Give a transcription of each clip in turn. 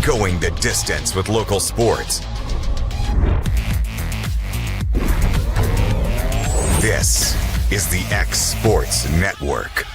going the distance with local sports. This is the X Sports Network.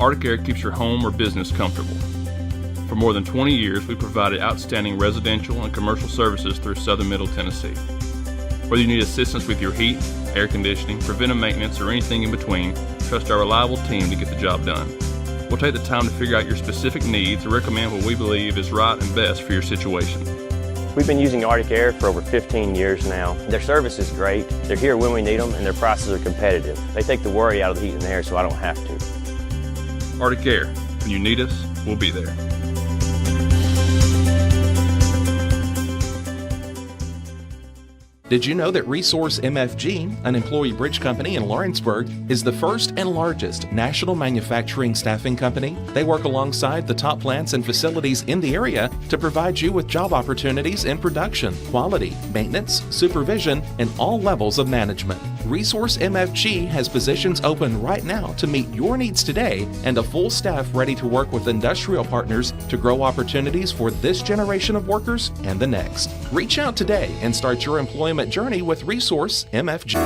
Arctic Air keeps your home or business comfortable. For more than 20 years, we've provided outstanding residential and commercial services through Southern Middle Tennessee. Whether you need assistance with your heat, air conditioning, preventive maintenance, or anything in between, trust our reliable team to get the job done. We'll take the time to figure out your specific needs and recommend what we believe is right and best for your situation. We've been using Arctic Air for over 15 years now. Their service is great, they're here when we need them, and their prices are competitive. They take the worry out of the heat and air so I don't have to. Arctic Air, when you need us, we'll be there. Did you know that Resource MFG, an employee bridge company in Lawrenceburg, is the first and largest national manufacturing staffing company? They work alongside the top plants and facilities in the area to provide you with job opportunities in production, quality, maintenance, supervision, and all levels of management. Resource MFG has positions open right now to meet your needs today and a full staff ready to work with industrial partners to grow opportunities for this generation of workers and the next. Reach out today and start your employment journey with Resource MFG.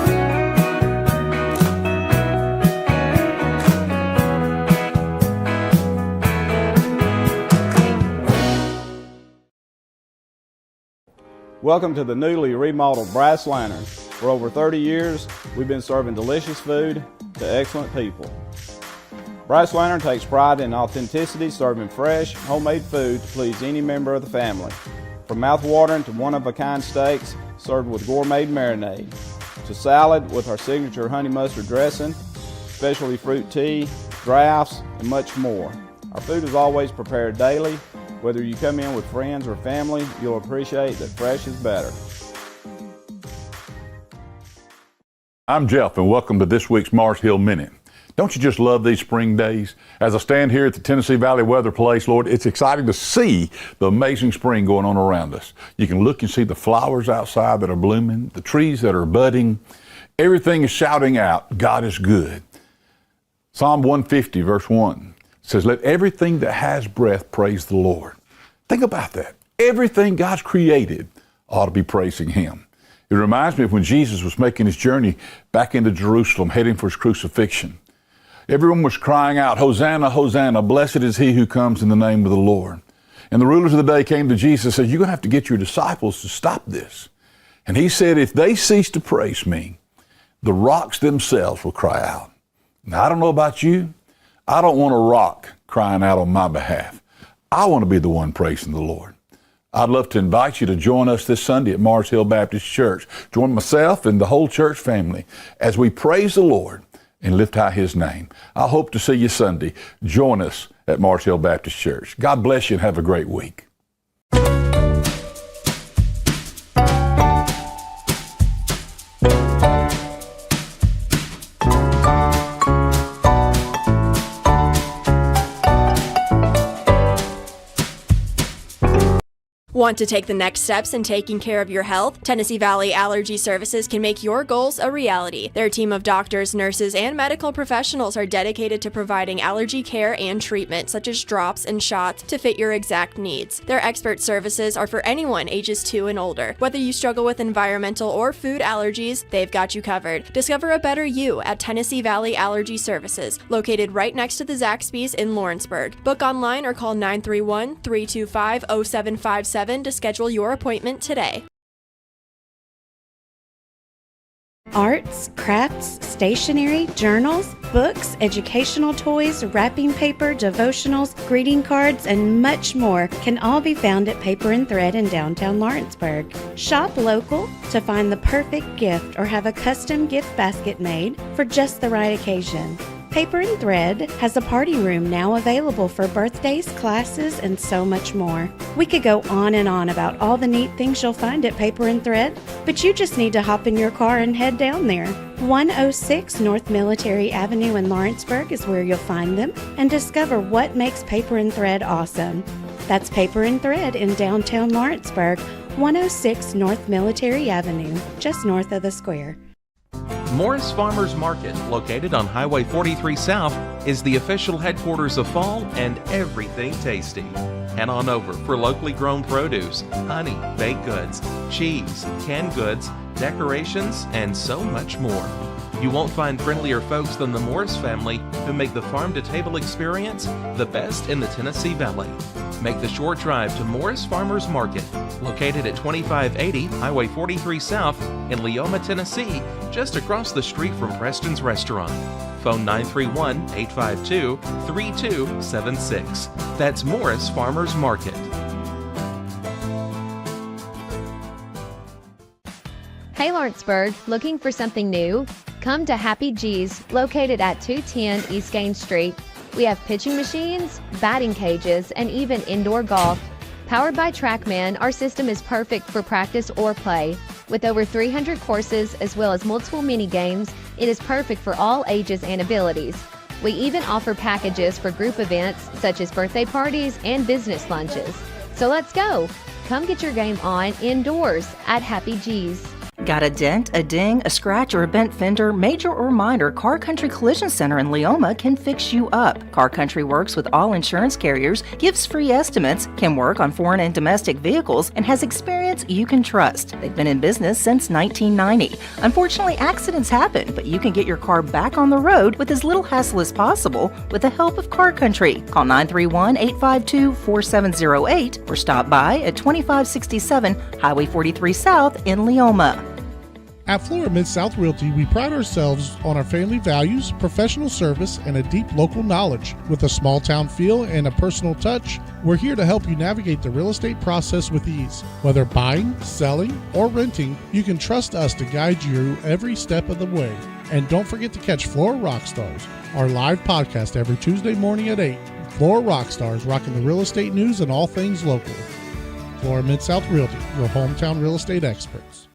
Welcome to the newly remodeled Brass Lantern. For over 30 years, we've been serving delicious food to excellent people. Brass Lantern takes pride in authenticity, serving fresh, homemade food to please any member of the family. From mouth-watering to one-of-a-kind steaks served with gourmet marinade, to salad with our signature honey mustard dressing, specialty fruit tea, drafts, and much more. Our food is always prepared daily. Whether you come in with friends or family, you'll appreciate that fresh is better. I'm Jeff, and welcome to this week's Mars Hill Minute. Don't you just love these spring days? As I stand here at the Tennessee Valley Weather Place, Lord, it's exciting to see the amazing spring going on around us. You can look and see the flowers outside that are blooming, the trees that are budding. Everything is shouting out, God is good. Psalm 150, verse 1 says, let everything that has breath praise the Lord. Think about that. Everything God's created ought to be praising Him. It reminds me of when Jesus was making his journey back into Jerusalem, heading for his crucifixion. Everyone was crying out, Hosanna, Hosanna, blessed is he who comes in the name of the Lord. And the rulers of the day came to Jesus and said, you're going to have to get your disciples to stop this. And he said, if they cease to praise me, the rocks themselves will cry out. Now, I don't know about you. I don't want a rock crying out on my behalf. I want to be the one praising the Lord. I'd love to invite you to join us this Sunday at Mars Hill Baptist Church. Join myself and the whole church family as we praise the Lord and lift high His name. I hope to see you Sunday. Join us at Mars Hill Baptist Church. God bless you and have a great week. Want to take the next steps in taking care of your health? Tennessee Valley Allergy Services can make your goals a reality. Their team of doctors, nurses, and medical professionals are dedicated to providing allergy care and treatment, such as drops and shots, to fit your exact needs. Their expert services are for anyone ages 2 and older. Whether you struggle with environmental or food allergies, they've got you covered. Discover a better you at Tennessee Valley Allergy Services, located right next to the Zaxby's in Lawrenceburg. Book online or call 931-325-0757 to schedule your appointment today. Arts, crafts, stationery, journals, books, educational toys, wrapping paper, devotionals, greeting cards, and much more can all be found at Paper and Thread in downtown Lawrenceburg. Shop local to find the perfect gift or have a custom gift basket made for just the right occasion. Paper and Thread has a party room now available for birthdays, classes, and so much more. We could go on and on about all the neat things you'll find at Paper and Thread, but you just need to hop in your car and head down there. 106 North Military Avenue in Lawrenceburg is where you'll find them and discover what makes Paper and Thread awesome. That's Paper and Thread in downtown Lawrenceburg, 106 North Military Avenue, just north of the square. Morris Farmers Market, located on Highway 43 South, is the official headquarters of fall and everything tasty. Head on over for locally grown produce, honey, baked goods, cheese, canned goods, decorations, and so much more. You won't find friendlier folks than the Morris family, who make the farm-to-table experience the best in the Tennessee Valley. Make the short drive to Morris Farmers Market, located at 2580 Highway 43 South in Leoma, Tennessee, just across the street from Preston's Restaurant. Phone 931-852-3276. That's Morris Farmers Market. Hey Lawrenceburg, looking for something new? Come to Happy G's, located at 210 East Gaines Street. We have pitching machines, batting cages, and even indoor golf. Powered by TrackMan, our system is perfect for practice or play. With over 300 courses as well as multiple mini games, it is perfect for all ages and abilities. We even offer packages for group events such as birthday parties and business lunches. So let's go! Come get your game on indoors at Happy G's. Got a dent, a ding, a scratch, or a bent fender? Major or minor, Car Country Collision Center in Leoma can fix you up. Car Country works with all insurance carriers, gives free estimates, can work on foreign and domestic vehicles, and has experience you can trust. They've been in business since 1990. Unfortunately, accidents happen, but you can get your car back on the road with as little hassle as possible with the help of Car Country. Call 931-852-4708 or stop by at 2567 Highway 43 South in Leoma. At Florida Mid-South Realty, we pride ourselves on our family values, professional service, and a deep local knowledge. With a small town feel and a personal touch, we're here to help you navigate the real estate process with ease. Whether buying, selling, or renting, you can trust us to guide you every step of the way. And don't forget to catch Florida Rockstars, our live podcast every Tuesday morning at 8. Florida Rockstars, rocking the real estate news and all things local. Florida Mid-South Realty, your hometown real estate experts.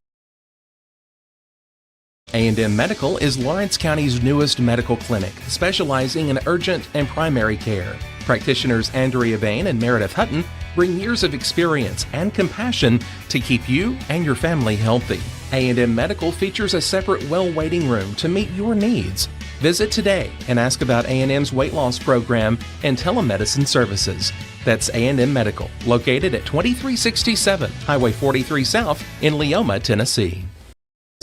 A&M Medical is Lawrence County's newest medical clinic, specializing in urgent and primary care. Practitioners Andrea Bain and Meredith Hutton bring years of experience and compassion to keep you and your family healthy. A&M Medical features a separate well waiting room to meet your needs. Visit today and ask about A&M's weight loss program and telemedicine services. That's A&M Medical, located at 2367 Highway 43 South in Leoma, Tennessee.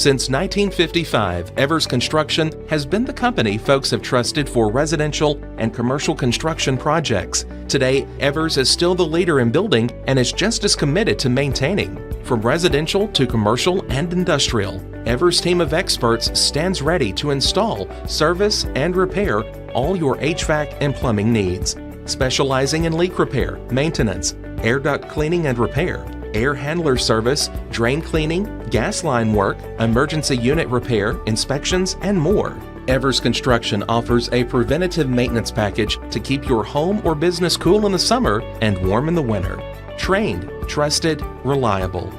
Since 1955, Evers Construction has been the company folks have trusted for residential and commercial construction projects. Today, Evers is still the leader in building and is just as committed to maintaining. From residential to commercial and industrial, Evers' team of experts stands ready to install, service, and repair all your HVAC and plumbing needs. Specializing in leak repair, maintenance, air duct cleaning and repair, air handler service, drain cleaning, gas line work, emergency unit repair, inspections, and more. Evers Construction offers a preventative maintenance package to keep your home or business cool in the summer and warm in the winter. Trained, trusted, reliable.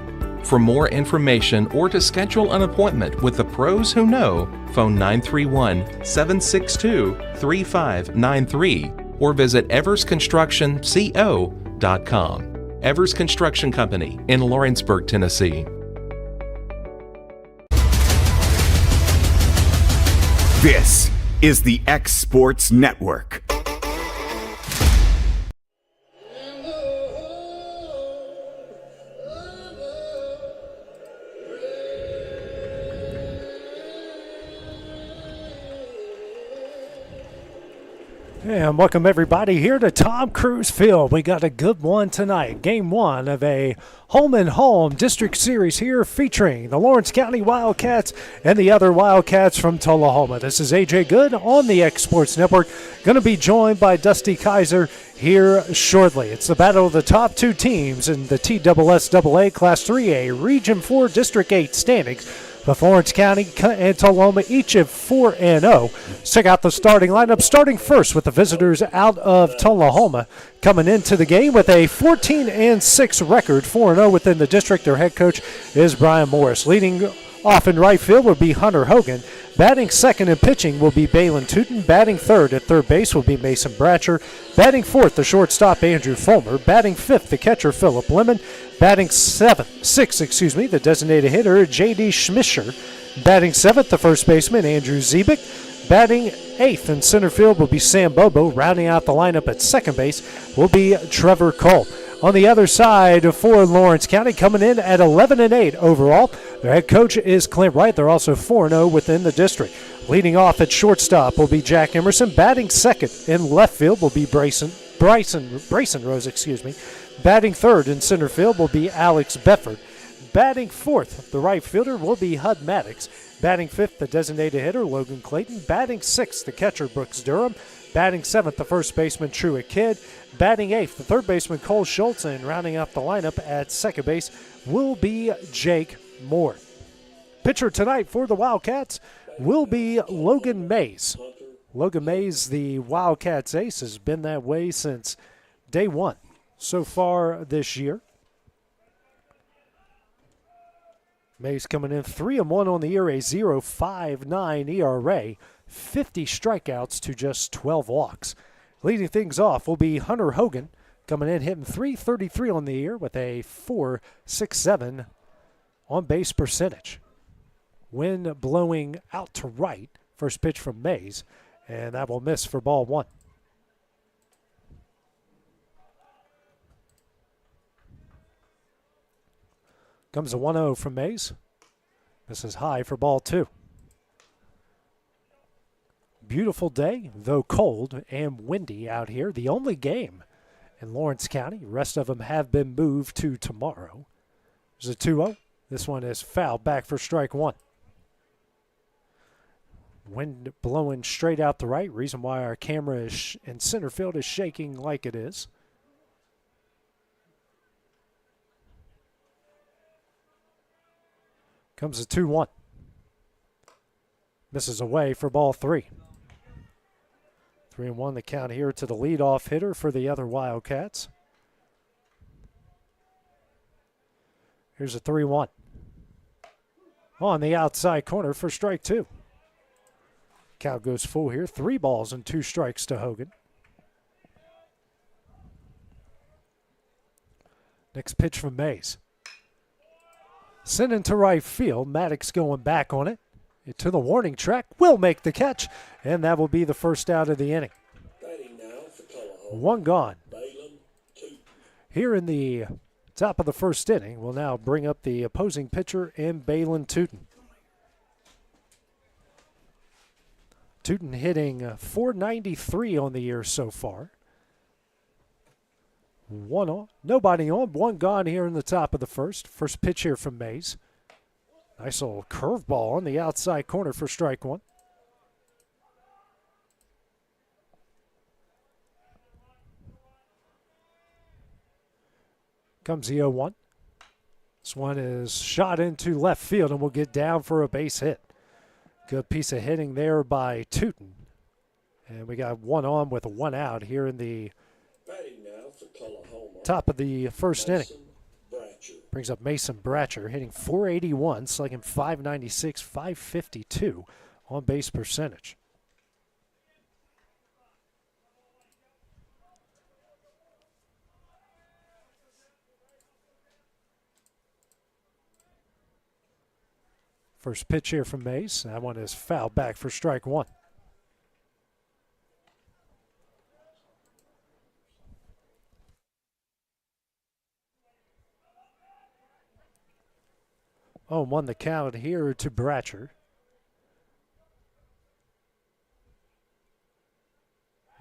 For more information or to schedule an appointment with the pros who know, phone 931-762-3593 or visit eversconstructionco.com. Evers Construction Company in Lawrenceburg, Tennessee. This is the X Sports Network. And welcome everybody here to Tom Cruise Field. We got a good one tonight. Game one of a home-and-home district series here featuring the Lawrence County Wildcats and the other Wildcats from Tullahoma. This is AJ Good on the X Sports Network. Going to be joined by Dusty Kaiser here shortly. It's the battle of the top two teams in the TSSAA Class 3A Region 4 District 8 standings. With Lawrence County and Tullahoma each of 4-0. Check out the starting lineup, starting first with the visitors out of Tullahoma, coming into the game with a 14-6 record, 4-0 within the district. Their head coach is Brian Morris. Leading off in right field will be Hunter Hogan. Batting second and pitching will be Balin Tootin. Batting third at third base will be Mason Bratcher. Batting fourth, the shortstop Andrew Fulmer. Batting fifth, the catcher Philip Lemon. Batting sixth, the designated hitter J.D. Schmischer. Batting seventh, the first baseman Andrew Zebik. Batting eighth in center field will be Sam Bobo. Rounding out the lineup at second base will be Trevor Cole. On the other side for Lawrence County, coming in at 11-8 overall, their head coach is Clint Wright. They're also 4-0 within the district. Leading off at shortstop will be Jack Emerson. Batting second in left field will be Bryson Rose. Batting third in center field will be Alex Bedford. Batting fourth, the right fielder will be Hud Maddox. Batting fifth, the designated hitter Logan Clayton. Batting sixth, the catcher Brooks Durham. Batting seventh, the first baseman Truett Kidd. Batting eighth, the third baseman Cole Schultz. And rounding up the lineup at second base will be Jake Moore. Pitcher tonight for the Wildcats will be Logan Mays. Logan Mays, the Wildcats ace, has been that way since day one so far this year. Mays coming in 3-1 on the year, a 0.59 ERA, 50 strikeouts to just 12 walks. Leading things off will be Hunter Hogan, coming in hitting .333 on the year with a .467 on base percentage. Wind blowing out to right. First pitch from Mays, and that will miss for ball one. Comes a 1-0 from Mays. This is high for ball two. Beautiful day, though cold and windy out here. The only game in Lawrence County. The rest of them have been moved to tomorrow. There's a 2-0. This one is fouled back for strike one. Wind blowing straight out the right. Reason why our camera is in center field is shaking like it is. Comes a 2-1. Misses away for ball three. 3-1 the count here to the leadoff hitter for the other Wildcats. Here's a 3-1. On the outside corner for strike two. Count goes full here. 3 balls and 2 strikes to Hogan. Next pitch from Mays. Sending to right field. Maddox going back on it. To the warning track. Will make the catch. And that will be the first out of the inning. One gone. Here in the top of the first inning, we'll now bring up the opposing pitcher in Balin Tootin. Tootin hitting .493 on the year so far. One on, nobody on, one gone here in the top of the first. First pitch here from Mays. Nice little curveball on the outside corner for strike one. Comes the 0-1. This one is shot into left field and will get down for a base hit. Good piece of hitting there by Tootin. And we got one on with one out here in the top of the first inning. Brings up Mason Bratcher, hitting .481, slugging .596, .552 on base percentage. First pitch here from Mays. That one is fouled back for strike one. Oh, won the count here to Bratcher.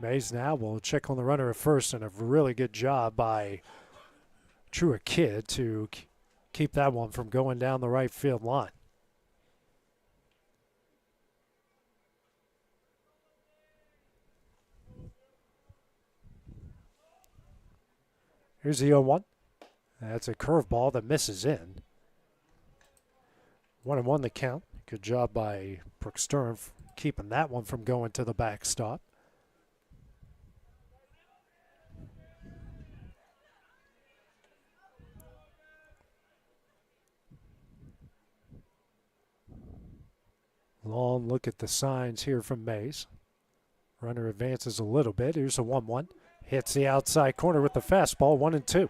Mays now will check on the runner at first, and a really good job by Truett Kidd to keep that one from going down the right field line. Here's the 0-1. That's a curveball that misses in. 1-1 the count. Good job by Brooke Stern keeping that one from going to the backstop. Long look at the signs here from Mays. Runner advances a little bit. Here's a 1-1. Hits the outside corner with the fastball, 1-2.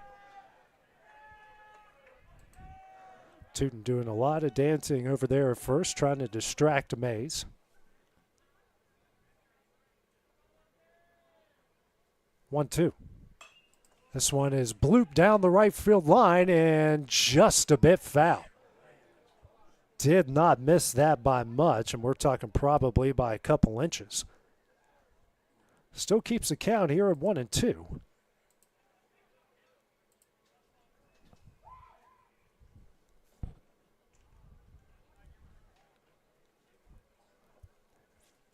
Tootin doing a lot of dancing over there at first, trying to distract Mays. One, two. This one is blooped down the right field line and just a bit foul. Did not miss that by much, and we're talking probably by a couple inches. Still keeps the count here at 1-2.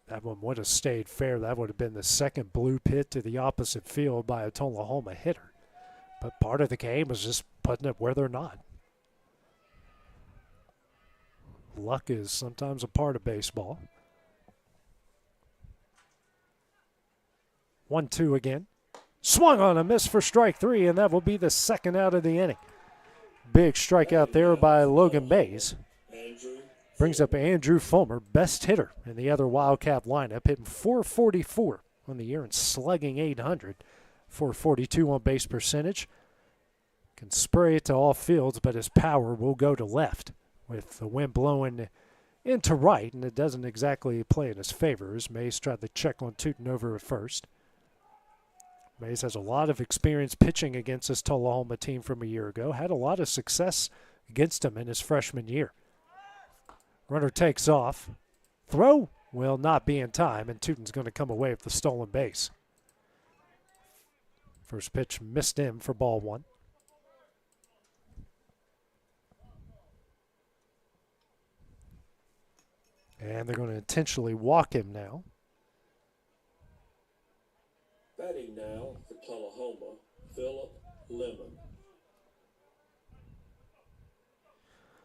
That one would have stayed fair. That would have been the second bloop hit to the opposite field by a Tullahoma hitter. But part of the game was just putting it where they're not. Luck is sometimes a part of baseball. 1-2 again. Swung on a miss for strike three, and that will be the second out of the inning. Big strikeout there by Logan Mays. Brings up Andrew Fulmer, best hitter in the other Wildcat lineup, hitting .444 on the year and slugging .800. .442 on base percentage. Can spray it to all fields, but his power will go to left with the wind blowing into right, and it doesn't exactly play in his favor as Mays tried to check on Tullahoma at first. Mays has a lot of experience pitching against this Tullahoma team from a year ago. Had a lot of success against him in his freshman year. Runner takes off. Throw will not be in time, and Teuton's going to come away with the stolen base. First pitch missed him for ball one. And they're going to intentionally walk him now. Batting now for Tullahoma, Philip Lemon.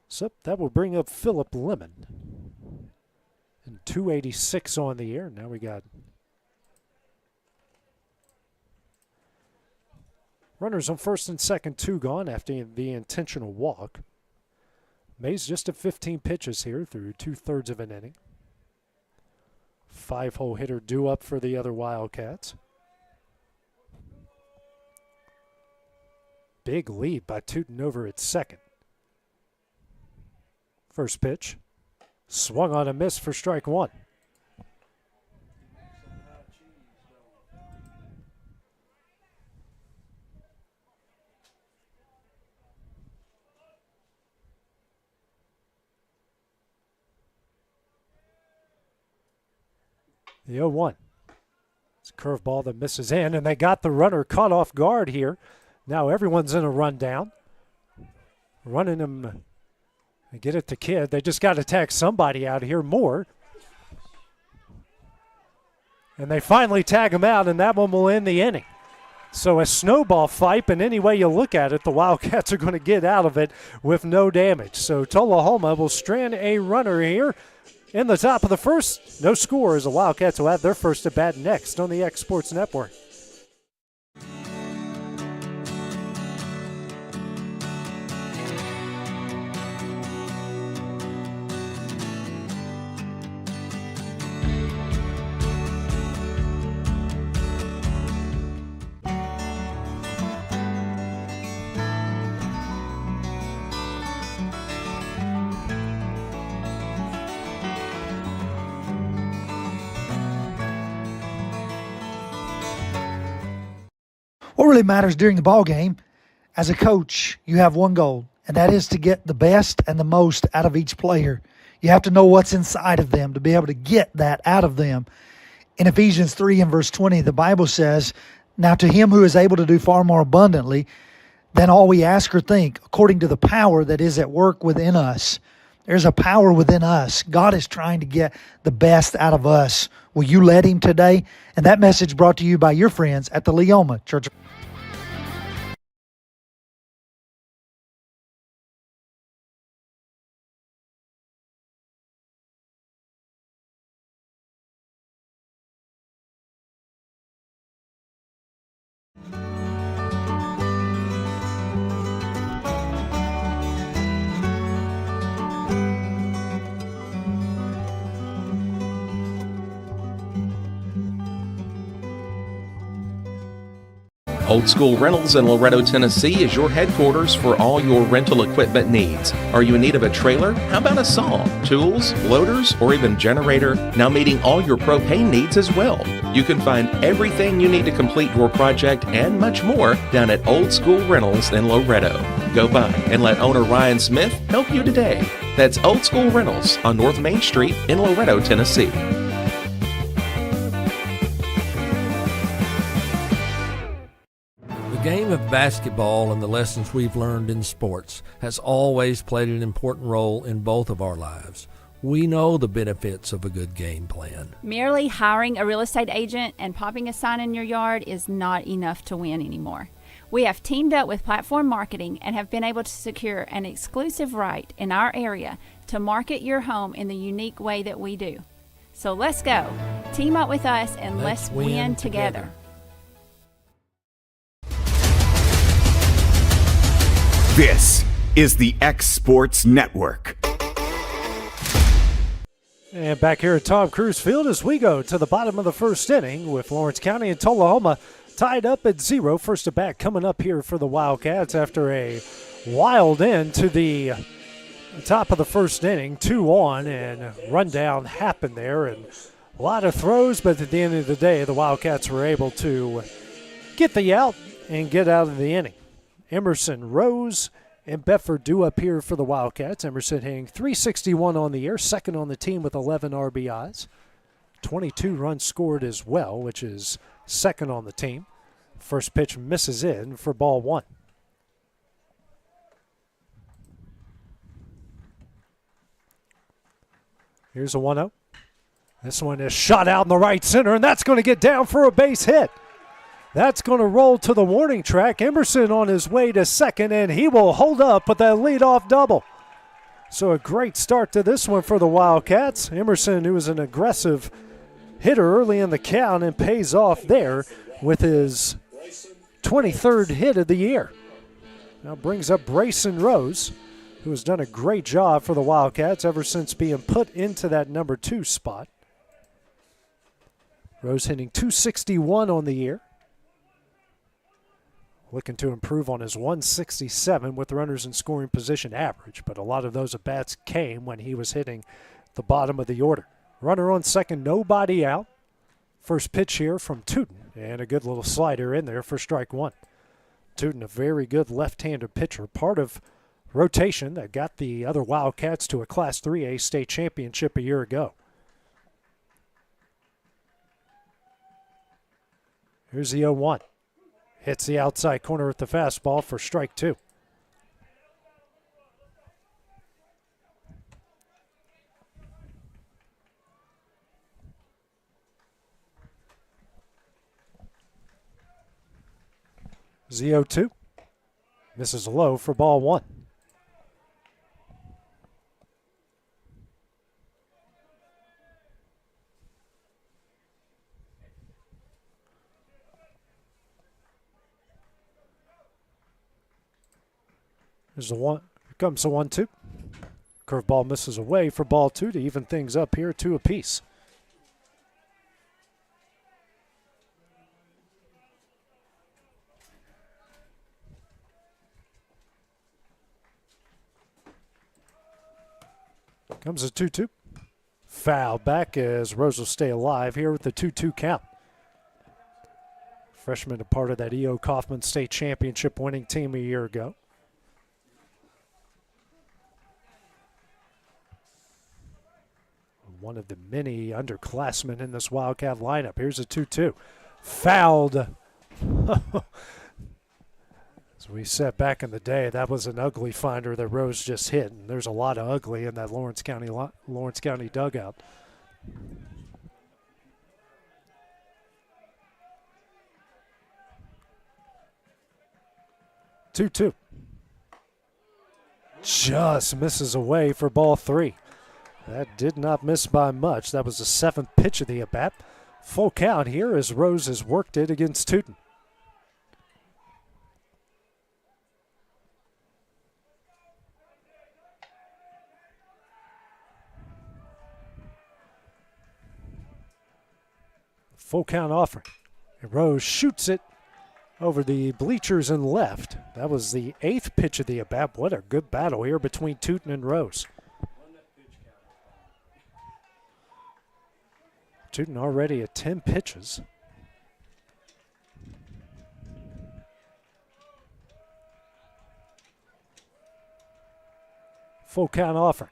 So that will bring up Philip Lemon. And 286 on the year. Now we got runners on first and second, 2 gone after the intentional walk. Mays just at 15 pitches here through 2/3 of an inning. 5-hole hitter due up for the other Wildcats. Big lead by Teuton over at second. First pitch. Swung on a miss for strike one. The 0-1. It's a curveball that misses in, and they got the runner caught off guard here. Now everyone's in a rundown. Running him. They get it to Kidd. They just got to tag somebody out here more. And they finally tag him out, and that one will end the inning. So a snowball fight, and any way you look at it, the Wildcats are going to get out of it with no damage. So Tullahoma will strand a runner here in the top of the first. No score as the Wildcats will have their first at bat next on the X Sports Network. What really matters during the ball game, as a coach, you have one goal, and that is to get the best and the most out of each player. You have to know what's inside of them to be able to get that out of them. In Ephesians 3 and verse 20, the Bible says, "Now to him who is able to do far more abundantly than all we ask or think, according to the power that is at work within us." There's a power within us. God is trying to get the best out of us. Will you let him today? And that message brought to you by your friends at the Tullahoma Church. Old School Rentals in Loretto, Tennessee is your headquarters for all your rental equipment needs. Are you in need of a trailer? How about a saw, tools, loaders, or even generator? Now meeting all your propane needs as well. You can find everything you need to complete your project and much more down at Old School Rentals in Loretto. Go by and let owner Ryan Smith help you today. That's Old School Rentals on North Main Street in Loretto, Tennessee. The game of basketball and the lessons we've learned in sports has always played an important role in both of our lives. We know the benefits of a good game plan. Merely hiring a real estate agent and popping a sign in your yard is not enough to win anymore. We have teamed up with Platform Marketing and have been able to secure an exclusive right in our area to market your home in the unique way that we do. So let's go. Team up with us and let's win together. This is the X Sports Network. And back here at Tom Cruise Field as we go to the bottom of the first inning with Lawrence County and Tullahoma tied up at 0. First at bat coming up here for the Wildcats after a wild end to the top of the first inning, 2 on, and rundown happened there, and a lot of throws, but at the end of the day, the Wildcats were able to get the out and get out of the inning. Emerson, Rose, and Bedford do appear for the Wildcats. Emerson hitting .361 on the year, second on the team with 11 RBIs. 22 runs scored as well, which is second on the team. First pitch misses in for ball 1. Here's a 1-0. This one is shot out in the right center, and that's going to get down for a base hit. That's going to roll to the warning track. Emerson on his way to second, and he will hold up with that leadoff double. So a great start to this one for the Wildcats. Emerson, who was an aggressive hitter early in the count, and pays off there with his 23rd hit of the year. Now brings up Brayson Rose, who has done a great job for the Wildcats ever since being put into that number 2 spot. Rose hitting .261 on the year. Looking to improve on his .167 with runners in scoring position average, but a lot of those at-bats came when he was hitting the bottom of the order. Runner on second, nobody out. First pitch here from Tootin, and a good little slider in there for strike 1. Tootin, a very good left-handed pitcher, part of rotation that got the other Wildcats to a Class 3A state championship a year ago. Here's the 0-1. Hits the outside corner with the fastball for strike 2. The 0-2. Misses low for ball 1. There's the one. Here comes the 1-2. Curveball misses away for ball 2 to even things up here, 2 apiece. Comes a 2-2. Foul back as Rose will stay alive here with the 2-2 count. Freshman, a part of that E.O. Kaufman State Championship winning team a year ago. One of the many underclassmen in this Wildcat lineup. Here's a 2-2. Fouled. As we said back in the day, that was an ugly finder that Rose just hit, and there's a lot of ugly in that Lawrence County dugout. Two. Just misses away for ball 3. That did not miss by much. That was the 7th pitch of the at-bat. Full count here as Rose has worked it against Tootin. Full count offering. And Rose shoots it over the bleachers and left. That was the 8th pitch of the at-bat. What a good battle here between Tootin and Rose. Tootin already at 10 pitches. Full count offering.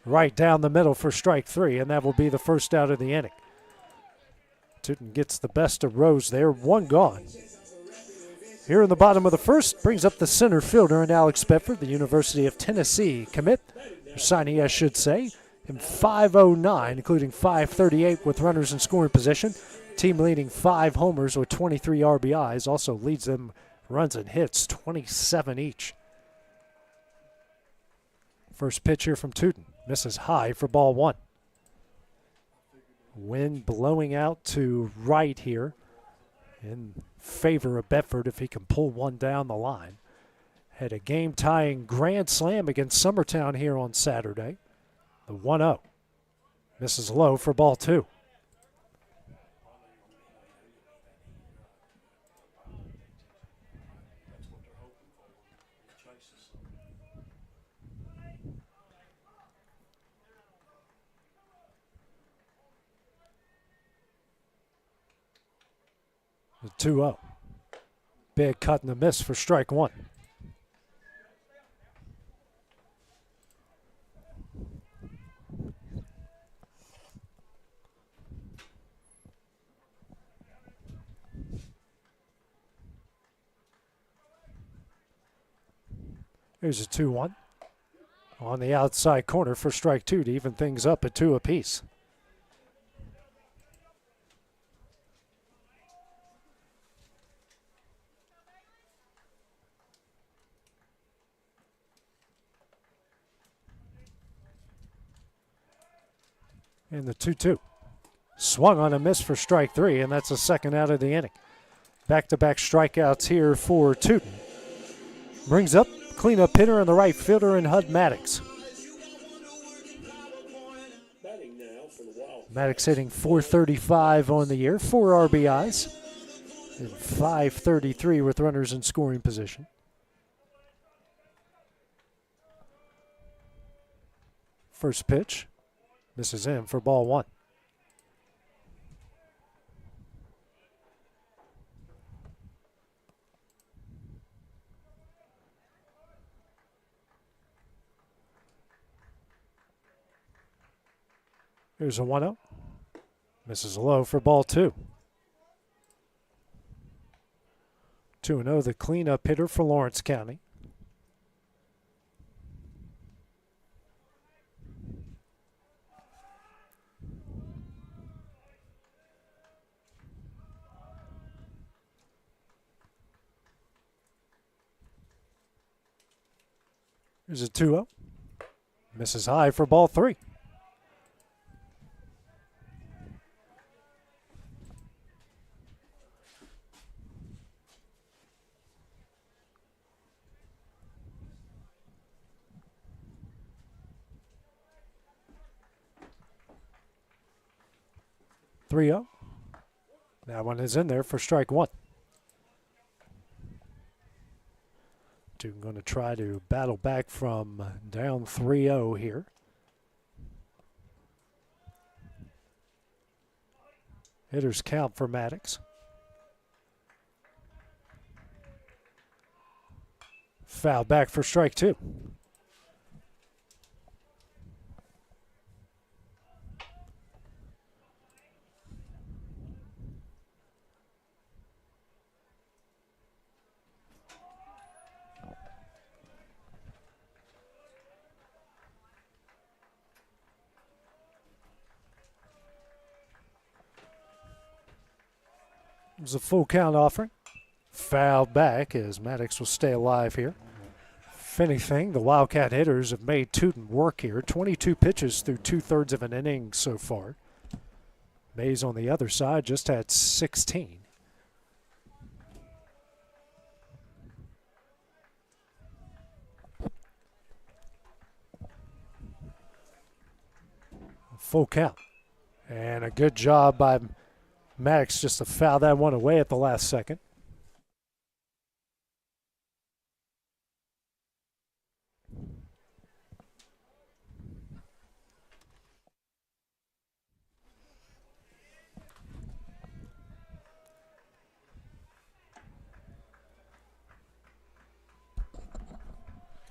Right down the middle for strike 3, and that will be the first out of the inning. Tootin gets the best of Rose there, 1 gone. Here in the bottom of the first, brings up the center fielder and Alex Bedford, the University of Tennessee commit, or signee I should say. In 5:09, including 5:38 with runners in scoring position. Team leading 5 homers with 23 RBIs. Also leads them runs and hits, 27 each. First pitch here from Tootin. Misses high for ball 1. Wind blowing out to right here in favor of Bedford if he can pull one down the line. Had a game-tying grand slam against Summertown here on Saturday. The 1-0. Misses low for ball 2. The 2-0. Big cut and a miss for strike one. Here's a 2-1. On the outside corner for strike two to even things up at 2 apiece. And the 2-2. Swung on a miss for strike three, and that's the second out of the inning. Back-to-back strikeouts here for Tootin. Brings up cleanup hitter and the right fielder in Hud Maddox. Maddox hitting .435 on the year, 4 RBIs, and .533 with runners in scoring position. First pitch. Misses in for ball one. Here's a 1-0. Misses low for ball two. 2-0, the cleanup hitter for Lawrence County. Here's a 2-0. Misses high for ball three. That one is in there for strike one. Tootin going to try to battle back from down 3-0 here. Hitters count for Maddox. Foul back for strike two. It was a full count offering. Fouled back as Maddox will stay alive here. If anything, the Wildcat hitters have made Tootin work here. 22 pitches through 2/3 of an inning so far. Mays on the other side just had 16. Full count. And a good job by Maddox just to foul that one away at the last second.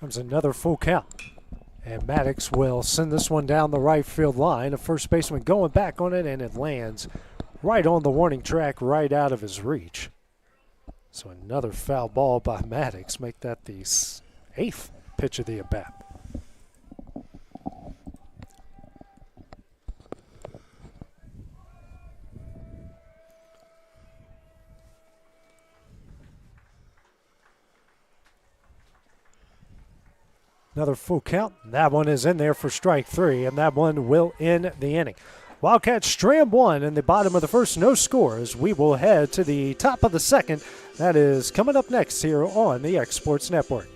Comes another full count. And Maddox will send this one down the right field line. A first baseman going back on it, and it lands right on the warning track, right out of his reach. So another foul ball by Maddox. Make that the 8th pitch of the at-bat. Another full count. That one is in there for strike three, and that one will end the inning. Wildcats strand one in the bottom of the first, no scores. We will head to the top of the second. That is coming up next here on the X Sports Network.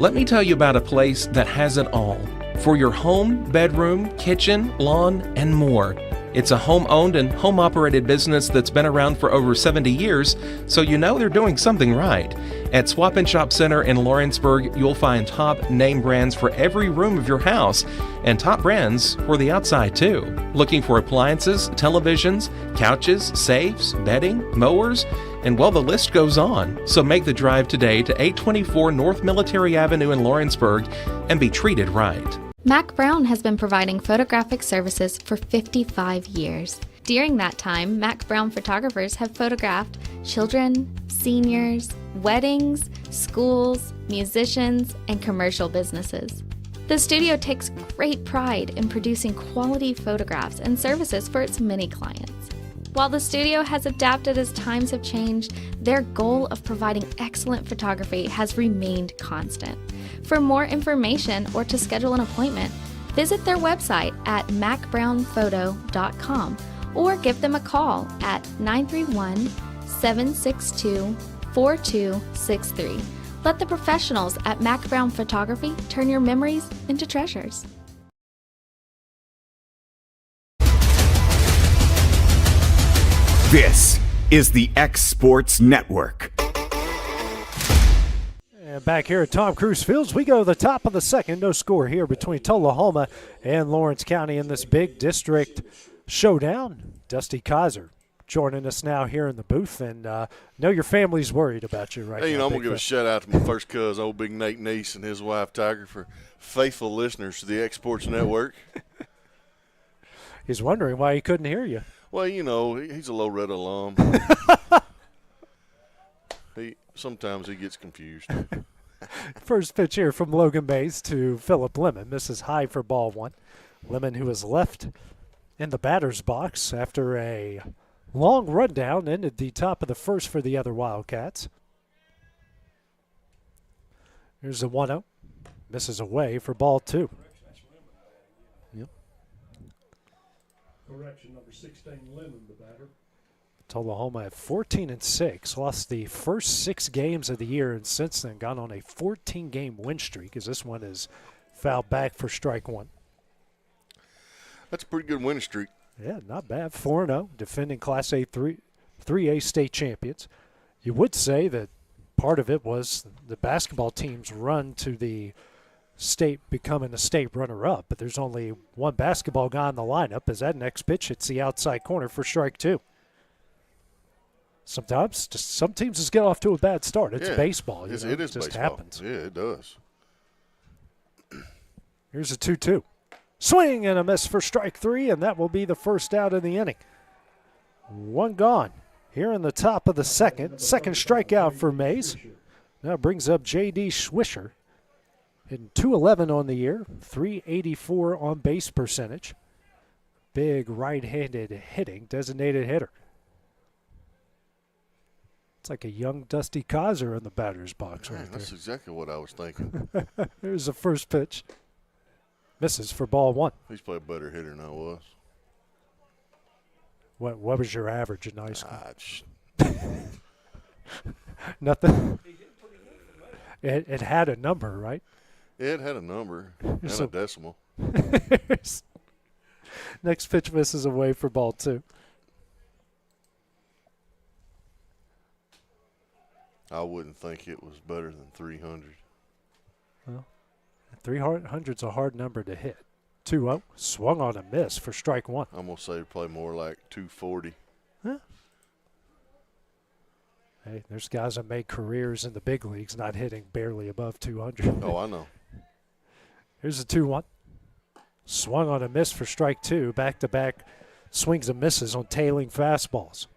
Let me tell you about a place that has it all for your home, bedroom, kitchen, lawn, and more. It's a home-owned and home-operated business that's been around for over 70 years, so you know they're doing something right. At Swap and Shop Center in Lawrenceburg, you'll find top name brands for every room of your house, and top brands for the outside too. Looking for appliances, televisions, couches, safes, bedding, mowers? And well, the list goes on. So make the drive today to 824 North Military Avenue in Lawrenceburg and be treated right. Mac Brown has been providing photographic services for 55 years. During that time, Mac Brown photographers have photographed children, seniors, weddings, schools, musicians, and commercial businesses. The studio takes great pride in producing quality photographs and services for its many clients. While the studio has adapted as times have changed, their goal of providing excellent photography has remained constant. For more information or to schedule an appointment, visit their website at macbrownphoto.com or give them a call at 931-762-4263. Let the professionals at Mac Brown Photography turn your memories into treasures. This is the X Sports Network. And back here at Tom Cruise Fields, we go to the top of the second. No score here between Tullahoma and Lawrence County in this big district showdown. Dusty Kaiser joining us now here in the booth, and know your family's worried about you right now. Hey, I'm going to give a shout-out to my first cousin, old Big Nate Neese, and his wife, Tiger, for faithful listeners to the X Sports Network. He's wondering why he couldn't hear you. Well, he's a Loretta alum. Sometimes he gets confused. First pitch here from Logan Mays to Philip Lemon. Misses high for ball one. Lemon, who was left in the batter's box after a long rundown, ended the top of the first for the other Wildcats. Here's a 1-0. Misses away for ball two. Yep. Correction, number 16, Lemon, the batter. Tullahoma at 14-6, lost the first 6 games of the year, and since then gone on a 14-game win streak, as this one is fouled back for strike one. That's a pretty good winning streak. Yeah, not bad. 4-0, defending Class A 3A state champions. You would say that part of it was the basketball team's run to the state becoming a state runner-up, but there's only one basketball guy in the lineup as that next pitch hits the outside corner for strike two. Sometimes, some teams just get off to a bad start. It's baseball. It is just baseball. Happens. Yeah, it does. Here's a 2-2. Swing and a miss for strike three, and that will be the first out of the inning. One gone here in the top of the second. Second strikeout for Mays. Now brings up J.D. Swisher. Hitting .211 on the year, .384 on base percentage. Big right-handed hitting, designated hitter. It's like a young Dusty Kaiser in the batter's box right there. That's exactly what I was thinking. Here's the first pitch. Misses for ball one. He's probably a better hitter than I was. What was your average in high school? Nothing. It had a number, right? It had a number and a decimal. Next pitch misses away for ball two. I wouldn't think it was better than 300. Well, 300's a hard number to hit. 2-0, swung on a miss for strike one. I'm going to say probably more like 240. Huh? Hey, there's guys that make careers in the big leagues not hitting barely above 200. Oh, I know. Here's a 2-1. Swung on a miss for strike two. Back-to-back swings and misses on tailing fastballs.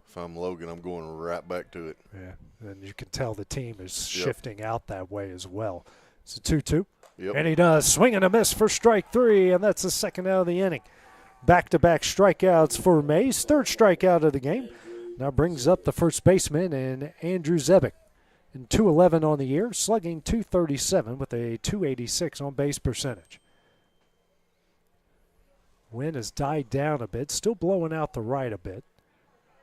If I'm Logan, I'm going right back to it. Yeah, and you can tell the team is shifting out that way as well. It's a 2-2. Yep. And he does. Swing and a miss for strike three, and that's the second out of the inning. Back-to-back strikeouts for Mays. Third strikeout of the game. Now brings up the first baseman and Andrew Zebick. And .211 on the year, slugging .237 with a .286 on base percentage. Wind has died down a bit, still blowing out the right a bit.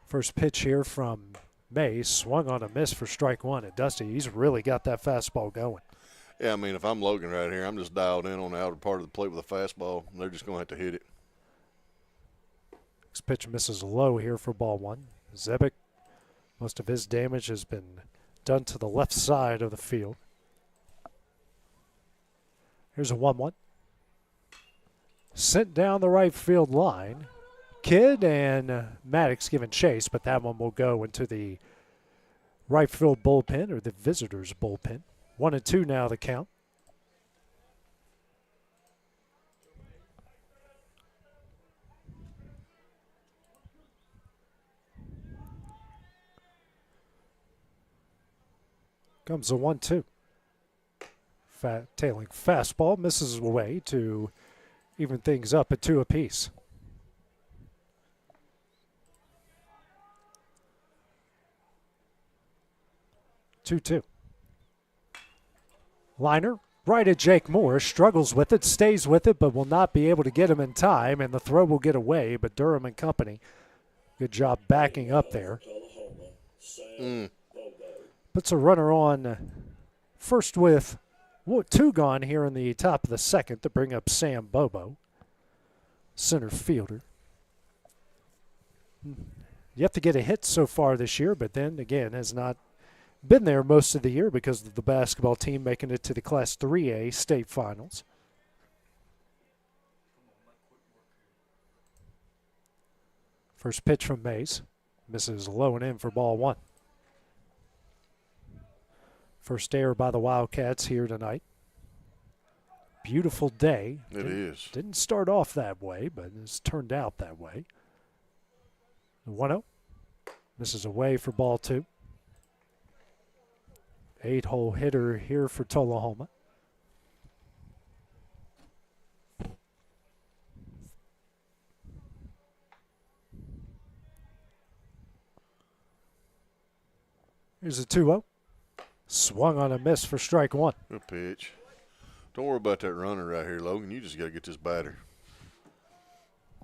First pitch here from Mays, swung on a miss for strike one. And Dusty, he's really got that fastball going. Yeah, I mean, if I'm Logan right here, I'm just dialed in on the outer part of the plate with a fastball. They're just going to have to hit it. Next pitch misses low here for ball one. Zebick, most of his damage has been done to the left side of the field. Here's a 1-1. Sent down the right field line. Kidd and Maddox giving chase, but that one will go into the right field bullpen, or the visitors' bullpen. 1-2 now the count. Comes the 1-2. Tailing fastball misses away to even things up at 2 apiece. 2-2. Liner right at Jake Moore, struggles with it, stays with it, but will not be able to get him in time, and the throw will get away, but Durham and company, good job backing up there. Puts a runner on first with 2 gone here in the top of the second to bring up Sam Bobo, center fielder. You have to get a hit so far this year, but then again has not been there most of the year because of the basketball team making it to the Class 3A state finals. First pitch from Mays. Misses low and in for ball 1. First error by the Wildcats here tonight. Beautiful day. It is. Didn't start off that way, but it's turned out that way. 1-0. Misses away for ball 2. 8-hole hitter here for Tullahoma. Here's a 2-0. Swung on a miss for strike 1. Good pitch. Don't worry about that runner right here, Logan. You just got to get this batter.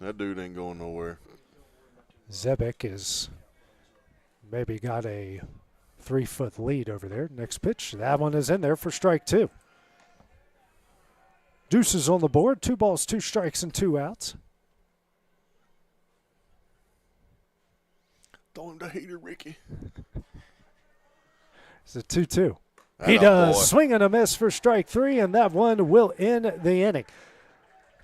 That dude ain't going nowhere. Zebek is maybe got a 3-foot lead over there. Next pitch, that one is in there for strike 2. Deuces on the board. 2 balls, 2 strikes, and 2 outs. Throw him the heater, Ricky. It's a 2-2. He does. Swing and a miss for strike 3, and that one will end the inning.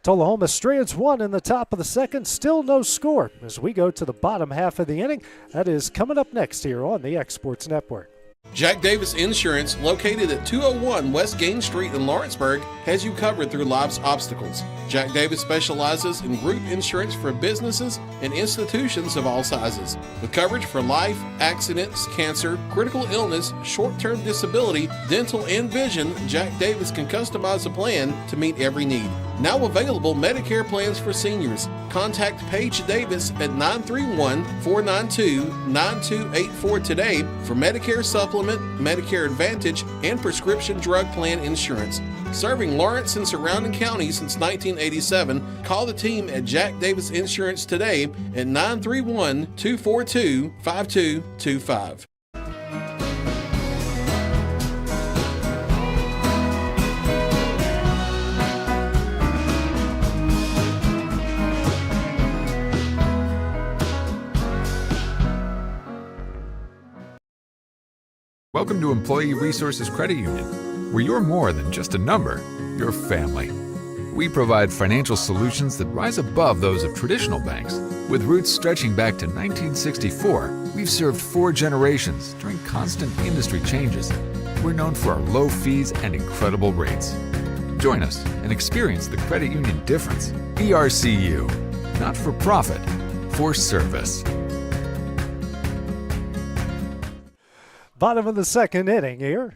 Tullahoma strands 1 in the top of the second. Still no score as we go to the bottom half of the inning. That is coming up next here on the X Sports Network. Jack Davis Insurance, located at 201 West Gain Street in Lawrenceburg, has you covered through life's obstacles. Jack Davis specializes in group insurance for businesses and institutions of all sizes. With coverage for life, accidents, cancer, critical illness, short-term disability, dental, and vision, Jack Davis can customize a plan to meet every need. Now available Medicare plans for seniors. Contact Paige Davis at 931-492-9284 today for Medicare Supplement, Medicare Advantage, and prescription drug plan insurance. Serving Lawrence and surrounding counties since 1987, call the team at Jack Davis Insurance today at 931-242-5225. Welcome to Employee Resources Credit Union, where you're more than just a number, you're family. We provide financial solutions that rise above those of traditional banks. With roots stretching back to 1964, we've served 4 generations during constant industry changes. We're known for our low fees and incredible rates. Join us and experience the credit union difference. ERCU, not for profit, for service. Bottom of the second inning here.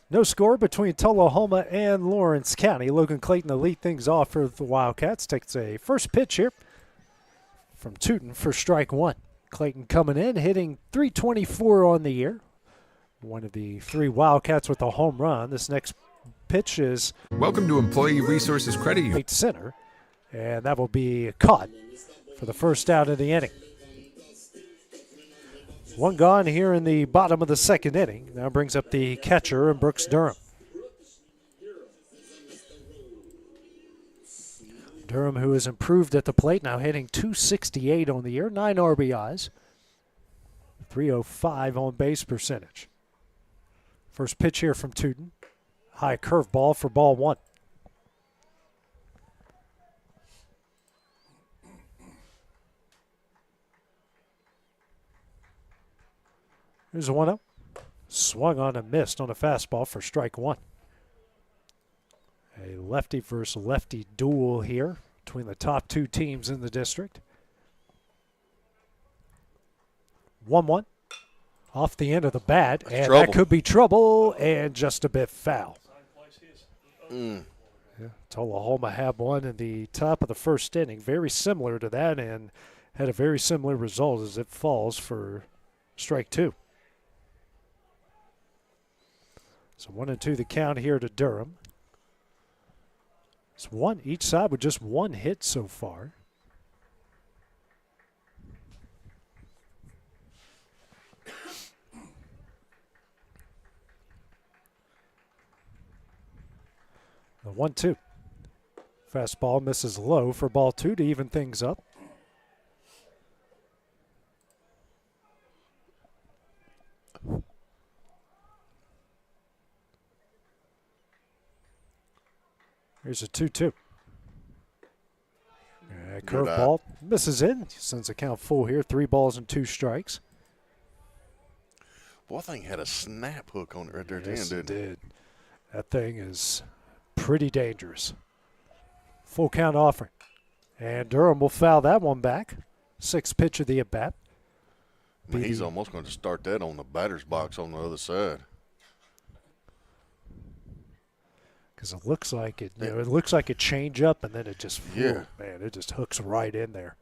No score between Tullahoma and Lawrence County. Logan Clayton to lead things off for the Wildcats. Takes a first pitch here from Tootin for strike 1. Clayton coming in, hitting .324 on the year. One of the 3 Wildcats with a home run. This next pitch is Welcome to Employee Resources Credit Union. Center, and that will be caught for the first out of the inning. 1 gone here in the bottom of the second inning. Now brings up the catcher, Brooks Durham. Durham, who has improved at the plate, now hitting .268 on the year, 9 RBIs, .305 on base percentage. First pitch here from Tootin. High curveball for ball 1. Here's a 1-0. Swung on and missed on a fastball for strike one. A lefty versus lefty duel here between the top two teams in the district. 1-1 off the end of the bat, and trouble. that could be trouble and just a bit foul. Mm. Yeah, Tullahoma had one in the top of the first inning, very similar to that, and had a very similar result as it falls for strike two. So 1-2 the count here to Durham. It's one each side with just one hit so far. The 1-2. Fastball misses low for ball two to even things up. Here's a 2-2. Curveball misses in. Sends the count full here. 3 balls and 2 strikes. Boy, that thing had a snap hook on it right there at the Yes, end, it didn't did. That thing is pretty dangerous. Full count offering. And Durham will foul that one back. 6th pitch of the at-bat. I mean, he's almost going to start that on the batter's box on the other side. Because it looks like it, it looks like a change up, and then it just, Yeah. man, it just hooks right in there.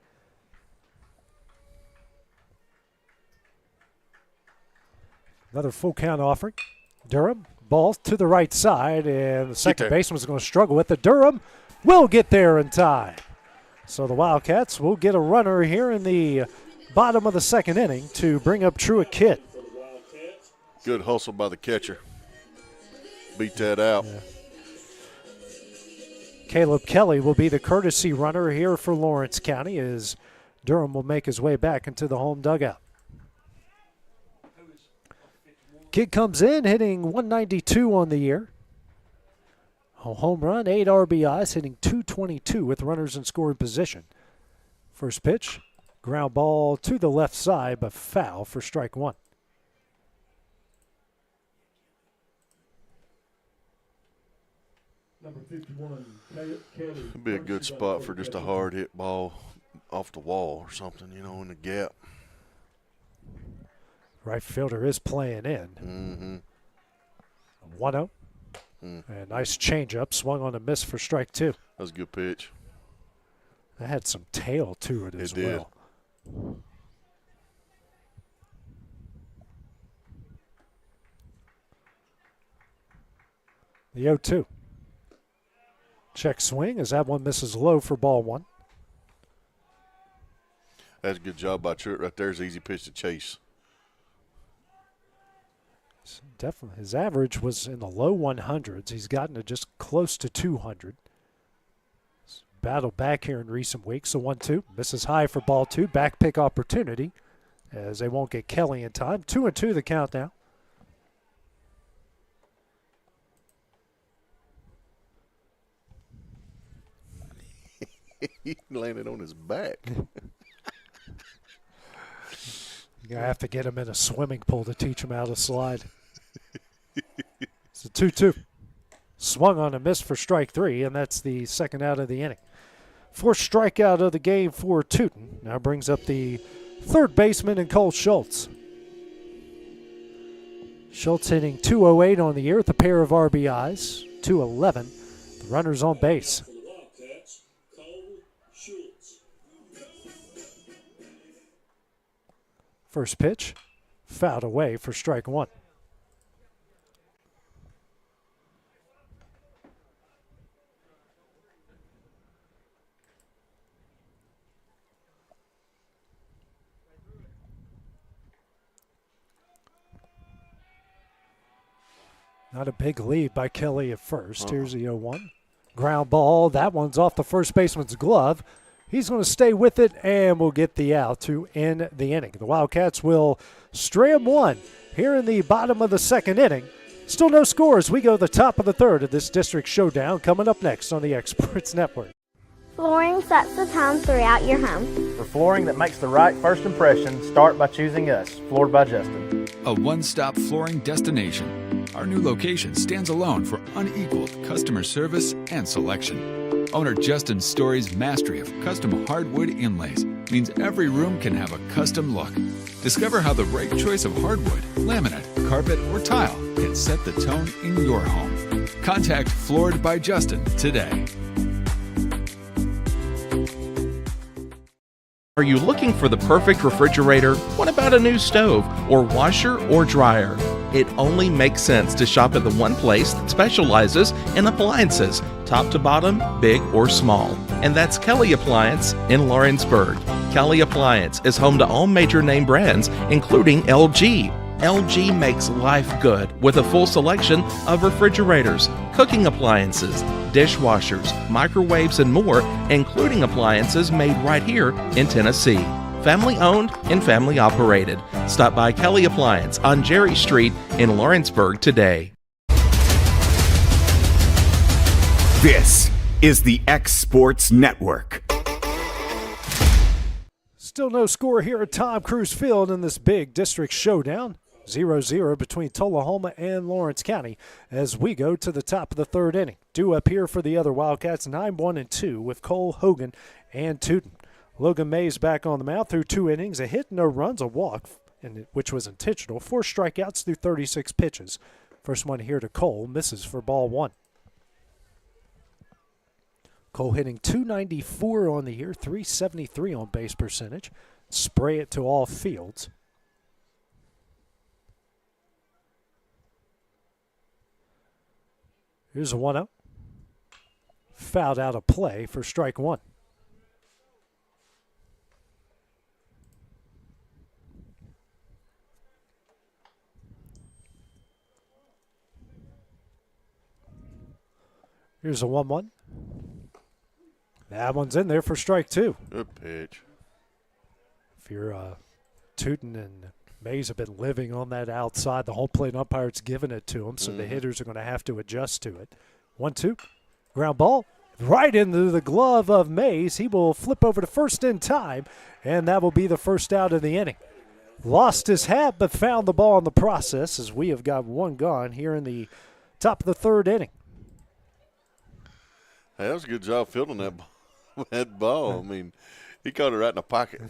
Another full count offering. Durham, ball to the right side, and the second baseman's going to struggle with it. Durham will get there in time. So the Wildcats will get a runner here in the bottom of the second inning to bring up Truett Kidd. Good hustle by the catcher. Beat that out. Yeah. Caleb Kelly will be the courtesy runner here for Lawrence County as Durham will make his way back into the home dugout. Kidd comes in hitting 192 on the year. A home run, 8 RBIs, hitting 222 with runners in scoring position. First pitch, ground ball to the left side, but foul for strike one. Number 51, Kelly. It'd be a good spot for just a hard hit ball off the wall or something, you know, in the gap. Right fielder is playing in. Mm-hmm. 1-0. And nice changeup, swung on a miss for strike two. That was a good pitch. That had some tail to it as well. The 0-2. Check swing as that one misses low for ball one. That's a good job by Truett right there. It's an easy pitch to chase. Definitely. His average was in the low 100s. He's gotten to just close to 200. He's battled back here in recent weeks. So 1-2. Misses high for ball two. Back pick opportunity as they won't get Kelly in time. 2-2 the count now. He landed on his back. You're going to have to get him in a swimming pool to teach him how to slide. It's a 2-2. Swung on a miss for strike three, and that's the second out of the inning. Fourth strikeout of the game for Tootin. Now brings up the third baseman and Cole Schultz. Schultz hitting 208 on the year with a pair of RBIs, 211. The runner's on base. First pitch, fouled away for strike one. Not a big lead by Kelly at first. Here's the 0-1. Ground ball. That one's off the first baseman's glove. He's going to stay with it and will get the out to end the inning. The Wildcats will stray one here in the bottom of the second inning. Still no scores. We go to the top of the third of this district showdown coming up next on the Experts Network. Flooring sets the tone throughout your home. For flooring that makes the right first impression, start by choosing us, Floored by Justin. A one-stop flooring destination. Our new location stands alone for unequaled customer service and selection. Owner Justin Story's mastery of custom hardwood inlays means every room can have a custom look. Discover how the right choice of hardwood, laminate, carpet, or tile can set the tone in your home. Contact Floored by Justin today. Are you looking for the perfect refrigerator? What about a new stove or washer or dryer? It only makes sense to shop at the one place that specializes in appliances, top to bottom, big or small. And that's Kelly Appliance in Lawrenceburg. Kelly Appliance is home to all major name brands, including LG. LG makes life good with a full selection of refrigerators, cooking appliances, dishwashers, microwaves, and more, including appliances made right here in Tennessee. Family owned and family operated. Stop by Kelly Appliance on Jerry Street in Lawrenceburg today. This is the X Sports Network. Still no score here at Tom Cruise Field in this big district showdown. 0-0 between Tullahoma and Lawrence County as we go to the top of the third inning. Due up here for the other Wildcats, 9-1-2 with Cole, Hogan, and Tootin. Logan Mays back on the mound through 2 innings, a hit, no runs, a walk, which was intentional, 4 strikeouts through 36 pitches. First one here to Cole, misses for ball 1. Cole hitting .294 on the year, .373 on base percentage. Spray it to all fields. Here's a 1-0. Fouled out of play for strike 1. Here's a 1-1. That one's in there for strike 2. Good pitch. If you're Tootin and Mays have been living on that outside, the home plate umpire's giving it to them, so the hitters are going to have to adjust to it. 1-2. Ground ball right into the glove of Mays. He will flip over to first in time, and that will be the first out of the inning. Lost his hat, but found the ball in the process as we have got one gone here in the top of the third inning. Hey, that was a good job fielding that ball. I mean, he caught it right in the pocket.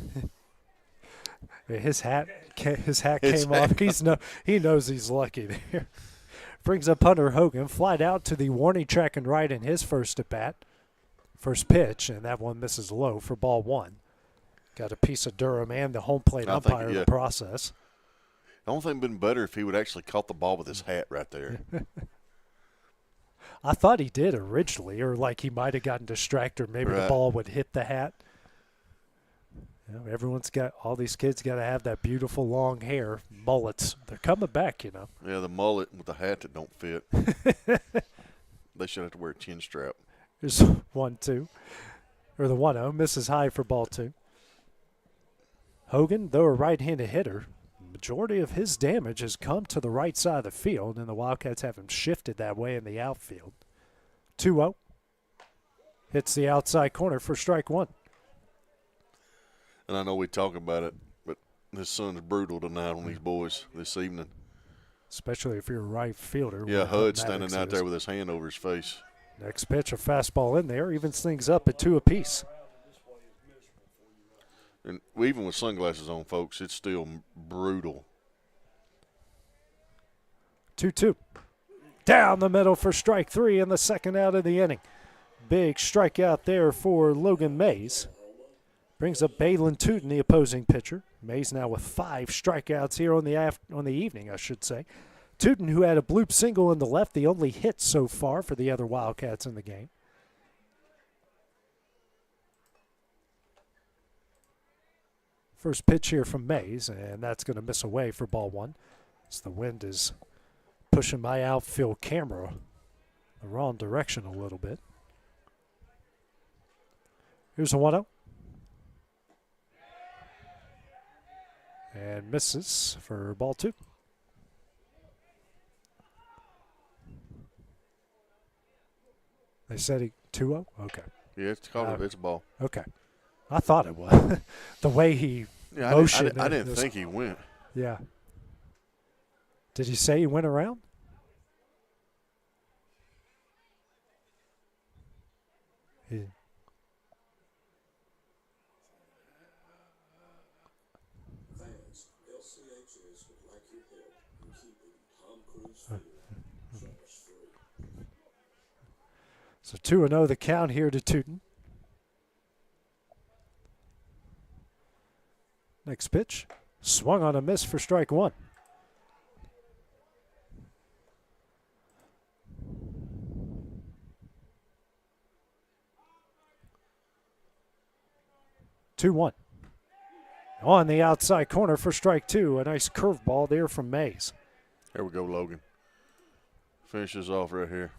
His hat came off. He knows he's lucky there. Brings up Hunter Hogan, flied out to the warning track and right in his first at bat. First pitch, and that one misses low for ball 1. Got a piece of Durham and the home plate umpire in the process. The only thing would have been better if he would actually caught the ball with his hat right there. I thought he did originally, or like he might have gotten distracted. Maybe the ball would hit the hat. You know, all these kids got to have that beautiful long hair, mullets. They're coming back, you know. Yeah, the mullet with the hat that don't fit. They should have to wear a chin strap. Here's 1-2. Or the 1-0. Misses high for ball 2. Hogan, though a right-handed hitter, majority of his damage has come to the right side of the field, and the Wildcats have him shifted that way in the outfield. 2-0. Hits the outside corner for strike 1. And I know we talk about it, but this sun's brutal tonight on these boys this evening. Especially if you're a right fielder. Yeah, Hud's standing out there with his hand over his face. Next pitch, a fastball in there, evens things up at 2 apiece. And even with sunglasses on, folks, it's still brutal. 2-2. Down the middle for strike 3 and the second out of the inning. Big strikeout there for Logan Mays. Brings up Balin Tootin, the opposing pitcher. Mays now with 5 strikeouts here on the evening, I should say. Tootin, who had a bloop single in the left, the only hit so far for the other Wildcats in the game. First pitch here from Mays, and that's going to miss away for ball 1. As the wind is pushing my outfield camera the wrong direction a little bit. Here's a 1-0. And misses for ball 2. They said 2-0? Okay. Yeah, it's called it's a ball. Okay. I thought it was. The way he motioned. I didn't think he went. Yeah. Did he say he went around? Yeah. So 2-0 the count here to Tootin. Next pitch, swung on a miss for strike one. Two one. On the outside corner for strike two. A nice curveball there from Mays. There we go, Logan. Finishes off right here.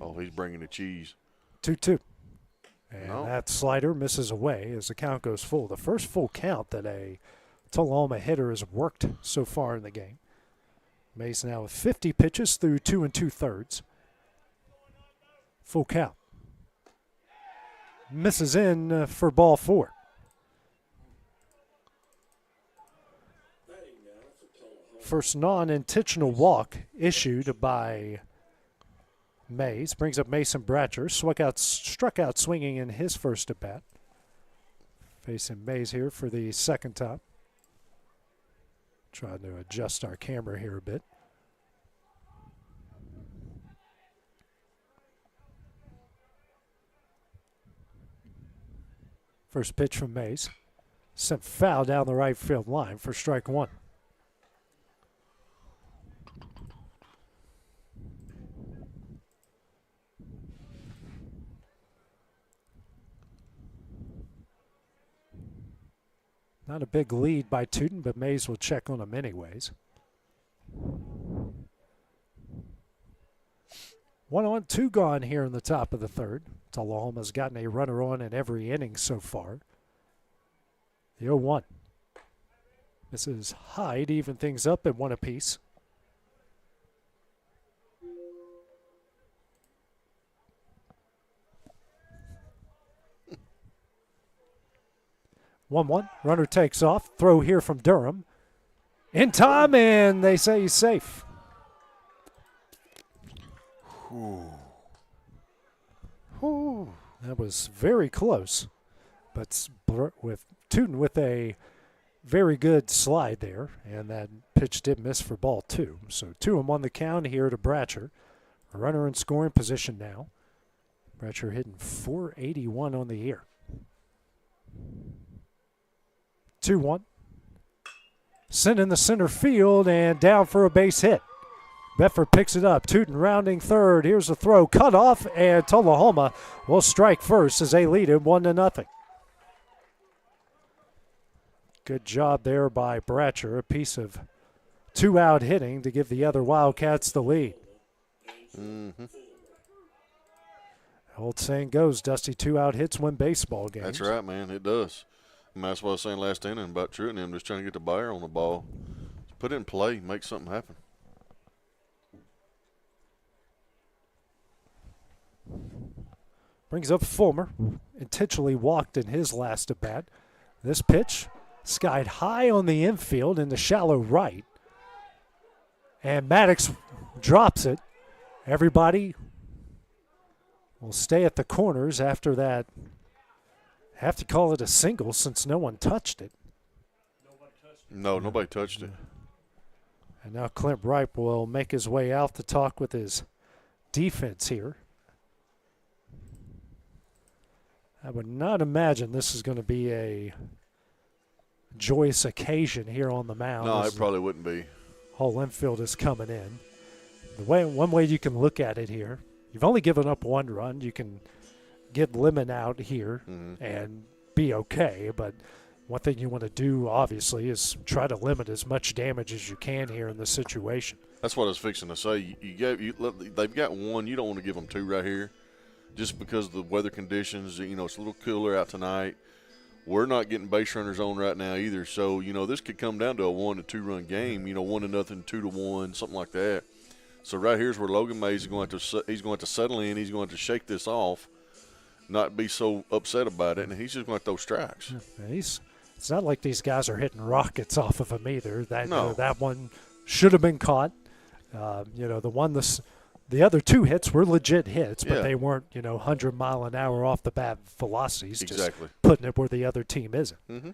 Oh, he's bringing the cheese. 2-2. And that slider misses away as the count goes full. The first full count that a Tullahoma hitter has worked so far in the game. Mays now with 50 pitches through 2 2/3. Full count. Misses in for ball four. First non-intentional walk issued by Mays. Brings up Mason Bratcher. Struck out swinging in his first at bat. Facing Mays here for the second time. Trying to adjust our camera here a bit. First pitch from Mays. Sent foul down the right field line for strike one. Not a big lead by Tootin, but Mays will check on him anyways. 1 on, 2 gone here in the top of the third. Tullahoma's gotten a runner on in every inning so far. The 0-1. This is high to even things up at 1 apiece. One. Runner takes off. Throw here from Durham. In time, and they say he's safe. Ooh. That was very close. But with Tootin with a very good slide there, and that pitch did miss for ball two. So 2-1 the count here to Bratcher. A runner in scoring position now. Bratcher hitting .481 on the year. 2-1. Sent in the center field and down for a base hit. Bedford picks it up. Tootin rounding third. Here's a throw. Cut off, and Tullahoma will strike first as they lead it 1-0. Good job there by Bratcher. A piece of 2-out hitting to give the other Wildcats the lead. Mm-hmm. Old saying goes, Dusty, 2-out hits win baseball games. That's right, man. It does. I mean, that's what I was saying last inning about Truett and him just trying to get the buyer on the ball. Put it in play, make something happen. Brings up Fulmer. Intentionally walked in his last at bat. This pitch skied high on the infield in the shallow right. And Maddox drops it. Everybody will stay at the corners after that. Have to call it a single since no one touched it. No, nobody touched it. And now Clint Ripe will make his way out to talk with his defense here. I would not imagine this is going to be a joyous occasion here on the mound. No, it probably wouldn't be. Whole infield is coming in. One way you can look at it here, you've only given up 1 run. You can get Lemon out here and be okay. But one thing you want to do, obviously, is try to limit as much damage as you can here in this situation. That's what I was fixing to say. They've got 1. You don't want to give them 2 right here just because of the weather conditions. You know, it's a little cooler out tonight. We're not getting base runners on right now either. So, you know, this could come down to a 1 to 2 run game, 1-0, 2-1, something like that. So right here's where Logan Mays is going to settle in. He's going to shake this off, not be so upset about it, and he's just going to throw strikes. It's not like these guys are hitting rockets off of him either. No. That one should have been caught. The other two hits were legit hits, but they weren't 100-mile-an-hour off the bat velocities. Exactly. Just putting it where the other team isn't. Mm-hmm.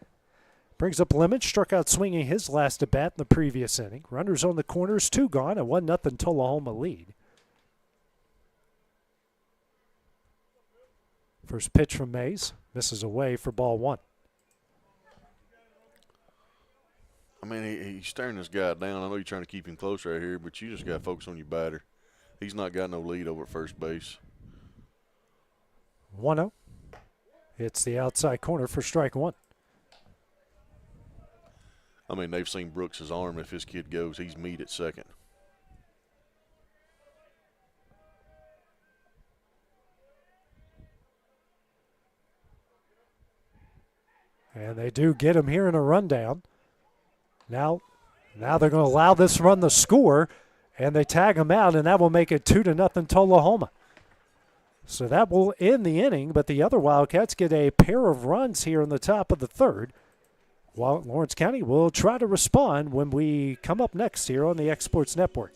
Brings up Lemon, struck out swinging his last at bat in the previous inning. Runners on the corners, 2 gone, a 1-0 Tullahoma lead. First pitch from Mays, misses away for ball 1. I mean, he's staring this guy down. I know you're trying to keep him close right here, but you just got to focus on your batter. He's not got no lead over at first base. 1-0. Hits the outside corner for strike 1. I mean, they've seen Brooks' arm. If his kid goes, he's meat at second. And they do get him here in a rundown. Now they're going to allow this run to score, and they tag him out, and that will make it 2-0 Tullahoma. So that will end the inning, but the other Wildcats get a pair of runs here in the top of the third. While Lawrence County will try to respond when we come up next here on the X Sports Network.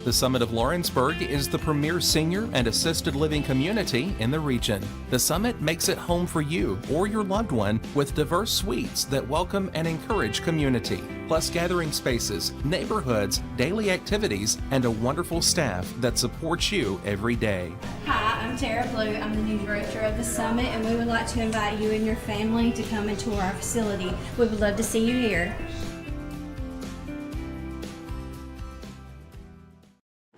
The Summit of Lawrenceburg is the premier senior and assisted living community in the region. The Summit makes it home for you or your loved one with diverse suites that welcome and encourage community, plus gathering spaces, neighborhoods, daily activities, and a wonderful staff that supports you every day. Hi, I'm Tara Blue. I'm the new director of the Summit, and we would like to invite you and your family to come and tour our facility. We would love to see you here.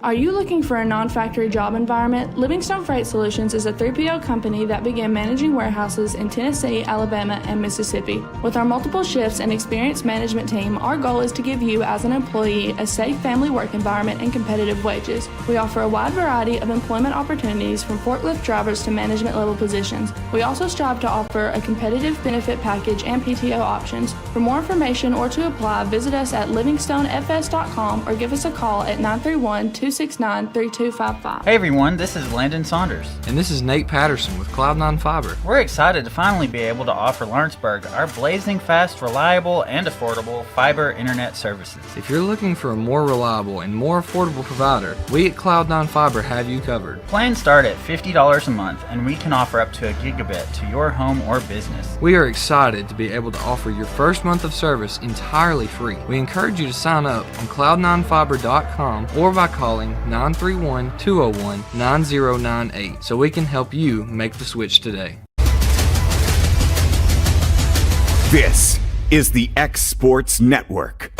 Are you looking for a non-factory job environment? Livingstone Freight Solutions is a 3PL company that began managing warehouses in Tennessee, Alabama, and Mississippi. With our multiple shifts and experienced management team, our goal is to give you as an employee a safe family work environment and competitive wages. We offer a wide variety of employment opportunities from forklift drivers to management level positions. We also strive to offer a competitive benefit package and PTO options. For more information or to apply, visit us at livingstonefs.com or give us a call at 931-269-3255. Hey everyone, this is Landon Saunders. And this is Nate Patterson with Cloud9 Fiber. We're excited to finally be able to offer Lawrenceburg our blazing fast, reliable, and affordable fiber internet services. If you're looking for a more reliable and more affordable provider, we at Cloud9 Fiber have you covered. Plans start at $50 a month, and we can offer up to a gigabit to your home or business. We are excited to be able to offer your first month of service entirely free. We encourage you to sign up on cloud9fiber.com or by calling 931-201-9098 so we can help you make the switch today. This is the X Sports Network.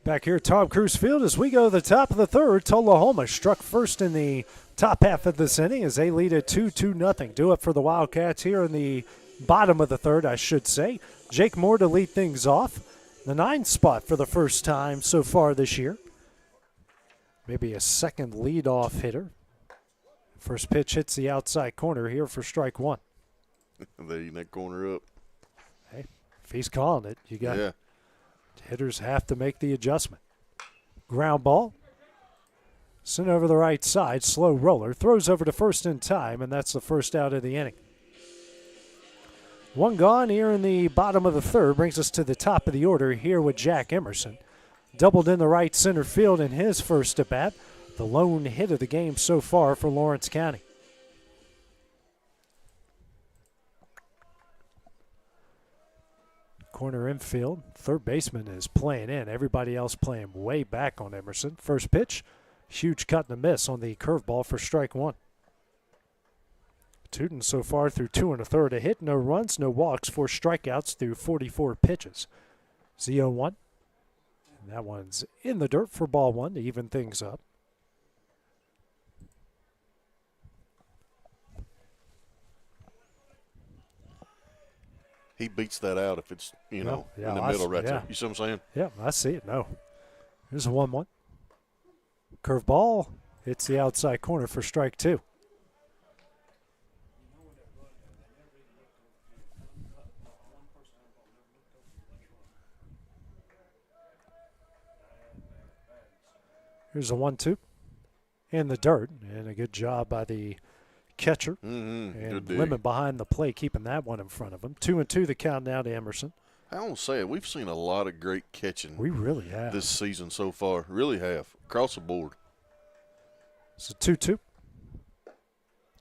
Back here at Tom Cruise Field as we go to the top of the third. Tullahoma struck first in the top half of this inning as they lead at 2-0. Do it for the Wildcats here in the bottom of the third, I should say. Jake Moore to lead things off. The 9th spot for the first time so far this year. Maybe a second leadoff hitter. First pitch hits the outside corner here for strike 1. They eating that corner up. Hey, if he's calling it, you got hitters have to make the adjustment. Ground ball. Sent over the right side, slow roller. Throws over to first in time, and that's the first out of the inning. 1 gone here in the bottom of the third brings us to the top of the order here with Jack Emerson. Doubled in the right center field in his first at bat. The lone hit of the game so far for Lawrence County. Corner infield. Third baseman is playing in. Everybody else playing way back on Emerson. First pitch, huge cut and a miss on the curveball for strike 1. Tootin so far through 2 1/3, a hit, no runs, no walks, 4 strikeouts through 44 pitches. 0-1. And that one's in the dirt for ball 1 to even things up. He beats that out if it's, in the middle right there. You see what I'm saying? Yeah, I see it. No. Here's a 1-1. Curveball hits the outside corner for strike 2. Here's a 1-2 in the dirt, and a good job by the catcher. And Lemon behind the plate, keeping that one in front of him. 2-2 the count now to Emerson. I don't say it. We've seen a lot of great catching. We really have this season so far. Really have across the board. It's a 2-2.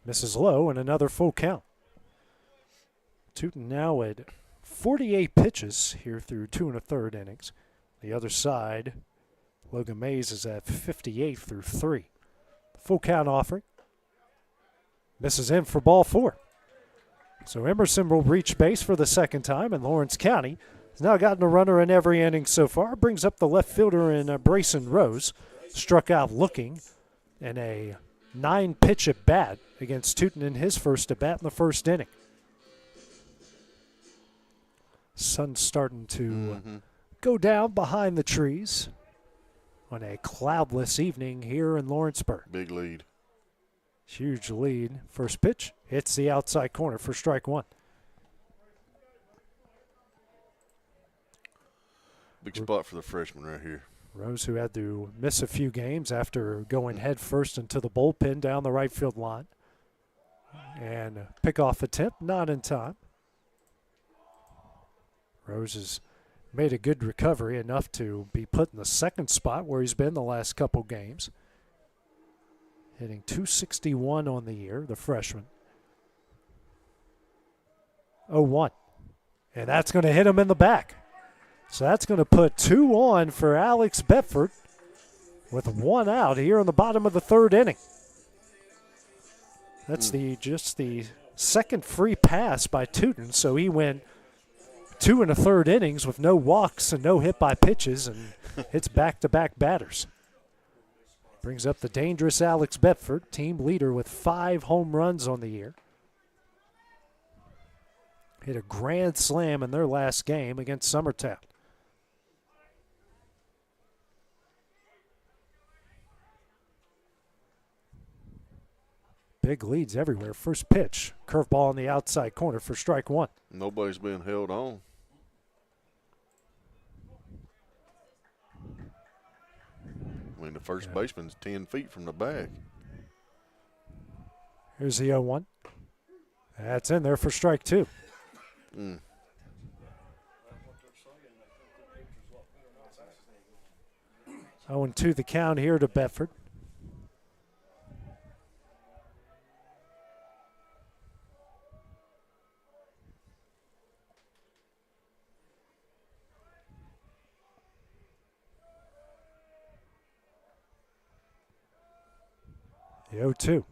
Misses low, and another full count. Tootin now at 48 pitches here through 2 1/3 innings. The other side, Logan Mays is at 58 through 3. Full count offering. Misses in for ball 4. So Emerson will reach base for the second time, and Lawrence County has now gotten a runner in every inning so far. Brings up the left fielder in Brayson Rose. Struck out looking in a 9-pitch at bat against Tootin in his first at bat in the first inning. Sun's starting to go down behind the trees on a cloudless evening here in Lawrenceburg. Big lead. Huge lead. First pitch hits the outside corner for strike 1. Big spot for the freshman right here. Rose, who had to miss a few games after going head first into the bullpen down the right field line. And pickoff attempt, not in time. Rose has made a good recovery, enough to be put in the second spot where he's been the last couple games. Hitting .261 on the year, the freshman. 0-1. And that's going to hit him in the back. So that's going to put 2 on for Alex Bedford with 1 out here in the bottom of the 3rd inning. That's just the second free pass by Tootin, so he went 2 1/3 innings with no walks and no hit by pitches, and hits back-to-back batters. Brings up the dangerous Alex Bedford, team leader with 5 home runs on the year. Hit a grand slam in their last game against Summertown. Big leads everywhere. First pitch, curveball on the outside corner for strike 1. Nobody's been held on. I mean, the first baseman's 10 feet from the bag. Here's the 0-1. That's in there for strike 2. 0-2 the count here to Bedford. The 0-2.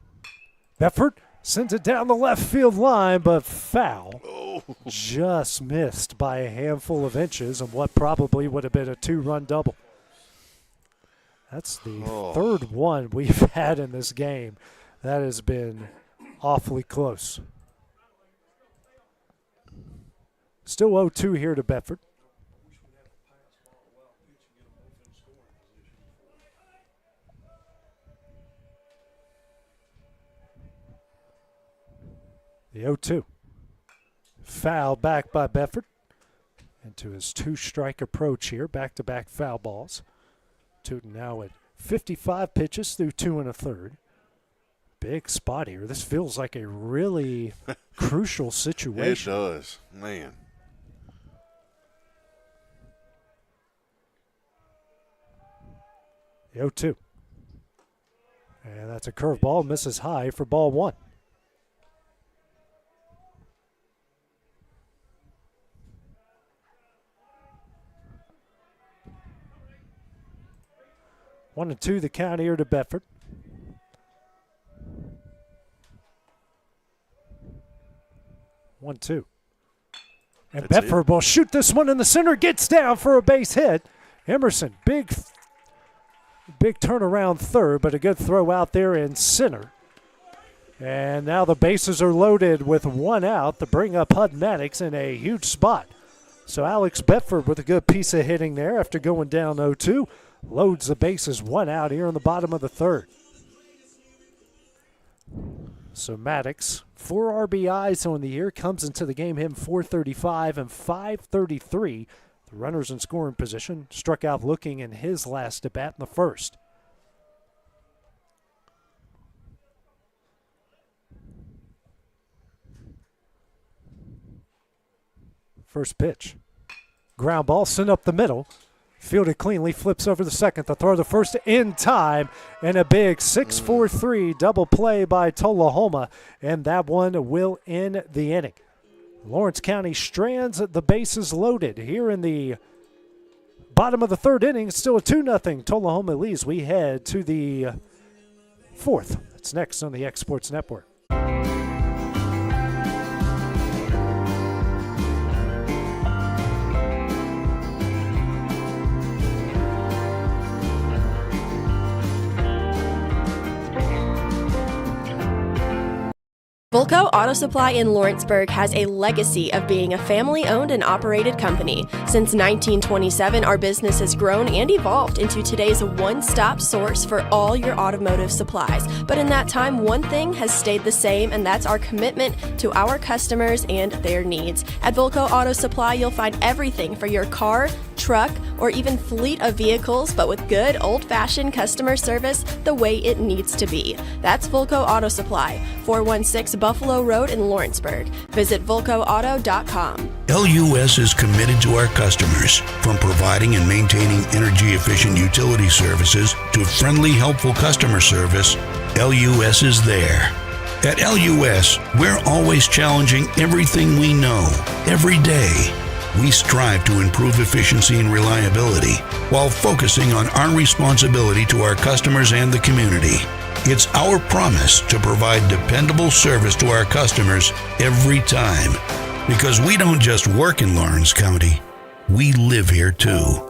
Bedford sends it down the left field line, but foul. Just missed by a handful of inches on what probably would have been a 2-run double. That's the 3rd one we've had in this game. That has been awfully close. Still 0-2 here to Bedford. The 0-2. Foul back by Bedford. Into his 2-strike approach here. Back-to-back foul balls. Tootin now at 55 pitches through 2 1/3. Big spot here. This feels like a really crucial situation. It does, man. The 0-2. And that's a curveball. Misses high for ball 1. One and 2 the count here to Bedford. One, 2. And That's Bedford will shoot this one in the center. Gets down for a base hit. Emerson, big turnaround third, but a good throw out there in center. And now the bases are loaded with 1 out to bring up Hud Maddox in a huge spot. So Alex Bedford with a good piece of hitting there after going down 0-2. Loads the bases 1 out here in the bottom of the 3rd. So Maddox, 4 RBIs on the year, comes into the game hitting .435 and .533. The runners in scoring position, struck out looking in his last at bat in the 1st. First pitch. Ground ball sent up the middle. Fielded cleanly, flips over the second to throw the first in time, and a big 6-4-3 double play by Tullahoma, and that one will end the inning. Lawrence County strands the bases loaded here in the bottom of the third inning. It's still a 2-0 Tullahoma leads. We head to the fourth. It's next on the X Sports Network. Volco Auto Supply in Lawrenceburg has a legacy of being a family-owned and operated company. Since 1927, our business has grown and evolved into today's one-stop source for all your automotive supplies. But in that time, one thing has stayed the same, and that's our commitment to our customers and their needs. At Volco Auto Supply, you'll find everything for your car, truck, or even fleet of vehicles, but with good old-fashioned customer service the way it needs to be. That's Volco Auto Supply, 416 Buffalo Road in Lawrenceburg. Visit VolcoAuto.com. LUS is committed to our customers, from providing and maintaining energy-efficient utility services to friendly, helpful customer service. LUS is there. At LUS, we're always challenging everything we know, every day. We strive to improve efficiency and reliability while focusing on our responsibility to our customers and the community. It's our promise to provide dependable service to our customers every time. Because we don't just work in Lawrence County, we live here too.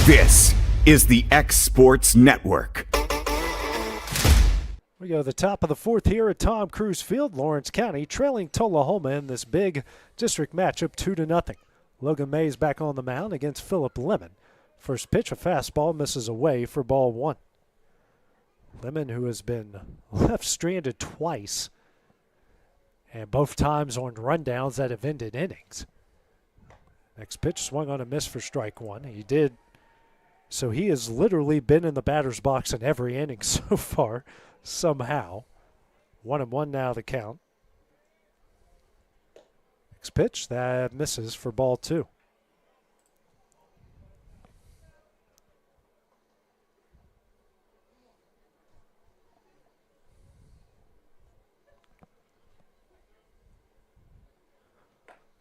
This is the X Sports Network. We go to the top of the fourth here at Tom Cruise Field. Lawrence County trailing Tullahoma in this big district matchup 2-0. Logan Mays back on the mound against Philip Lemon. First pitch, a fastball, misses away for ball one. Lemon, who has been left stranded twice, and both times on rundowns that have ended innings. Next pitch, swung on a miss for strike one. He did. So he has literally been in the batter's box in every inning so far, somehow. 1-1 now the count. Next pitch, that misses for ball two.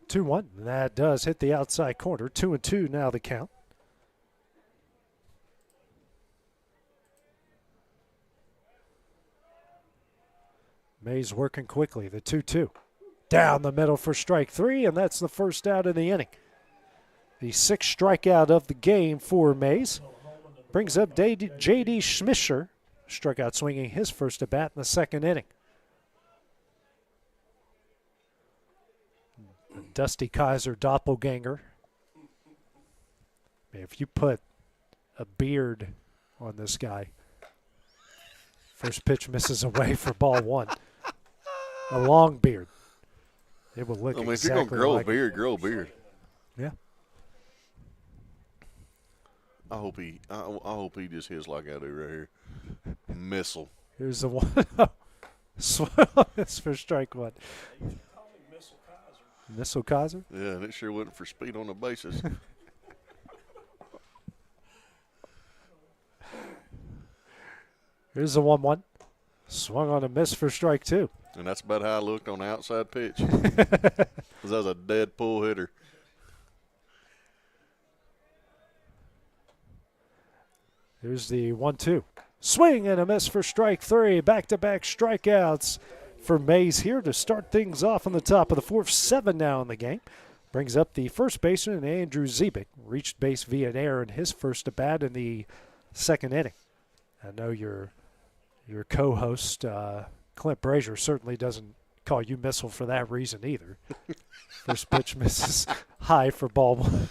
Two-one. That does hit the outside corner. 2-2 now the count. Mays working quickly, the 2-2. Down the middle for strike three, and that's the first out of the inning. The sixth strikeout of the game for Mays. Brings up J.D. Schmischer, struck out swinging his first at bat in the second inning. Dusty Kaiser doppelganger. Man, if you put a beard on this guy, first pitch misses away for ball one. A long beard. It will look exactly if you're going to grow like a beard, grow a beard. Yeah. I hope he just hits like I do right here. Missile. Here's the one. It's for strike one. Missile Kaiser? Yeah, and it sure wasn't for speed on the bases. Here's the 1-1. Swung on a miss for strike two. And that's about how I looked on the outside pitch. Because I was a dead pull hitter. Here's the 1-2. Swing and a miss for strike three. Back-to-back strikeouts for Mays here to start things off on the top of the fourth. 7 now in the game. Brings up the first baseman, Andrew Zebik. Reached base via an error in his first at bat in the second inning. I know your co-host, Clint Brazier, certainly doesn't call you missile for that reason either. First pitch misses high for ball one.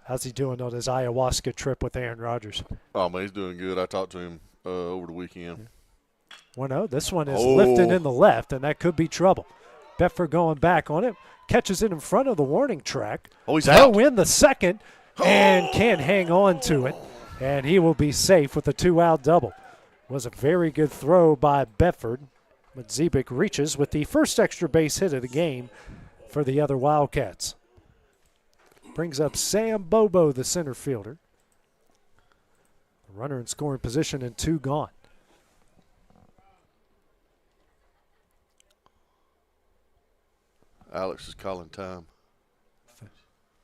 How's he doing on his ayahuasca trip with Aaron Rodgers? Oh, man, he's doing good. I talked to him over the weekend. 1-0. This one is lifting in the left, and that could be trouble. Bedford going back on it. Catches it in front of the warning track. Oh, he's They'll out. win the second. and can hang on to it, and he will be safe with a 2-out double. Was a very good throw by Bedford, but Zebick reaches with the first extra base hit of the game for the other Wildcats. Brings up Sam Bobo, the center fielder. Runner in scoring position and 2 gone. Alex is calling time.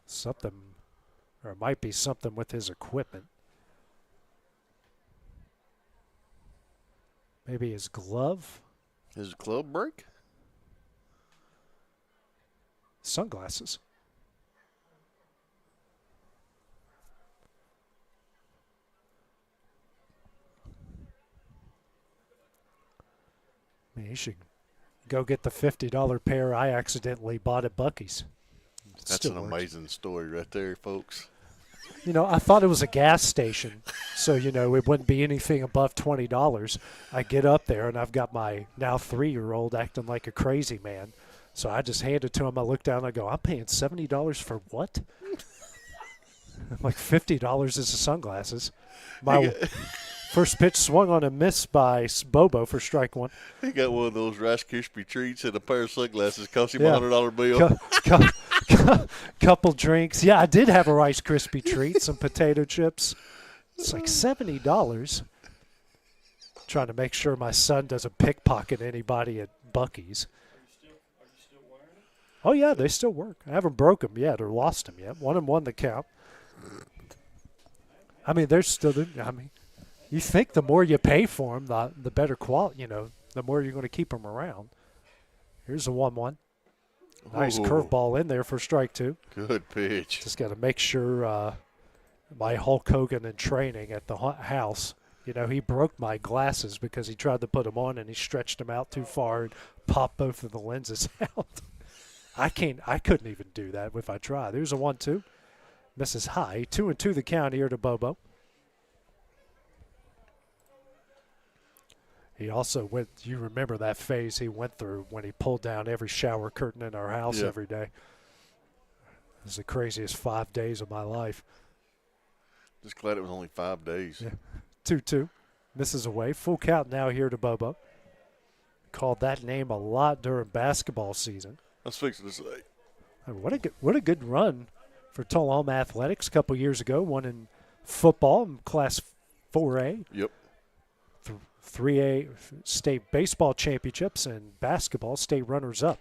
Something, or it might be something with his equipment. Maybe his glove? His glove break? Sunglasses. I mean, he should go get the $50 pair I accidentally bought at Buc-ee's. That's an amazing story right there, folks. You know, I thought it was a gas station, so, you know, it wouldn't be anything above $20. I get up there, and I've got my now 3-year-old acting like a crazy man. So I just hand it to him. I look down, and I go, I'm paying $70 for what? I'm like, $50 is the sunglasses. My first pitch swung on a miss by Bobo for strike 1. He got one of those Rice Krispie treats and a pair of sunglasses. Cost him a $100 bill. Couple drinks. Yeah, I did have a Rice Krispie treat, some potato chips. It's like $70. Trying to make sure my son doesn't pickpocket anybody at Buc-ee's. Oh, yeah, they still work. I haven't broke them yet or lost them yet. One of them won the count. I mean, they're still – I mean, you think the more you pay for them, the better quality, you know, the more you're going to keep them around. Here's a 1-1. Nice curveball in there for strike 2. Good pitch. Just got to make sure my Hulk Hogan in training at the house, you know, he broke my glasses because he tried to put them on and he stretched them out too far and popped both of the lenses out. I couldn't even do that if I tried. There's a 1-2. Misses high. 2-2 the count here to Bobo. He also went, you remember that phase he went through when he pulled down every shower curtain in our house every day. It was the craziest 5 days of my life. Just glad it was only 5 days. Yeah. 2-2. Misses away. Full count now here to Bobo. Called that name a lot during basketball season. I was fixing to say. What a good run for Tullahoma Athletics a couple years ago. Won in football in Class 4A. Yep. 3A state baseball championships and basketball state runners-up.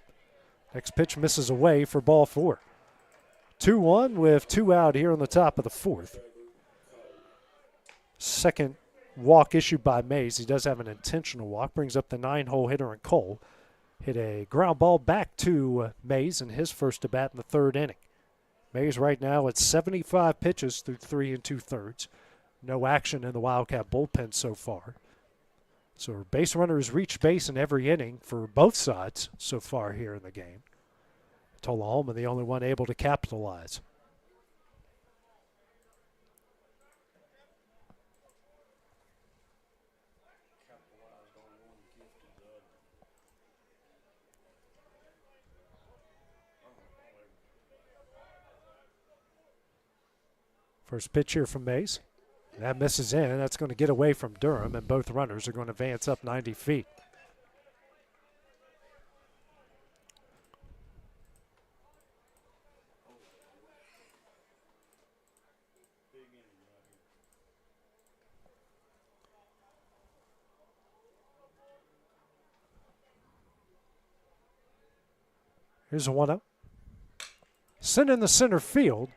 Next pitch misses away for ball 4. 2-1 with 2 out here on the top of the 4th. Second walk issued by Mays. He does have an intentional walk. Brings up the 9-hole hitter in Cole. Hit a ground ball back to Mays in his first at-bat in the 3rd inning. Mays right now at 75 pitches through 3 2/3. No action in the Wildcat bullpen so far. So base runners reach base in every inning for both sides so far here in the game. Tullahoma the only one able to capitalize. First pitch here from Mays. That misses in. That's going to get away from Durham, and both runners are going to advance up 90 feet. Here's a 1-0. Sent in the center field.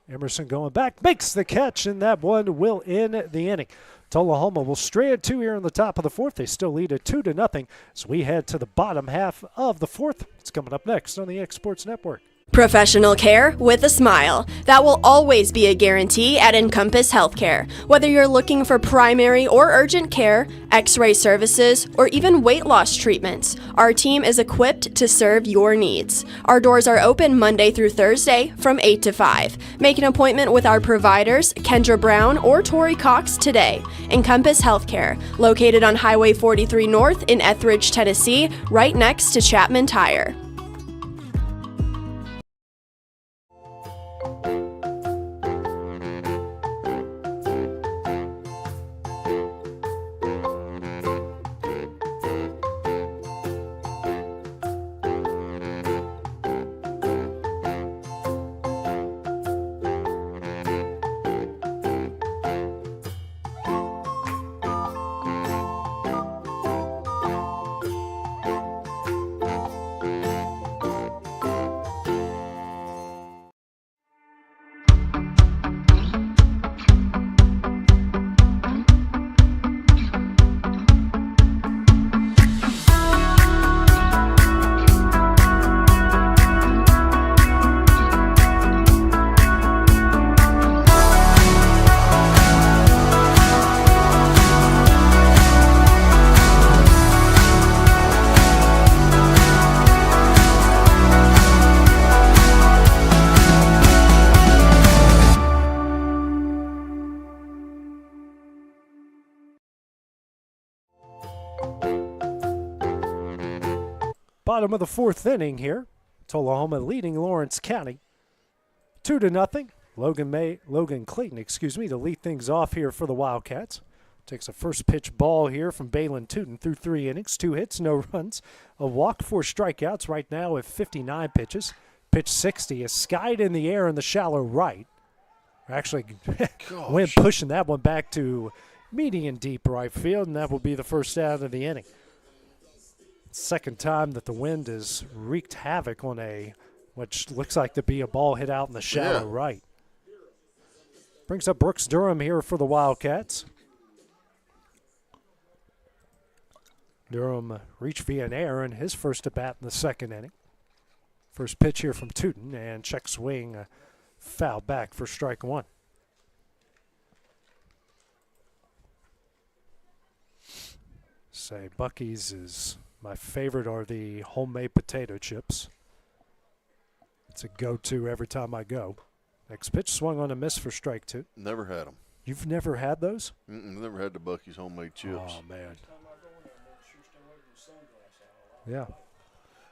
Emerson going back, makes the catch, and that one will end the inning. Tullahoma will stray at 2 here in the top of the 4th. They still lead at 2-0 as we head to the bottom half of the 4th. It's coming up next on the X Sports Network. Professional care with a smile. That will always be a guarantee at Encompass Healthcare. Whether you're looking for primary or urgent care, x-ray services, or even weight loss treatments, our team is equipped to serve your needs. Our doors are open Monday through Thursday from 8 to 5. Make an appointment with our providers, Kendra Brown or Tori Cox, today. Encompass Healthcare, located on Highway 43 North in Etheridge, Tennessee, right next to Chapman Tire. Bottom of the fourth inning here. Tullahoma leading Lawrence County 2-0. Logan Clayton, to lead things off here for the Wildcats. Takes a first pitch ball here from Balin Tootin through 3 innings, 2 hits, no runs, a walk, 4 strikeouts. Right now at 59 pitches. Pitch 60 is skied in the air in the shallow right. Actually, Wynn pushing that one back to medium deep right field, and that will be the first out of the inning. Second time that the wind has wreaked havoc on which looks like to be a ball hit out in the shallow right. Brings up Brooks Durham here for the Wildcats. Durham reached via an error in his first at bat in the second inning. First pitch here from Tootin, and check swing, foul back for strike 1. Say Buc-ee's is my favorite are the homemade potato chips. It's a go-to every time I go. Next pitch swung on a miss for strike 2. Never had them. You've never had those? Never had the Buc-ee's homemade chips. Oh, man. Yeah.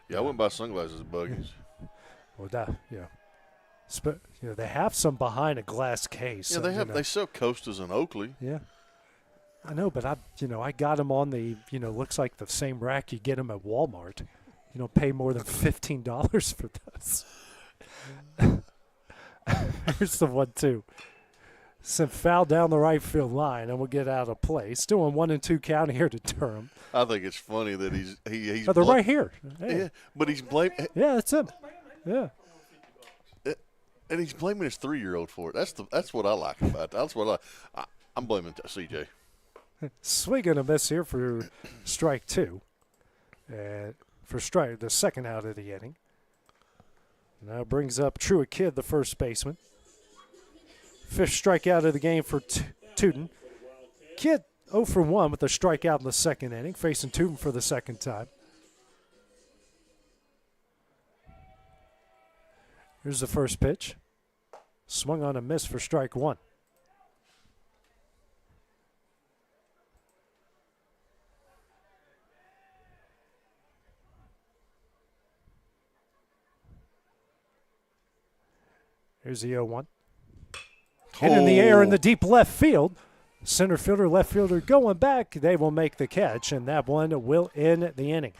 Yeah, I wouldn't buy sunglasses at Buc-ee's. Well, they have some behind a glass case. Yeah, they have. They sell Costas in Oakley. Yeah. I know, but I got them on the, looks like the same rack you get them at Walmart. You don't pay more than $15 for those. Here's the 1-2. Sent foul down the right field line, and we'll get out of play. Still on 1-2 count here to Durham. I think it's funny that he's they're right here. Hey. Yeah, but he's blaming. Yeah, that's him. Yeah. And he's blaming his 3-year-old for it. That's what I like about it. That's what I'm blaming CJ. Swing and a miss here for strike 2. For the second out of the inning. Now brings up Truett Kidd, the first baseman. 5th strikeout of the game for Tootin. Kidd 0 for 1 with a strikeout in the second inning, facing Tootin for the second time. Here's the first pitch. Swung on a miss for strike 1. Here's the 0-1. Hit in the air in the deep left field. Center fielder, left fielder going back. They will make the catch, and that one will end the inning.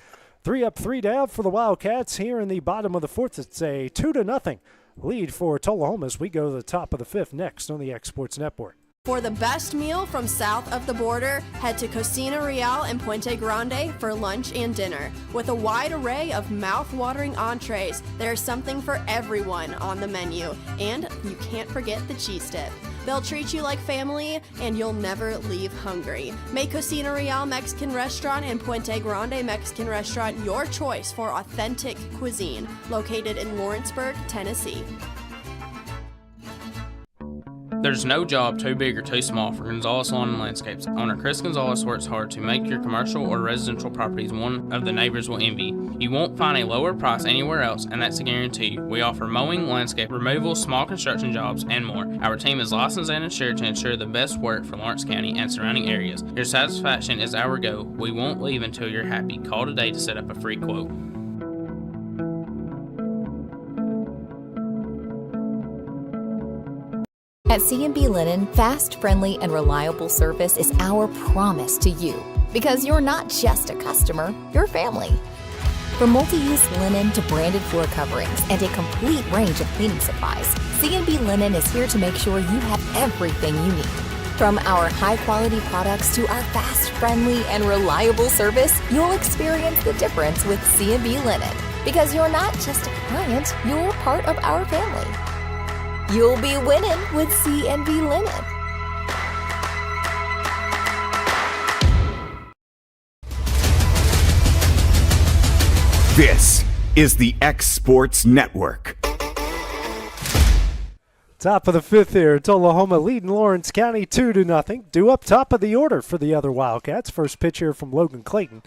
3 up, 3 down for the Wildcats here in the bottom of the 4th. It's a 2-0 lead for Tullahoma as we go to the top of the 5th next on the X Sports Network. For the best meal from south of the border, head to Cocina Real and Puente Grande for lunch and dinner. With a wide array of mouth-watering entrees, there's something for everyone on the menu. And you can't forget the cheese dip. They'll treat you like family, and you'll never leave hungry. Make Cocina Real Mexican Restaurant and Puente Grande Mexican Restaurant your choice for authentic cuisine, located in Lawrenceburg, Tennessee. There's no job too big or too small for Gonzalez Lawn and Landscapes. Owner Chris Gonzalez works hard to make your commercial or residential properties one of the neighbors will envy. You won't find a lower price anywhere else, and that's a guarantee. We offer mowing, landscape removal, small construction jobs, and more. Our team is licensed and insured to ensure the best work for Lawrence County and surrounding areas. Your satisfaction is our goal. We won't leave until you're happy. Call today to set up a free quote. At C&B Linen, fast, friendly, and reliable service is our promise to you. Because you're not just a customer, you're family. From multi-use linen to branded floor coverings and a complete range of cleaning supplies, C&B Linen is here to make sure you have everything you need. From our high-quality products to our fast, friendly, and reliable service, you'll experience the difference with C&B Linen. Because you're not just a client, you're part of our family. You'll be winning with C&B Linen. This is the X Sports Network. Top of the 5th here, Tullahoma leading Lawrence County 2-0. Due up top of the order for the other Wildcats. First pitch here from Logan Clayton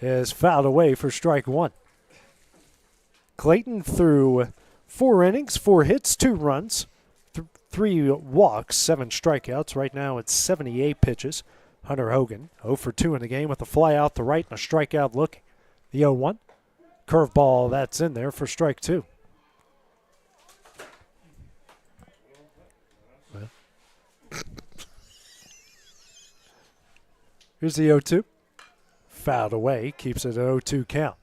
is fouled away for strike 1. Clayton threw 4 innings, 4 hits, 2 runs, 3 walks, 7 strikeouts. Right now it's 78 pitches. Hunter Hogan 0 for 2 in the game with a fly out to right and a strikeout looking. The 0-1. Curveball, that's in there for strike 2. Here's the 0-2. Fouled away, keeps it an 0-2 count.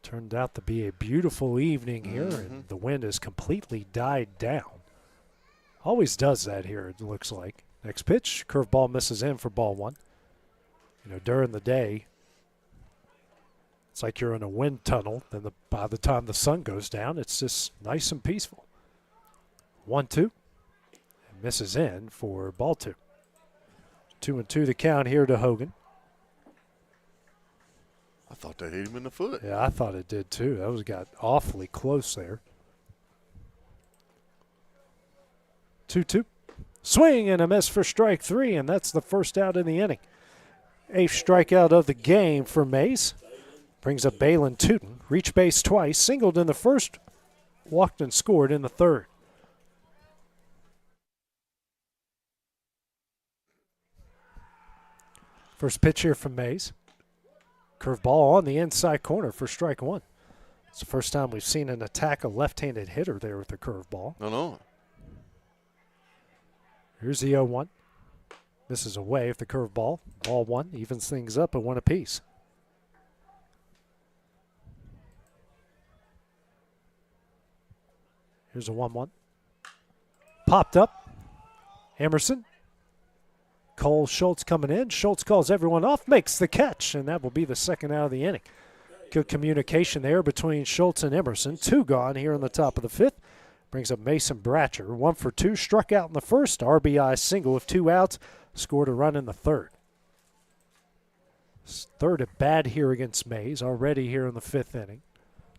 Turned out to be a beautiful evening here, and the wind has completely died down. Always does that here, it looks like. Next pitch, curveball misses in for ball 1. You know, during the day, it's like you're in a wind tunnel. Then by the time the sun goes down, it's just nice and peaceful. 1-2. Misses in for ball 2. 2-2 the count here to Hogan. I thought that hit him in the foot. Yeah, I thought it did too. That got awfully close there. 2-2. Swing and a miss for strike 3, and that's the first out in the inning. 8th strikeout of the game for Mays. Brings up Balin Tootin. Reached base twice, singled in the first, walked and scored in the third. First pitch here from Mays. Curveball on the inside corner for strike 1. It's the first time we've seen an attack a left-handed hitter there with the curveball. No. Here's the 0-1. Misses away with the curveball. Ball 1 evens things up at 1 apiece. Here's a 1-1. Popped up. Emerson. Cole Schultz coming in. Schultz calls everyone off, makes the catch, and that will be the second out of the inning. Good communication there between Schultz and Emerson. 2 gone here in the top of the 5th. Brings up Mason Bratcher. 1 for 2, struck out in the first. RBI single with 2 outs. Scored a run in the third. Third at bat here against Mays. Already here in the 5th inning.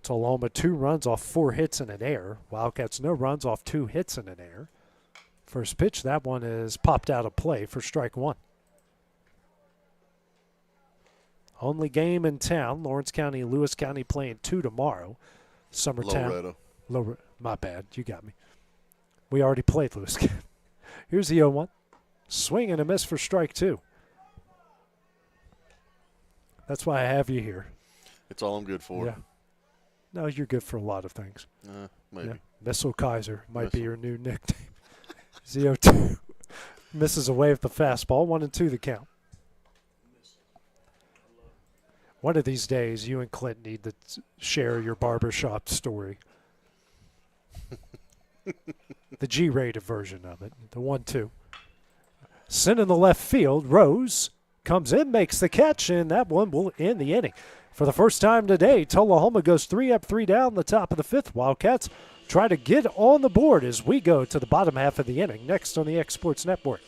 Tullahoma 2 runs off 4 hits and an error. Wildcats no runs off 2 hits and an error. First pitch, that one is popped out of play for strike 1. Only game in town. Lawrence County, Lewis County playing 2 tomorrow. Summertown. Loretto. My bad. You got me. We already played Lewis County. Here's the 0-1. Swing and a miss for strike 2. That's why I have you here. It's all I'm good for. Yeah. No, you're good for a lot of things. Maybe. Yeah. Missile Kaiser might be your new nickname. 0-2. Misses away with the fastball. 1-2 the count. One of these days, you and Clint need to share your barbershop story. The G-rated version of it. The 1-2. Sent in the left field. Rose comes in, makes the catch, and that one will end the inning. For the first time today, Tullahoma goes 3 up, 3 down, the top of the 5th. Wildcats try to get on the board as we go to the bottom half of the inning. Next on the X Sports Network.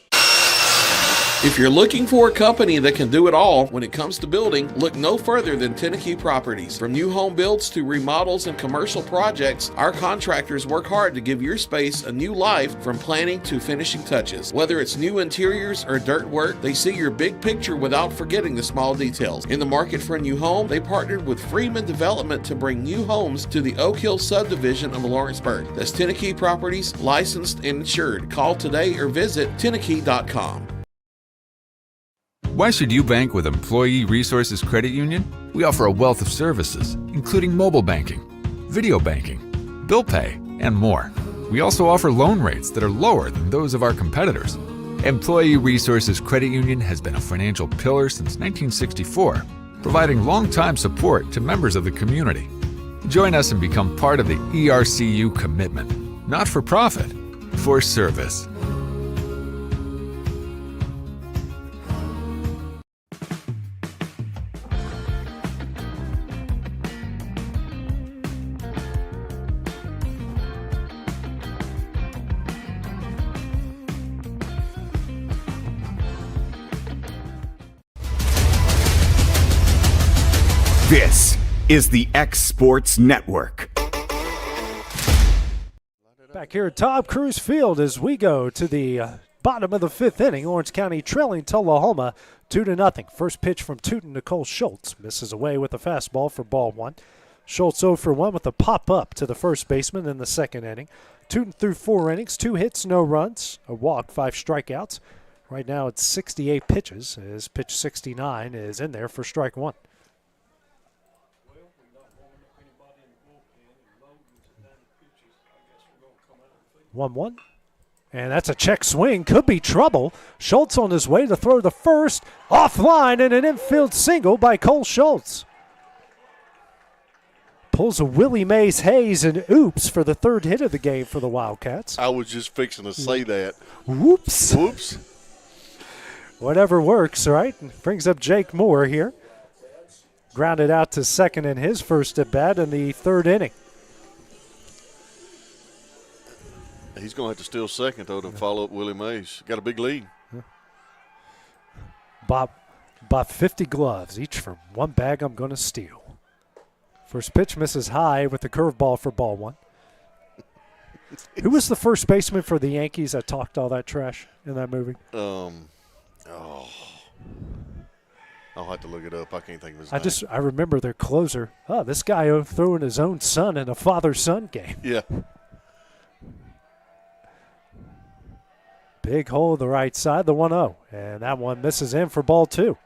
If you're looking for a company that can do it all when it comes to building, look no further than Tenneke Properties. From new home builds to remodels and commercial projects, our contractors work hard to give your space a new life from planning to finishing touches. Whether it's new interiors or dirt work, they see your big picture without forgetting the small details. In the market for a new home, they partnered with Freeman Development to bring new homes to the Oak Hill subdivision of Lawrenceburg. That's Tenneke Properties, licensed and insured. Call today or visit Tenneke.com. Why should you bank with Employee Resources Credit Union? We offer a wealth of services, including mobile banking, video banking, bill pay, and more. We also offer loan rates that are lower than those of our competitors. Employee Resources Credit Union has been a financial pillar since 1964, providing long-time support to members of the community. Join us and become part of the ERCU commitment. Not for profit, for service. This is the X Sports Network. Back here at Tom Cruise Field as we go to the bottom of the 5th inning. Orange County trailing Tullahoma 2-0. First pitch from Tootin to Cole Schultz. Misses away with a fastball for ball 1. Schultz 0 for 1 with a pop-up to the first baseman in the second inning. Tootin threw 4 innings, 2 hits, no runs, a walk, 5 strikeouts. Right now it's 68 pitches as pitch 69 is in there for strike one. 1-1. And that's a check swing. Could be trouble. Schultz on his way to throw the first. Offline and an infield single by Cole Schultz. Pulls a Willie Mays Hayes and oops for the third hit of the game for the Wildcats. I was just fixing to say that. Whoops. Whoops. Whatever works, right? Brings up Jake Moore here. Grounded out to second in his first at bat in the third inning. He's going to have to steal second, though, to follow up Willie Mays. Got a big lead. Bob bought 50 gloves, each for one bag I'm going to steal. First pitch misses high with the curveball for ball one. Who was the first baseman for the Yankees that talked all that trash in that movie? I'll have to look it up. I can't think of his name. I remember their closer. Oh, this guy throwing his own son in a father-son game. Yeah. Big hole to the right side, the 1-0. And that one misses in for ball two.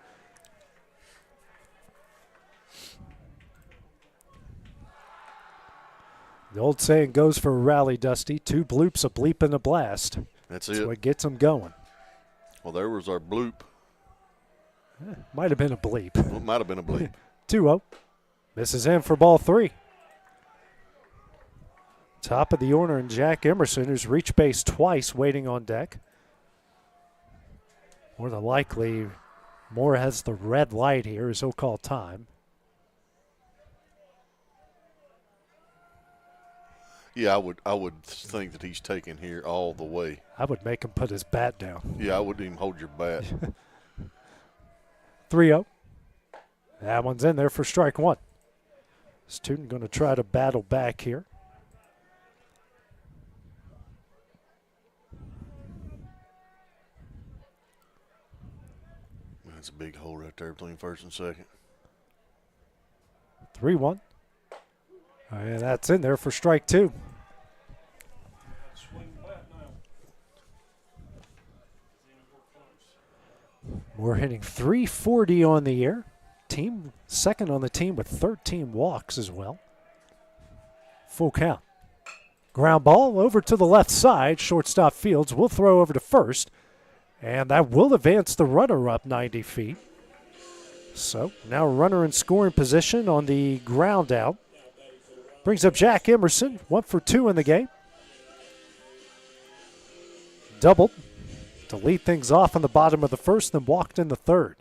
The old saying goes for a rally, Dusty. 2 bloops, a bleep, and a blast. That's it. That's what gets them going. Well, there was our bloop. Might have been a bleep. Well, it might have been a bleep. 2-0. Misses in for ball three. Top of the order, and Jack Emerson, who's reached base twice, waiting on deck. More than likely, Moore has the red light here, his so-called time. Yeah, I would think that he's taking here all the way. I would make him put his bat down. Yeah, I wouldn't even hold your bat. 3-0. That one's in there for strike one. Student going to try to battle back here. That's a big hole right there between first and second. 3-1. And that's in there for strike two. We're hitting 340 on the year. Team second on the team with 13 walks as well. Full count. Ground ball over to the left side. Shortstop Fields will throw over to first. And that will advance the runner up 90 feet. So now runner in scoring position on the ground out. Brings up Jack Emerson, 1 for 2 in the game. Doubled to lead things off in the bottom of the first, then walked in the third.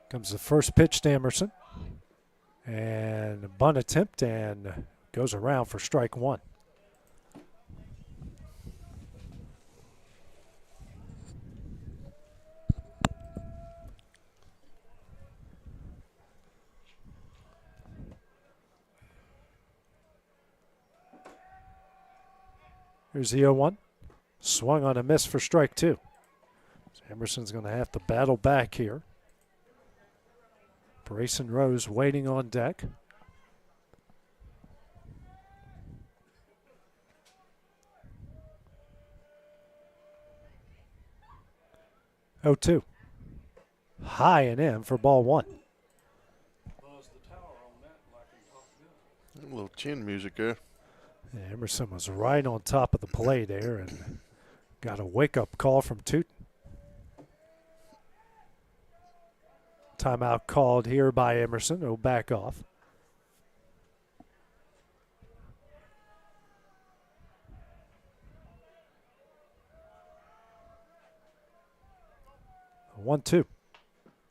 Comes the first pitch to Emerson. And a bunt attempt, and goes around for strike one. Here's the 0-1. Swung on a miss for strike two. So Emerson's going to have to battle back here. Brayson Rose waiting on deck. Oh, 2. High and in for ball one. A little chin music there. Yeah, Emerson was right on top of the play there and got a wake-up call from Tootin. Timeout called here by Emerson. He'll back off. A 1-2.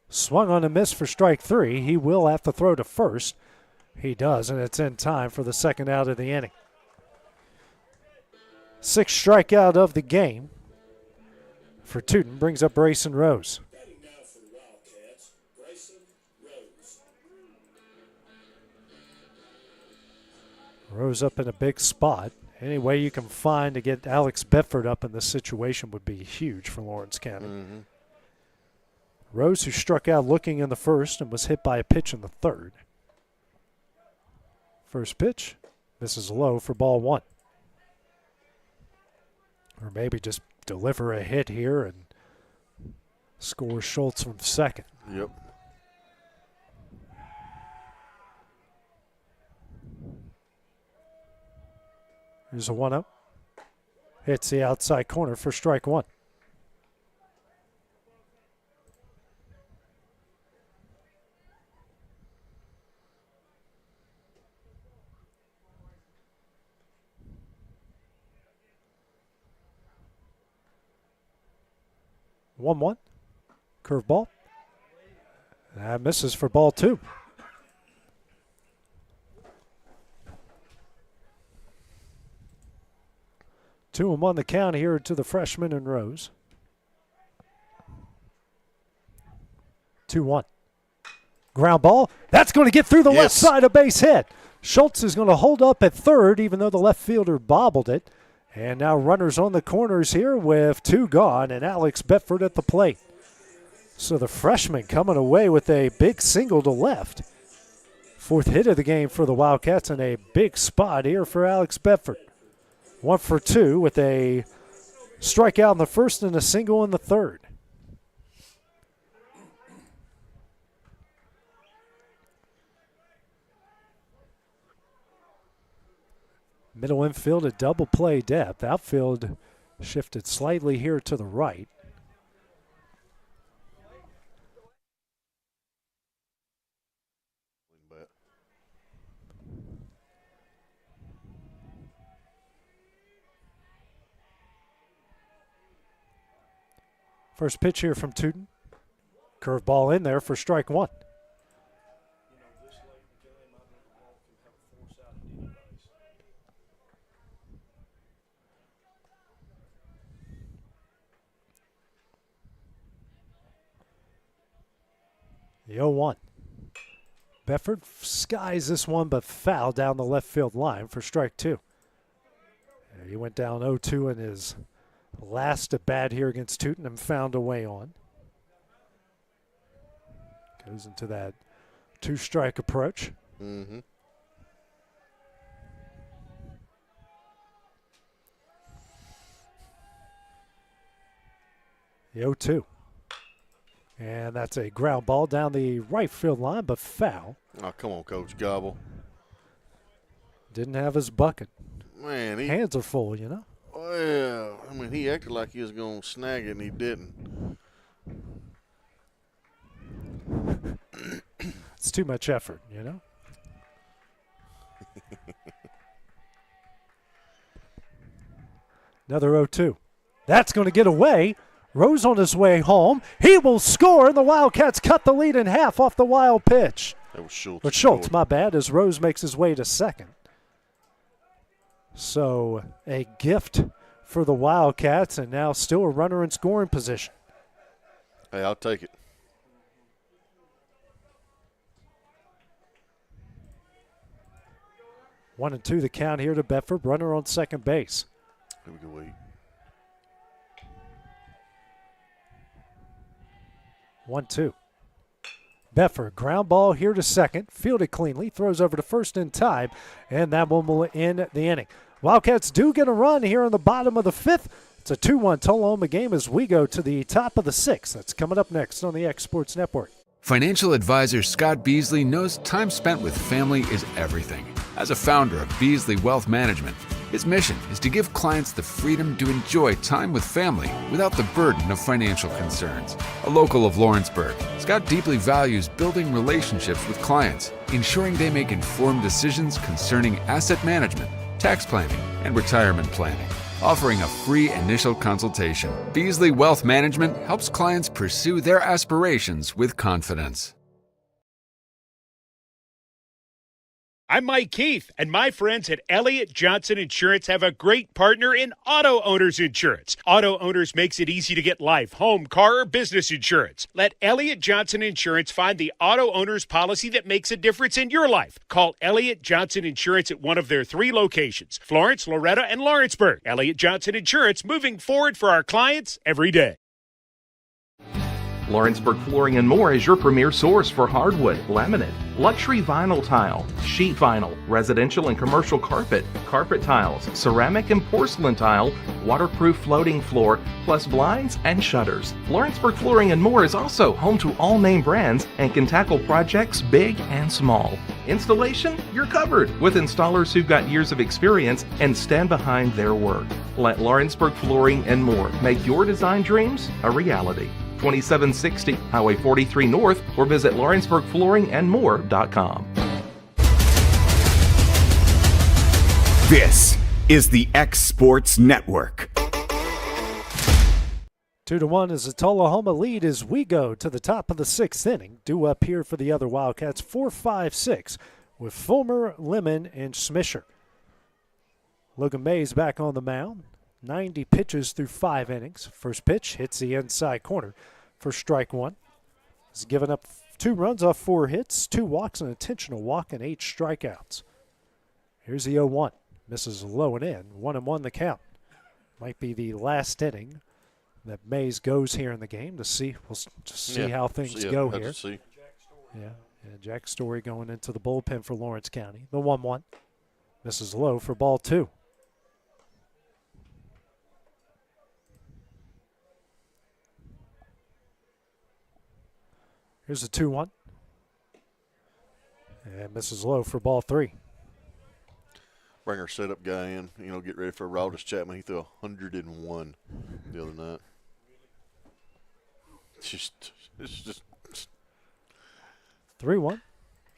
Swung on a miss for strike three. He will have to throw to first. He does, and it's in time for the second out of the inning. 6th strikeout of the game for Tootin. Brings up Brayson Rose. Rose up in a big spot. Any way you can find to get Alex Bedford up in this situation would be huge for Lawrence County. Rose, who struck out looking in the first and was hit by a pitch in the third. First pitch, misses low for ball one. Or maybe just deliver a hit here and score Schultz from second. Yep. Here's a 1-0. Hits the outside corner for strike one. One. Curveball. That misses for ball two. Two and one the count here to the freshman and Rose. 2-1. Ground ball. That's going to get through the left side of base hit. Schultz is going to hold up at third, even though the left fielder bobbled it. And now runners on the corners here with two gone, and Alex Bedford at the plate. So the freshman coming away with a big single to left. Fourth hit of the game for the Wildcats, and a big spot here for Alex Bedford. 1 for 2 with a strikeout in the first and a single in the third. Middle infield at double play depth. Outfield shifted slightly here to the right. First pitch here from Tootin. Curveball in there for strike one. 0-1. Bedford skies this one, but foul down the left field line for strike two. He went down 0-2 in his last at bat here against Tootin and found a way on. Goes into that two-strike approach. Mm-hmm. The 0-2. And that's a ground ball down the right field line, but foul. Oh, come on, Coach Gobble. Didn't have his bucket. Man, hands are full, you know. Well, I mean, he acted like he was going to snag it, and he didn't. It's too much effort, you know. Another 0-2. That's going to get away. Rose on his way home. He will score, and the Wildcats cut the lead in half off the wild pitch. That was Schultz. But Schultz, my bad, as Rose makes his way to second. So a gift for the Wildcats, and now still a runner in scoring position. Hey, I'll take it. One and two the count here to Bedford. Runner on second base. Here we go, wait. 1-2. Bedford, ground ball here to second. Fielded cleanly. Throws over to first in time. And that one will end the inning. Wildcats do get a run here in the bottom of the fifth. It's a 2-1 Tullahoma game as we go to the top of the sixth. That's coming up next on the X Sports Network. Financial advisor Scott Beasley knows time spent with family is everything. As a founder of Beasley Wealth Management, his mission is to give clients the freedom to enjoy time with family without the burden of financial concerns. A local of Lawrenceburg, Scott deeply values building relationships with clients, ensuring they make informed decisions concerning asset management, tax planning, and retirement planning. Offering a free initial consultation, Beasley Wealth Management helps clients pursue their aspirations with confidence. I'm Mike Keith, and my friends at Elliott Johnson Insurance have a great partner in Auto Owners Insurance. Auto Owners makes it easy to get life, home, car, or business insurance. Let Elliott Johnson Insurance find the auto owner's policy that makes a difference in your life. Call Elliott Johnson Insurance at one of their 3 locations, Florence, Loretta, and Lawrenceburg. Elliott Johnson Insurance, moving forward for our clients every day. Lawrenceburg Flooring and More is your premier source for hardwood, laminate, luxury vinyl tile, sheet vinyl, residential and commercial carpet, carpet tiles, ceramic and porcelain tile, waterproof floating floor, plus blinds and shutters. Lawrenceburg Flooring and More is also home to all name brands and can tackle projects big and small. Installation? You're covered with installers who've got years of experience and stand behind their work. Let Lawrenceburg Flooring and More make your design dreams a reality. 2760 Highway 43 North or visit lawrenceburgflooringandmore.com. This is the X Sports Network. 2-1 is the Tullahoma lead as we go to the top of the 6th inning. Due up here for the other Wildcats, 4-5-6 with Fulmer, Lemon, and Smisher. Logan Mays back on the mound. 90 pitches through 5 innings. First pitch hits the inside corner for strike 1. He's given up 2 runs off 4 hits, 2 walks, an intentional walk, and 8 strikeouts. Here's the 0-1. Misses low and in. 1-1 the count. Might be the last inning that Mays goes here in the game to see. We'll just see how things go here. Yeah, Jack Story going into the bullpen for Lawrence County. The 1-1. Misses low for ball 2. Here's the 2-1. And misses low for ball 3. Bring our setup guy in, get ready for Raldis Chapman. He threw 101 the other night. It's just 3-1.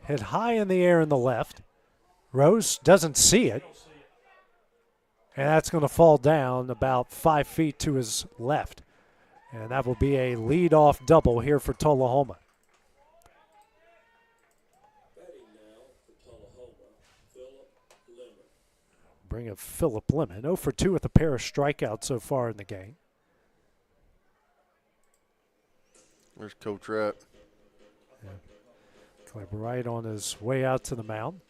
Hit high in the air in the left. Rose doesn't see it. And that's going to fall down about 5 feet to his left. And that will be a leadoff double here for Tullahoma. Bring up Phillip Lemon. 0 for 2 with a pair of strikeouts so far in the game. Where's Coach Rapp? Yeah. Clip right on his way out to the mound.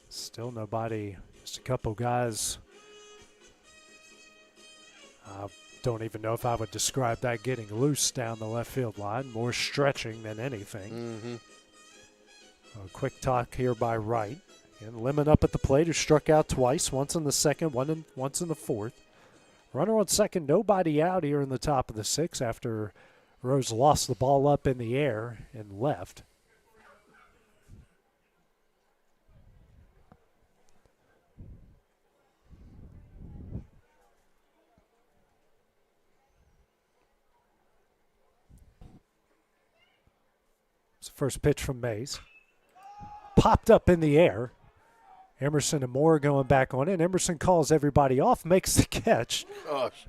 Still nobody. Just a couple guys. I don't even know if I would describe that getting loose down the left field line. More stretching than anything. A quick talk here by Wright. And Lemon up at the plate, who struck out twice, once in the second, once in the fourth. Runner on second, nobody out here in the top of the 6th after Rose lost the ball up in the air and left. First pitch from Mays. Popped up in the air. Emerson and Moore going back on it. Emerson calls everybody off, makes the catch. Gosh.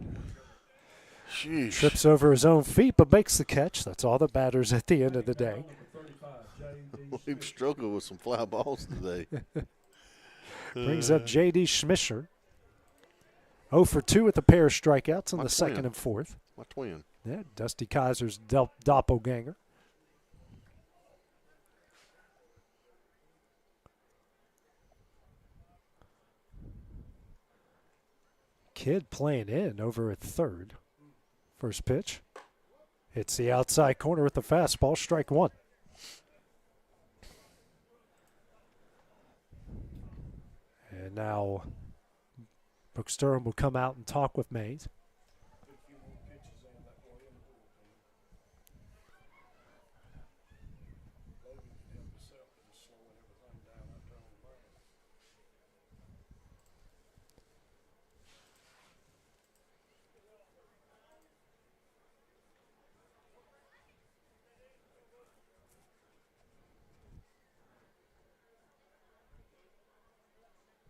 Sheesh. Trips over his own feet, but makes the catch. That's all that matters at the end of the day. We've struggled with some fly balls today. Brings up J.D. Schmischer. 0 for 2 with a pair of strikeouts in the second and fourth. My twin. Yeah, Dusty Kaiser's doppelganger. Kid playing in over at third. First pitch. Hits the outside corner with the fastball. Strike 1. And now Brooks Durham will come out and talk with Mays.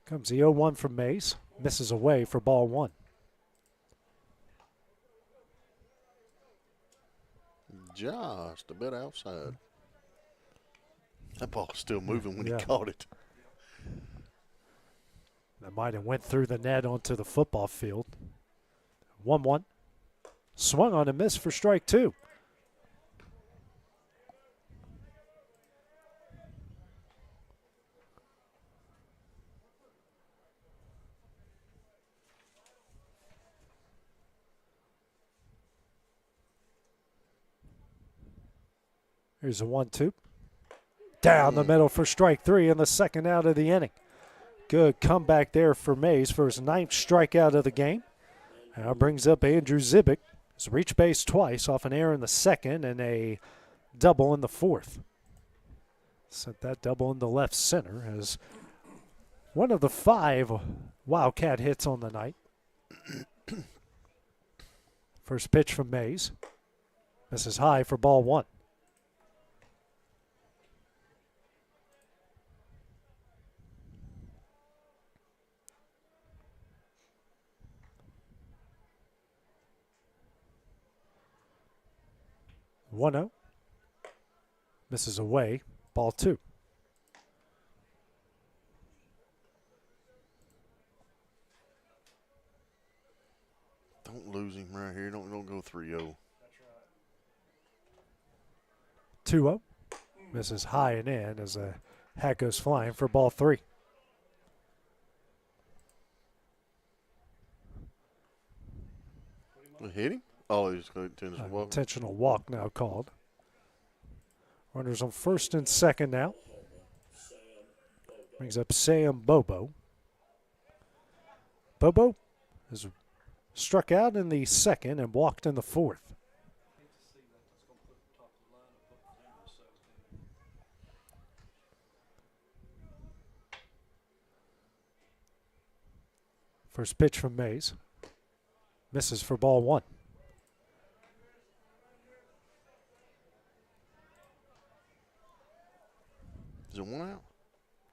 Comes the 0-1 from Mays. Misses away for ball 1. Just a bit outside. That ball's still moving when he caught it. That might have went through the net onto the football field. 1-1. Swung on and missed for strike 2. Here's a 1-2. Down the middle for strike 3 and the second out of the inning. Good comeback there for Mays for his 9th strikeout of the game. Now brings up Andrew Zibick. He's reached base twice off an error in the second and a double in the 4th. Sent that double into left center as one of the 5 Wildcat hits on the night. First pitch from Mays. This is high for ball 1. One-0. Misses away. Ball 2. Don't lose him right here. Don't go 3-0. 2-0. Misses high and in as a hat goes flying for ball 3. Hit him? Oh, he's going to intentional walk. Intentional walk now called. Runners on first and second now. Brings up Sam Bobo. Bobo is struck out in the second and walked in the 4th. First pitch from Mays. Misses for ball 1. Is it 1 out?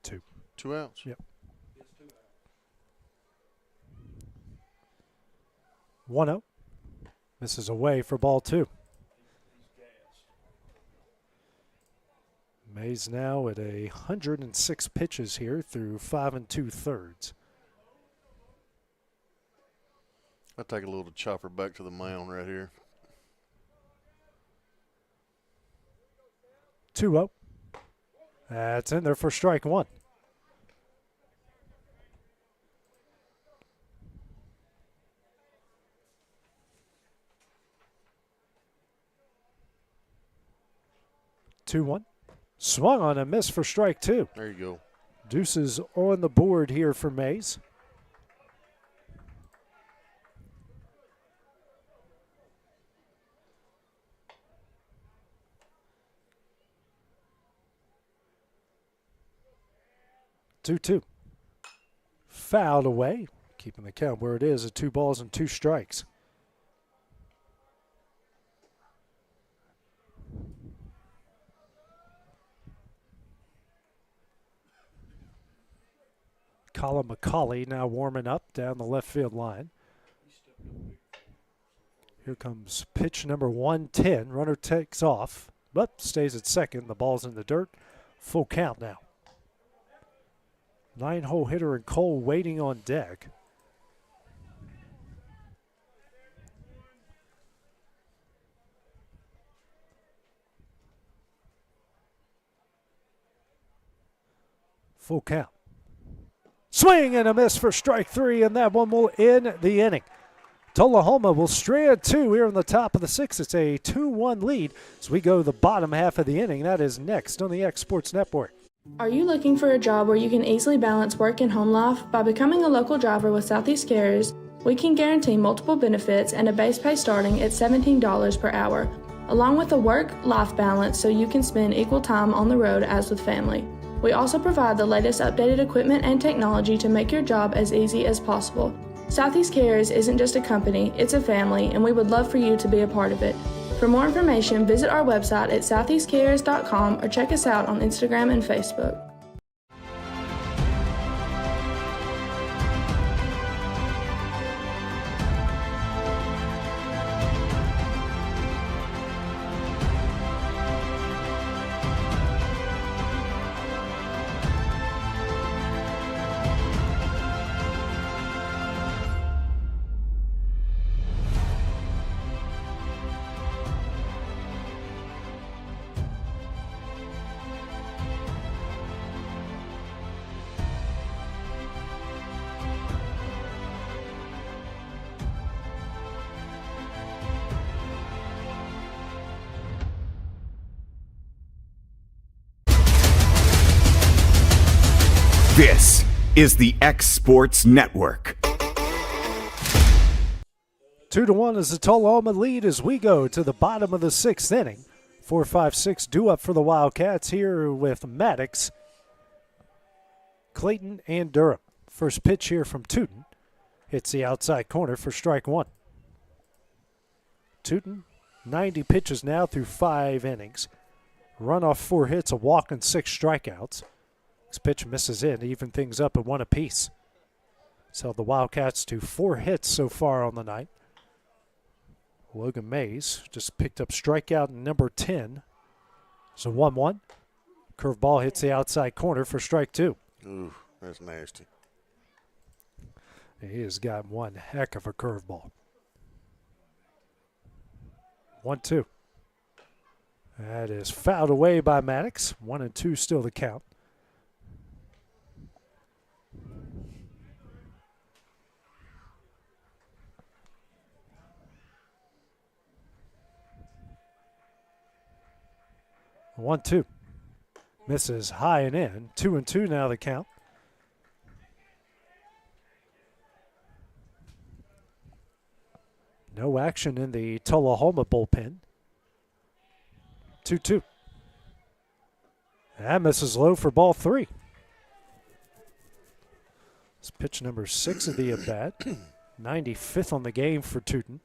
2. 2 outs? Yep. 1-0. Misses away for ball 2. Mays now at 106 pitches here through 5 2/3. I'll take a little chopper back to the mound right here. 2-0. That's in there for strike 1. Two one. Swung on and missed for strike 2. There you go. Deuces on the board here for Mays. Two. Fouled away, keeping the count where it is at 2 balls and 2 strikes. Colin McCauley now warming up down the left field line. Here comes pitch number 110. Runner takes off, but stays at second. The ball's in the dirt. Full count now. 9-hole hitter and Cole waiting on deck. Full count. Swing and a miss for strike 3, and that one will end the inning. Tullahoma will strand 2 here in the top of the 6th. It's a 2-1 lead as we go the bottom half of the inning. That is next on the X Sports Network. Are you looking for a job where you can easily balance work and home life? By becoming a local driver with Southeast Carriers, we can guarantee multiple benefits and a base pay starting at $17 per hour, along with a work-life balance so you can spend equal time on the road as with family. We also provide the latest updated equipment and technology to make your job as easy as possible. Southeast Carriers isn't just a company, it's a family, and we would love for you to be a part of it. For more information, visit our website at southeastcarriers.com or check us out on Instagram and Facebook. This is the X Sports Network. 2-1 is the Tullahoma lead as we go to the bottom of the 6th inning. 4-5-6 due up for the Wildcats here with Maddox, Clayton, and Durham. First pitch here from Tootin. Hits the outside corner for strike one. Tootin, 90 pitches now through 5 innings. Run off 4 hits, a walk, and 6 strikeouts. This pitch misses in, even things up at 1 apiece. It's held the Wildcats to 4 hits so far on the night. Logan Mays just picked up strikeout number 10. It's a 1-1. Curveball hits the outside corner for strike 2. Ooh, that's nasty. He has got one heck of a curveball. 1-2. That is fouled away by Maddox. 1-2 still the count. One, 2. Misses high and in. 2-2 now the count. No action in the Tullahoma bullpen. 2-2. That misses low for ball 3. It's pitch number 6 of the at-bat. 95th on the game for Tootin.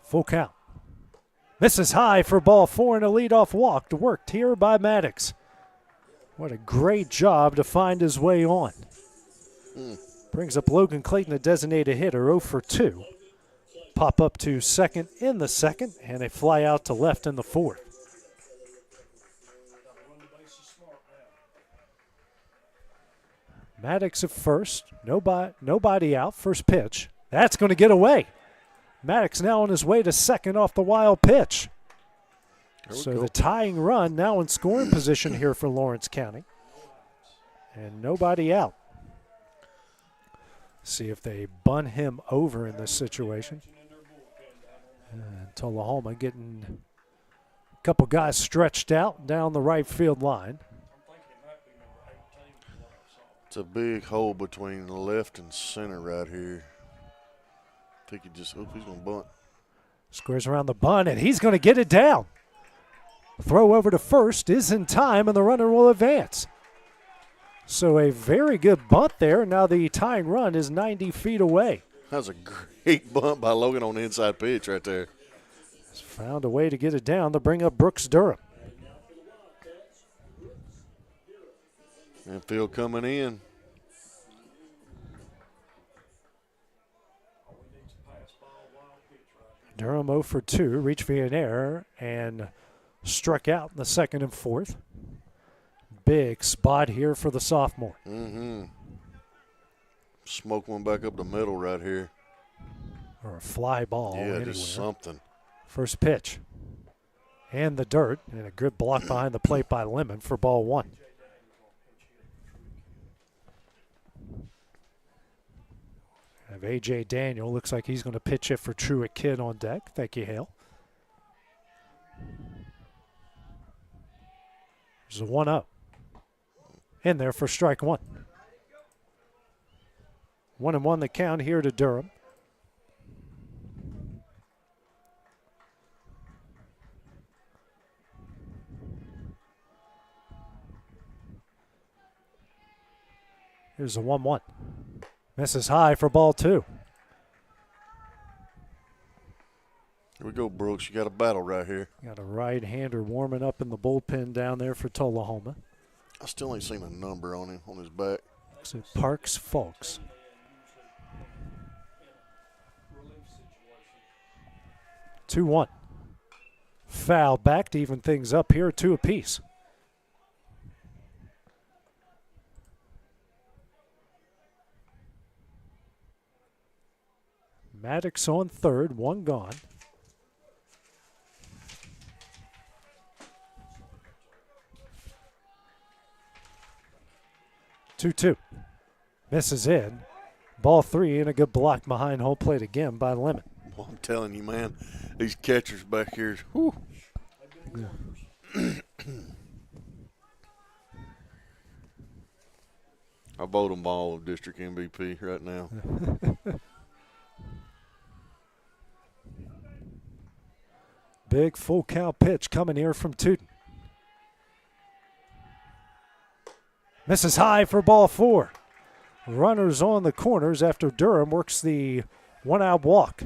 Full count. Misses high for ball 4 and a leadoff walk worked here by Maddox. What a great job to find his way on. Brings up Logan Clayton, a designated hitter, 0 for 2. Pop up to second in the second, and a fly out to left in the 4th. Maddox at first, nobody out, first pitch. That's going to get away. Maddox now on his way to second off the wild pitch. So the tying run now in scoring position here for Lawrence County. And nobody out. See if they bun him over in this situation. And Tullahoma getting a couple guys stretched out down the right field line. It's a big hole between the left and center right here. I think he's going to bunt. Squares around the bunt, and he's going to get it down. Throw over to first is in time, and the runner will advance. So a very good bunt there. Now the tying run is 90 feet away. That was a great bunt by Logan on the inside pitch right there. He's found a way to get it down to bring up Brooks Durham. Infield coming in. Durham 0 for 2, reached via an error and struck out in the 2nd and 4th. Big spot here for the sophomore. Smoke one back up the middle right here. Or a fly ball anywhere. Just something. First pitch. And the dirt, and a good block behind the plate by Lemon for ball 1. Have A.J. Daniel. Looks like he's going to pitch it for Truett Kidd on deck. Thank you, Hale. There's a 1-0. In there for strike 1. 1-1 the count here to Durham. Here's a 1-1. Misses high for ball 2. Here we go, Brooks. You got a battle right here. Got a right-hander warming up in the bullpen down there for Tullahoma. I still ain't seen a number on him, on his back. So Parks Folks. Two 2-1. Foul back to even things up here, 2 apiece. Maddox on third, 1 gone. Two. Misses in. Ball 3 and a good block behind home plate again by Lemon. Well, I'm telling you, man, these catchers back here, whew. I vote them all district MVP right now. Big full count pitch coming here from Tootin. Misses high for ball 4. Runners on the corners after Durham works the one-out walk.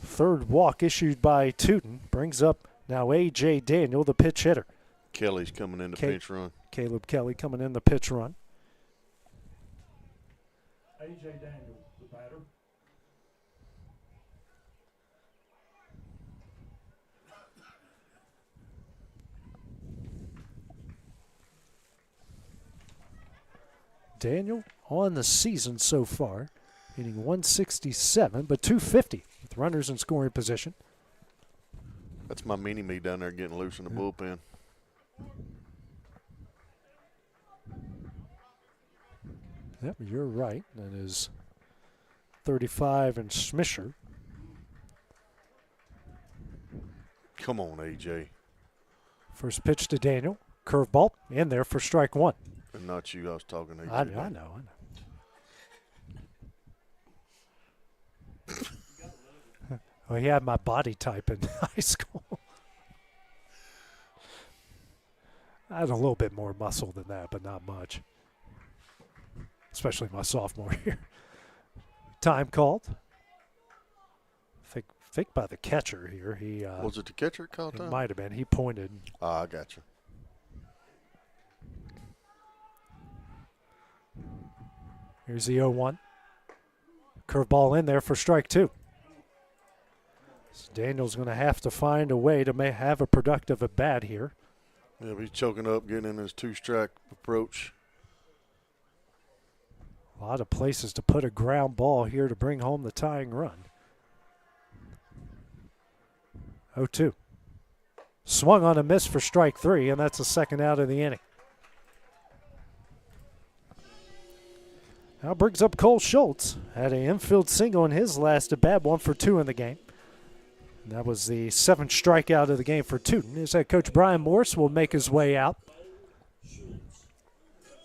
Third walk issued by Tootin brings up now A.J. Daniel, the pitch hitter. Kelly's coming in the pinch run. Caleb Kelly coming in the pitch run. A.J. Daniel, the batter. Daniel on the season so far, hitting 167, but 250 with runners in scoring position. That's my mini-me down there getting loose in the bullpen. Yep, you're right. That is 35 and Smisher. Come on, AJ. First pitch to Daniel. Curveball in there for strike 1. And not you, I was talking to AJ. I know. Well, he had my body type in high school. I had a little bit more muscle than that, but not much. Especially my sophomore year. Time called. Think by the catcher here. He was it the catcher called time? It might have been. He pointed. I got you. Here's the 0-1. Curveball in there for strike 2. So Daniel's going to have to find a way to have a productive at bat here. Yeah, he's choking up, getting in his 2-strike approach. A lot of places to put a ground ball here to bring home the tying run. 0-2. Swung on a miss for strike 3, and that's the second out of the inning. Now brings up Cole Schultz. Had an infield single in his last at bat, 1 for 2 in the game. And that was the 7th strikeout of the game for Tootin. His head coach Brian Morse will make his way out.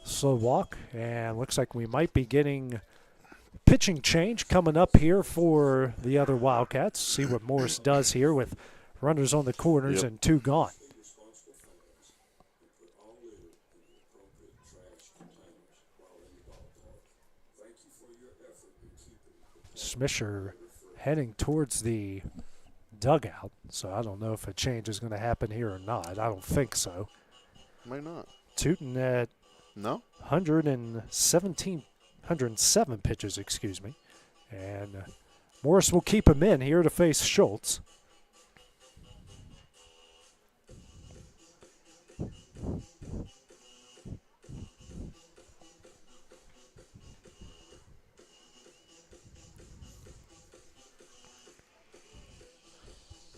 Slow walk, and looks like we might be getting pitching change coming up here for the other Wildcats. See what Morse does here with runners on the corners and 2 gone. Smisher heading towards the dugout, so I don't know if a change is going to happen here or not. I don't think so. May not. Tootin at 107 pitches, excuse me. And Morris will keep him in here to face Schultz.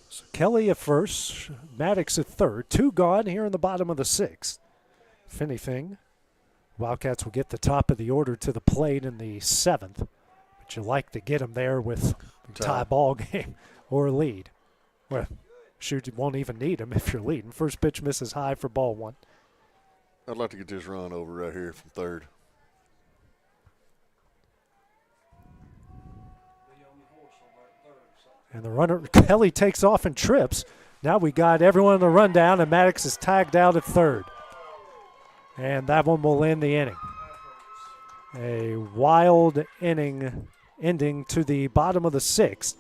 So Kelly at first, Maddox at third. 2 gone here in the bottom of the 6th. If anything, Wildcats will get the top of the order to the plate in the 7th. But you like to get them there with a tie ball game or a lead. Well, shoot, you won't even need them if you're leading. First pitch misses high for ball 1. I'd like to get this run over right here from third. And the runner, Kelly, takes off and trips. Now we got everyone in the rundown, and Maddox is tagged out at third. And that one will end the inning. A wild inning ending to the bottom of the 6th.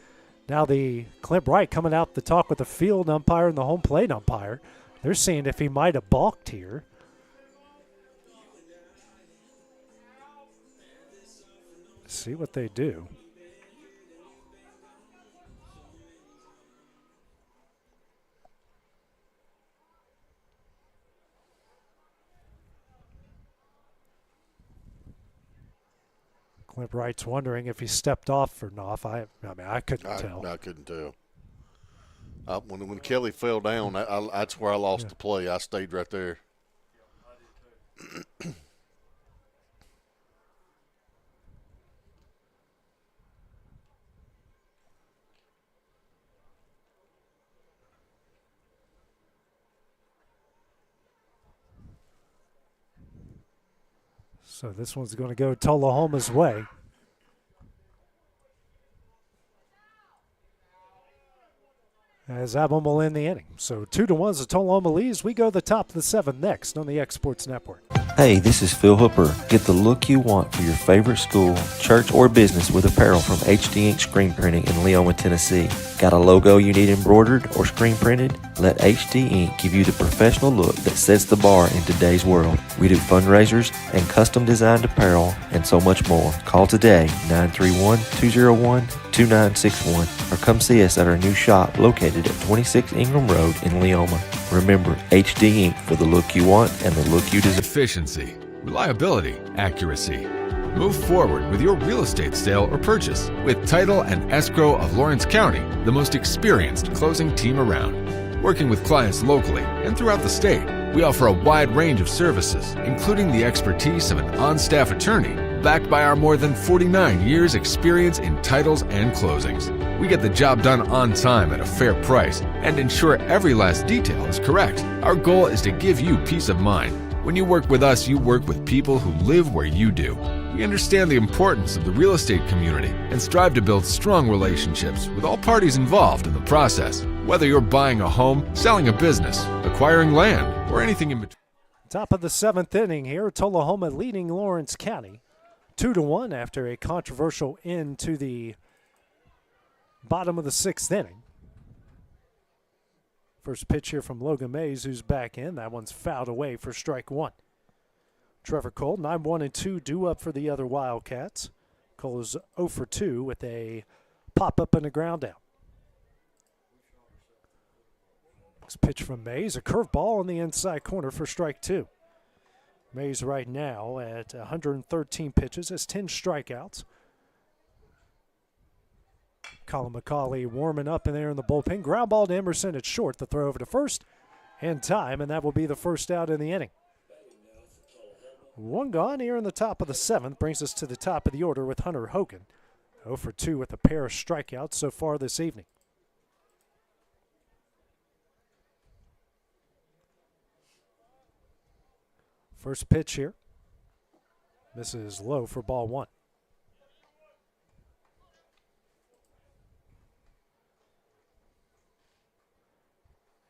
Now the Clint Wright coming out to talk with the field umpire and the home plate umpire. They're seeing if he might have balked here. See what they do. Clint Wright's wondering if he stepped off or not. I mean, I couldn't tell. I couldn't tell. When Kelly fell down, that's where I lost the play. I stayed right there. So this one's going to go Tullahoma's way. As Avon will end the inning. So 2-1 the Tullahoma leads. We go to the top of the 7th next on the X Sports Network. Hey, this is Phil Hooper. Get the look you want for your favorite school, church, or business with apparel from HD Ink Screen Printing in Leoma, Tennessee. Got a logo you need embroidered or screen printed? Let HD Ink give you the professional look that sets the bar in today's world. We do fundraisers and custom designed apparel and so much more. Call today, 931-201-2961, or come see us at our new shop located at 26 Ingram Road in Leoma. Remember, HD Ink for the look you want and the look you deserve. Efficiency, reliability, accuracy. Move forward with your real estate sale or purchase with Title and Escrow of Lawrence County, the most experienced closing team around. Working with clients locally and throughout the state, we offer a wide range of services, including the expertise of an on-staff attorney, backed by our more than 49 years experience in titles and closings. We get the job done on time at a fair price and ensure every last detail is correct. Our goal is to give you peace of mind. When you work with us, you work with people who live where you do. We understand the importance of the real estate community and strive to build strong relationships with all parties involved in the process, whether you're buying a home, selling a business, acquiring land, or anything in between. Top of the 7th inning here, Tullahoma leading Lawrence County 2-1 after a controversial end to the bottom of the 6th inning. First pitch here from Logan Mays, who's back in. That one's fouled away for strike one. Trevor Cole, 9-1-2 due up for the other Wildcats. Cole is 0 for 2 with a pop-up and a ground out. Next pitch from Mays, a curveball on the inside corner for strike two. Mays right now at 113 pitches has 10 strikeouts. Colin McCauley warming up in there in the bullpen. Ground ball to Emerson at short. The throw over to first and time, and that will be the first out in the inning. One gone here in the top of the 7th brings us to the top of the order with Hunter Hogan. 0 for 2 with a pair of strikeouts so far this evening. First pitch here. This is low for ball one.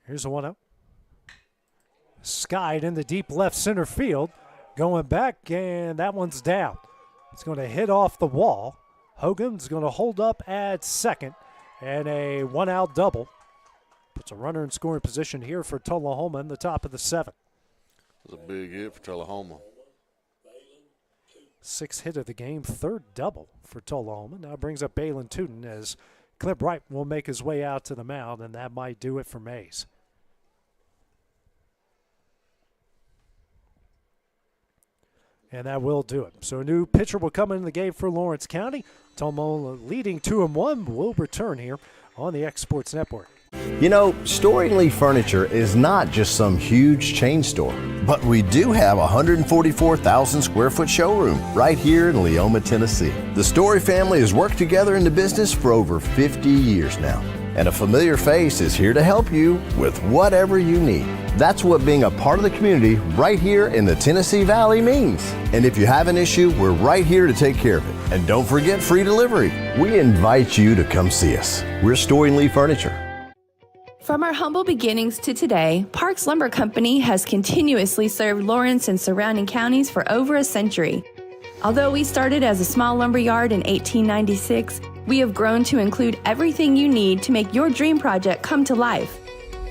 Here's a 1-0. Skied in the deep left center field. Going back, and that one's down. It's going to hit off the wall. Hogan's going to hold up at second, and a one-out double. Puts a runner in scoring position here for Tullahoma in the top of the 7th. It's a big hit for Tullahoma. 6th hit of the game, 3rd double for Tullahoma. Now brings up Balin Tootin as Clint Wright will make his way out to the mound, and that might do it for Mays. And that will do it. So a new pitcher will come into the game for Lawrence County. Tullahoma leading 2-1 will return here on the X Sports Network. You know, Storing Lee Furniture is not just some huge chain store, but we do have a 144,000 square foot showroom right here in Leoma, Tennessee. The Story family has worked together in the business for over 50 years now, and a familiar face is here to help you with whatever you need. That's what being a part of the community right here in the Tennessee Valley means. And if you have an issue, we're right here to take care of it. And don't forget free delivery. We invite you to come see us. We're Storing Lee Furniture. From our humble beginnings to today, Parks Lumber Company has continuously served Lawrence and surrounding counties for over a century. Although we started as a small lumber yard in 1896, we have grown to include everything you need to make your dream project come to life.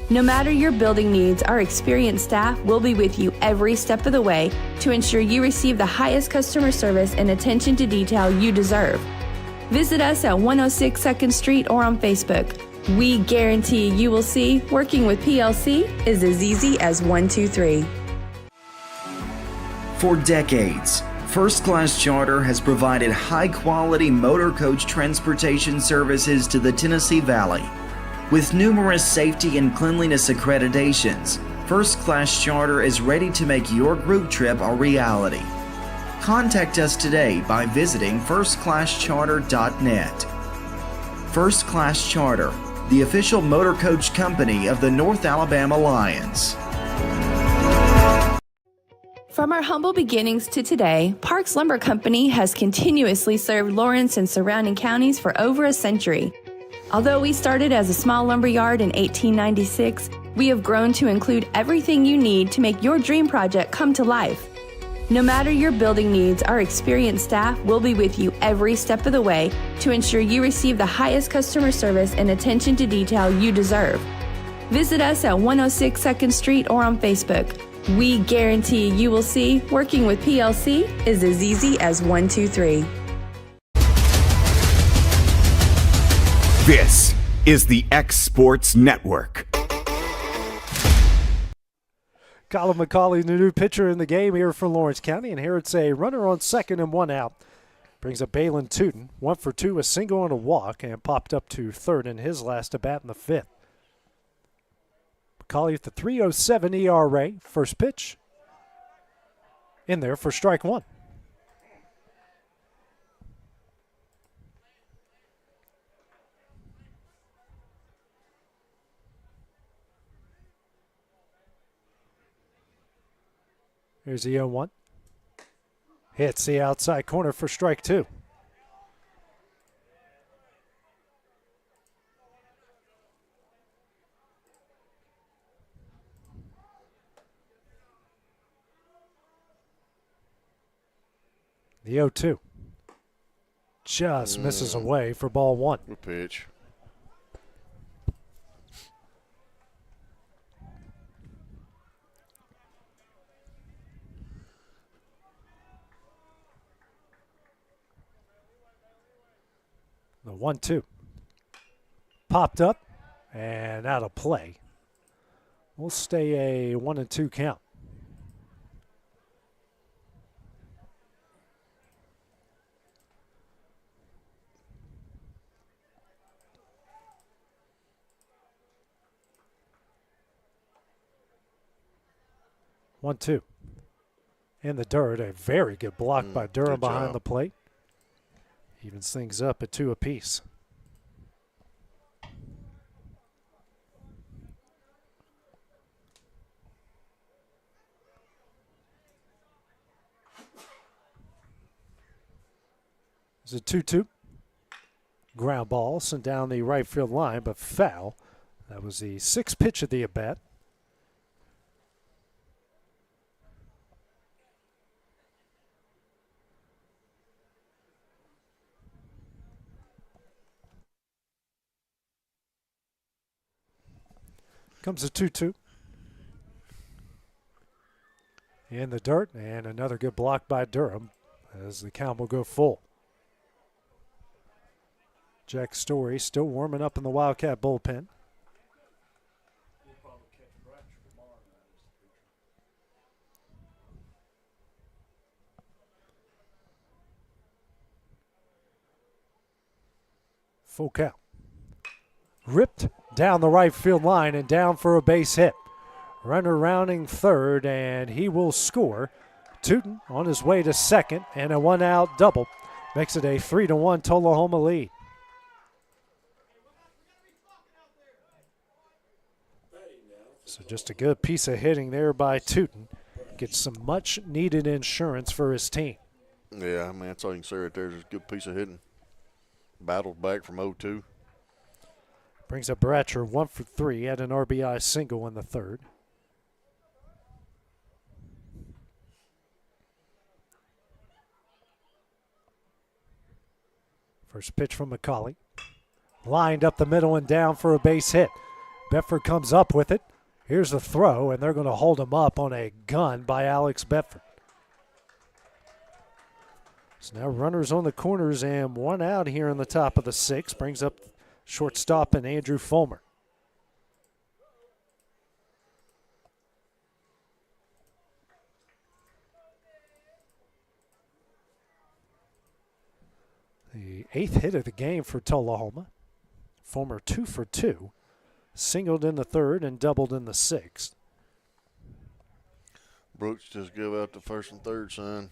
No matter your building needs, our experienced staff will be with you every step of the way to ensure you receive the highest customer service and attention to detail you deserve. Visit us at 106 2nd Street or on Facebook. We guarantee you will see working with PLC is as easy as 1, 2, 3. For decades, First Class Charter has provided high-quality motor coach transportation services to the Tennessee Valley. With numerous safety and cleanliness accreditations, First Class Charter is ready to make your group trip a reality. Contact us today by visiting firstclasscharter.net. First Class Charter, the official motor coach company of the North Alabama Lions. From our humble beginnings to today, Parks Lumber Company has continuously served Lawrence and surrounding counties for over a century. Although we started as a small lumber yard in 1896, we have grown to include everything you need to make your dream project come to life. No matter your building needs, our experienced staff will be with you every step of the way to ensure you receive the highest customer service and attention to detail you deserve. Visit us at 106 2nd Street or on Facebook. We guarantee you will see working with PLC is as easy as 1, 2, 3. This is the X Sports Network. Colin McCauley, the new pitcher in the game here for Lawrence County, and here it's a runner on second and one out. Brings up Balin Tootin, 1 for 2, a single and a walk, and popped up to third in his last at bat in the fifth. McCauley with the 3.07 ERA. First pitch in there for strike one. Here's the 0-1. Hits the outside corner for strike two. The 0-2 just misses away for ball one. Good pitch. The 1-2 popped up and out of play. We'll stay a 1-2 count. One, two. In the dirt, a very good block by Durham behind the plate. Evens things up at 2 apiece. It's a 2-2. Ground ball sent down the right field line, but foul. That was the sixth pitch of the at-bat. Comes a 2-2. In the dirt, and another good block by Durham as the count will go full. Jack Story still warming up in the Wildcat bullpen. Full count. Ripped down the right field line and down for a base hit. Runner rounding third, and he will score. Tootin on his way to second, and a one-out double makes it a 3-1 Tullahoma lead. So just a good piece of hitting there by Tootin. Gets some much-needed insurance for his team. Yeah, I mean, that's all you can say right there. It's a good piece of hitting. Battled back from 0-2. Brings up Bratcher 1 for 3, had an RBI single in the third. First pitch from McCauley. Lined up the middle and down for a base hit. Bedford comes up with it. Here's the throw, and they're going to hold him up on a gun by Alex Bedford. So now runners on the corners and one out here in the top of the sixth. Brings up shortstop and Andrew Fulmer. The eighth hit of the game for Tullahoma. Fulmer 2 for 2. Singled in the third and doubled in the sixth. Brooks just give out the first and third, son.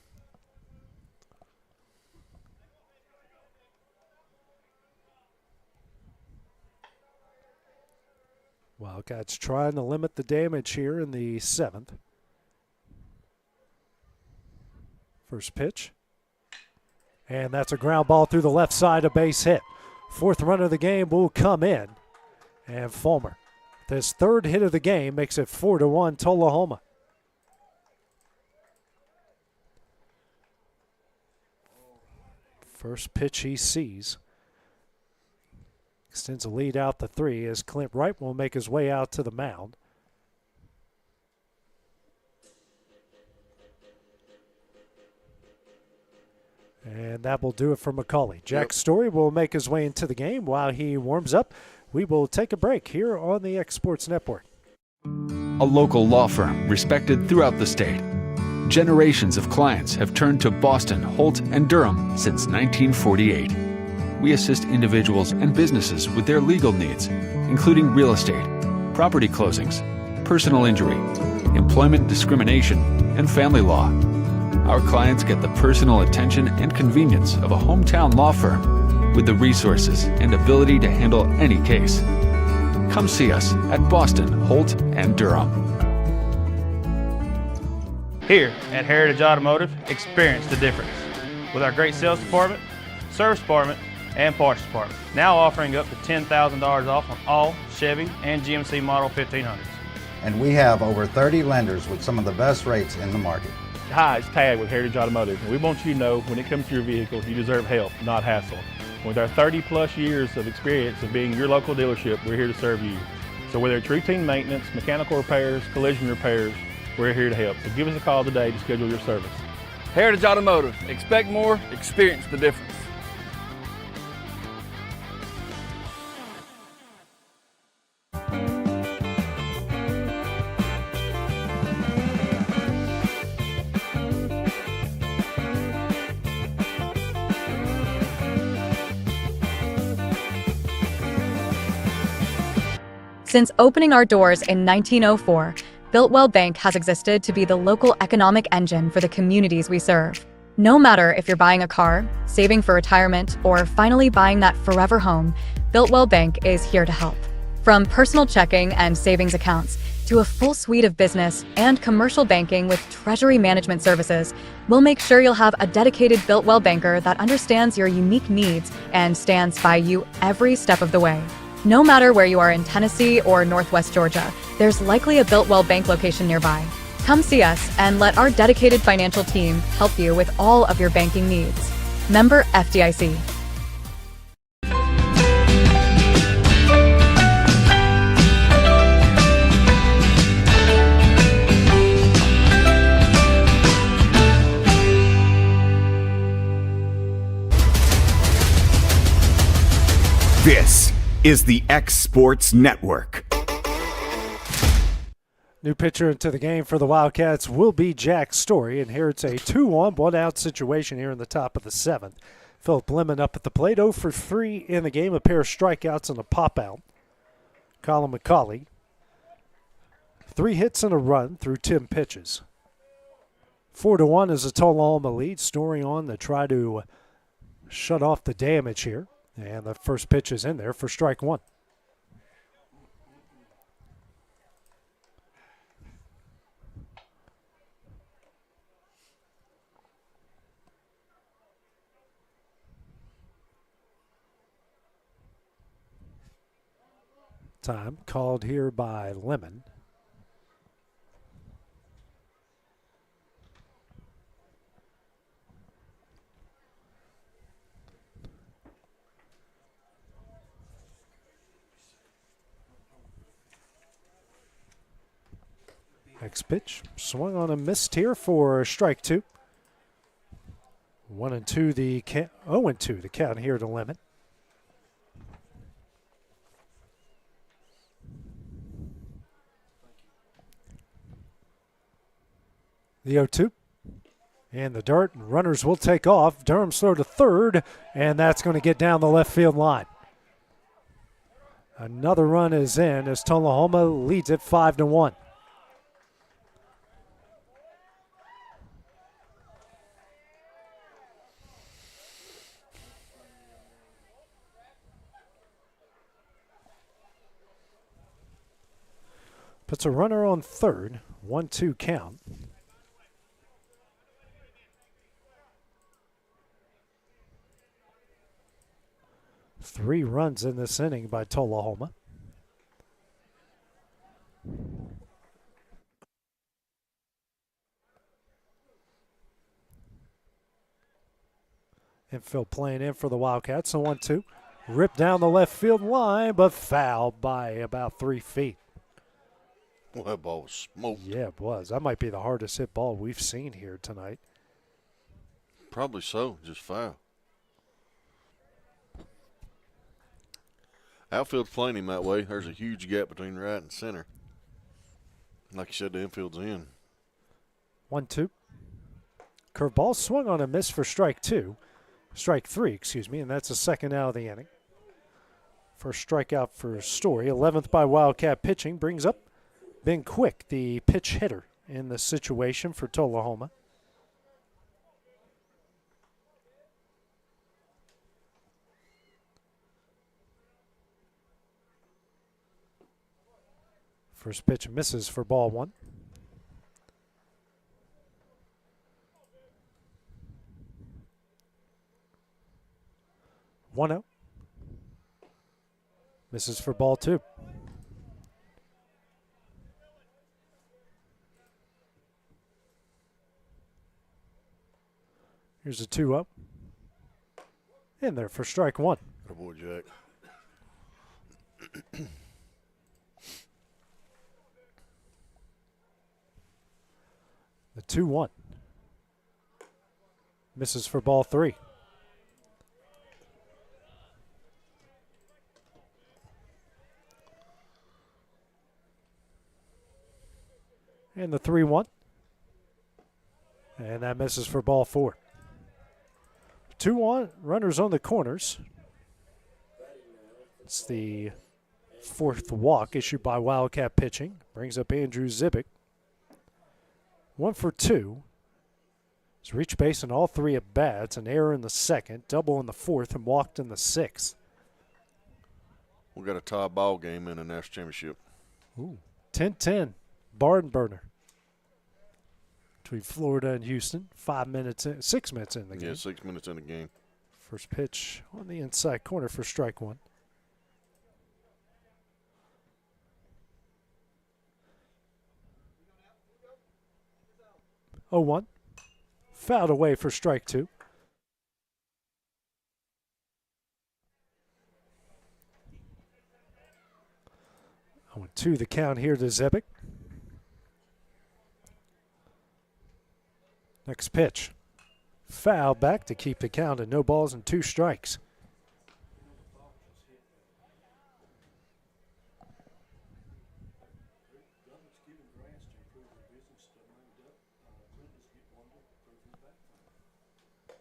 Wildcats trying to limit the damage here in the seventh. First pitch. And that's a ground ball through the left side, a base hit. Fourth run of the game will come in. And Fulmer, his third hit of the game, makes it 4-1 Tullahoma. First pitch he sees. Extends a lead out to 3 as Clint Wright will make his way out to the mound. And that will do it for McCauley. Jack Story will make his way into the game. While he warms up, we will take a break here on the X Sports Network. A local law firm respected throughout the state. Generations of clients have turned to Boston, Holt, and Durham since 1948. We assist individuals and businesses with their legal needs, including real estate, property closings, personal injury, employment discrimination, and family law. Our clients get the personal attention and convenience of a hometown law firm with the resources and ability to handle any case. Come see us at Boston, Holt, and Durham. Here at Heritage Automotive, experience the difference with our great sales department, service department, and parts department. Now offering up to $10,000 off on all Chevy and GMC Model 1500s. And we have over 30 lenders with some of the best rates in the market. Hi, it's Tag with Heritage Automotive. We want you to know when it comes to your vehicle, you deserve help, not hassle. With our 30-plus years of experience of being your local dealership, we're here to serve you. So whether it's routine maintenance, mechanical repairs, collision repairs, we're here to help. So give us a call today to schedule your service. Heritage Automotive. Expect more, experience the difference. Since opening our doors in 1904, Builtwell Bank has existed to be the local economic engine for the communities we serve. No matter if you're buying a car, saving for retirement, or finally buying that forever home, Builtwell Bank is here to help. From personal checking and savings accounts to a full suite of business and commercial banking with treasury management services, we'll make sure you'll have a dedicated Builtwell banker that understands your unique needs and stands by you every step of the way. No matter where you are in Tennessee or Northwest Georgia, there's likely a Builtwell Bank location nearby. Come see us and let our dedicated financial team help you with all of your banking needs. Member FDIC. This is the X Sports Network. New pitcher into the game for the Wildcats will be Jack Story, and here it's a 2-1, one-out situation here in the top of the 7th. Philip Lemon up at the plate, 0 for 3 in the game, a pair of strikeouts and a pop-out. Colin McCauley, 3 hits and a run through 10 pitches. 4-1 is a Tullahoma lead. Story on to try to shut off the damage here. And the first pitch is in there for strike 1. Time called here by Lemon. Next pitch, swung on a missed here for strike 2. 1-2 the count. 0-2 the count here to Lemon. The 0-2. And the dirt, runners will take off. Durham's throw to third, and that's going to get down the left field line. Another run is in as Tullahoma leads it 5-1. Puts a runner on third, 1-2 count. 3 runs in this inning by Tullahoma. Infield playing in for the Wildcats. The 1-2. Ripped down the left field line, but fouled by about 3 feet. Well, that ball was smoked. Yeah, it was. That might be the hardest hit ball we've seen here tonight. Probably so, just foul. Outfield's playing him that way. There's a huge gap between right and center. Like you said, the infield's in. 1-2. Curveball swung on a miss for strike 3, and that's the second out of the inning. First strikeout for Story. 11th by Wildcat pitching. Brings up Ben Quick, the pitch hitter in the situation for Tullahoma. First pitch misses for ball 1. One out. Misses for ball 2. Here's a 2-0. In there for strike 1. Good boy, Jack. The 2-1. Misses for ball 3. And the 3-1. And that misses for ball 4. 2-1, runners on the corners. It's the 4th walk issued by Wildcat pitching. Brings up Andrew Zibick. 1 for 2. He's reached base in all 3 at bats. An error in the 2nd, double in the 4th, and walked in the 6th. We got a tie ball game in the national championship. Ooh, 10-10, barn burner between Florida and Houston. 6 minutes in the game. Yeah, 6 minutes in the game. First pitch on the inside corner for strike 1. Oh, 1. Fouled away for strike 2. 0-2 the count here to Zebick. Next pitch. Foul back to keep the count at no balls and 2 strikes.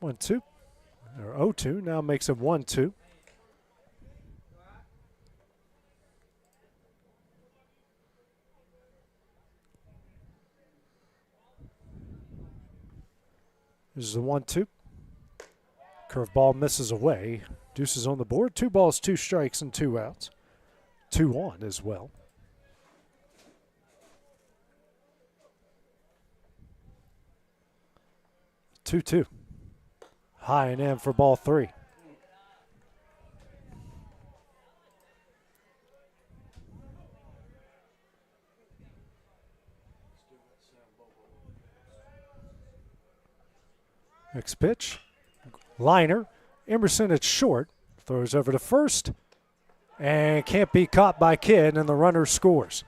One, 2, or 0-2, now makes it 1-2. This is a 1-2. Curveball misses away. Deuces on the board. 2 balls, 2 strikes, and 2 outs. 2-1 as well. Two. High and in for ball 3. Next pitch. Liner. Emerson at short. Throws over to first. And can't be caught by Kidd, and the runner scores.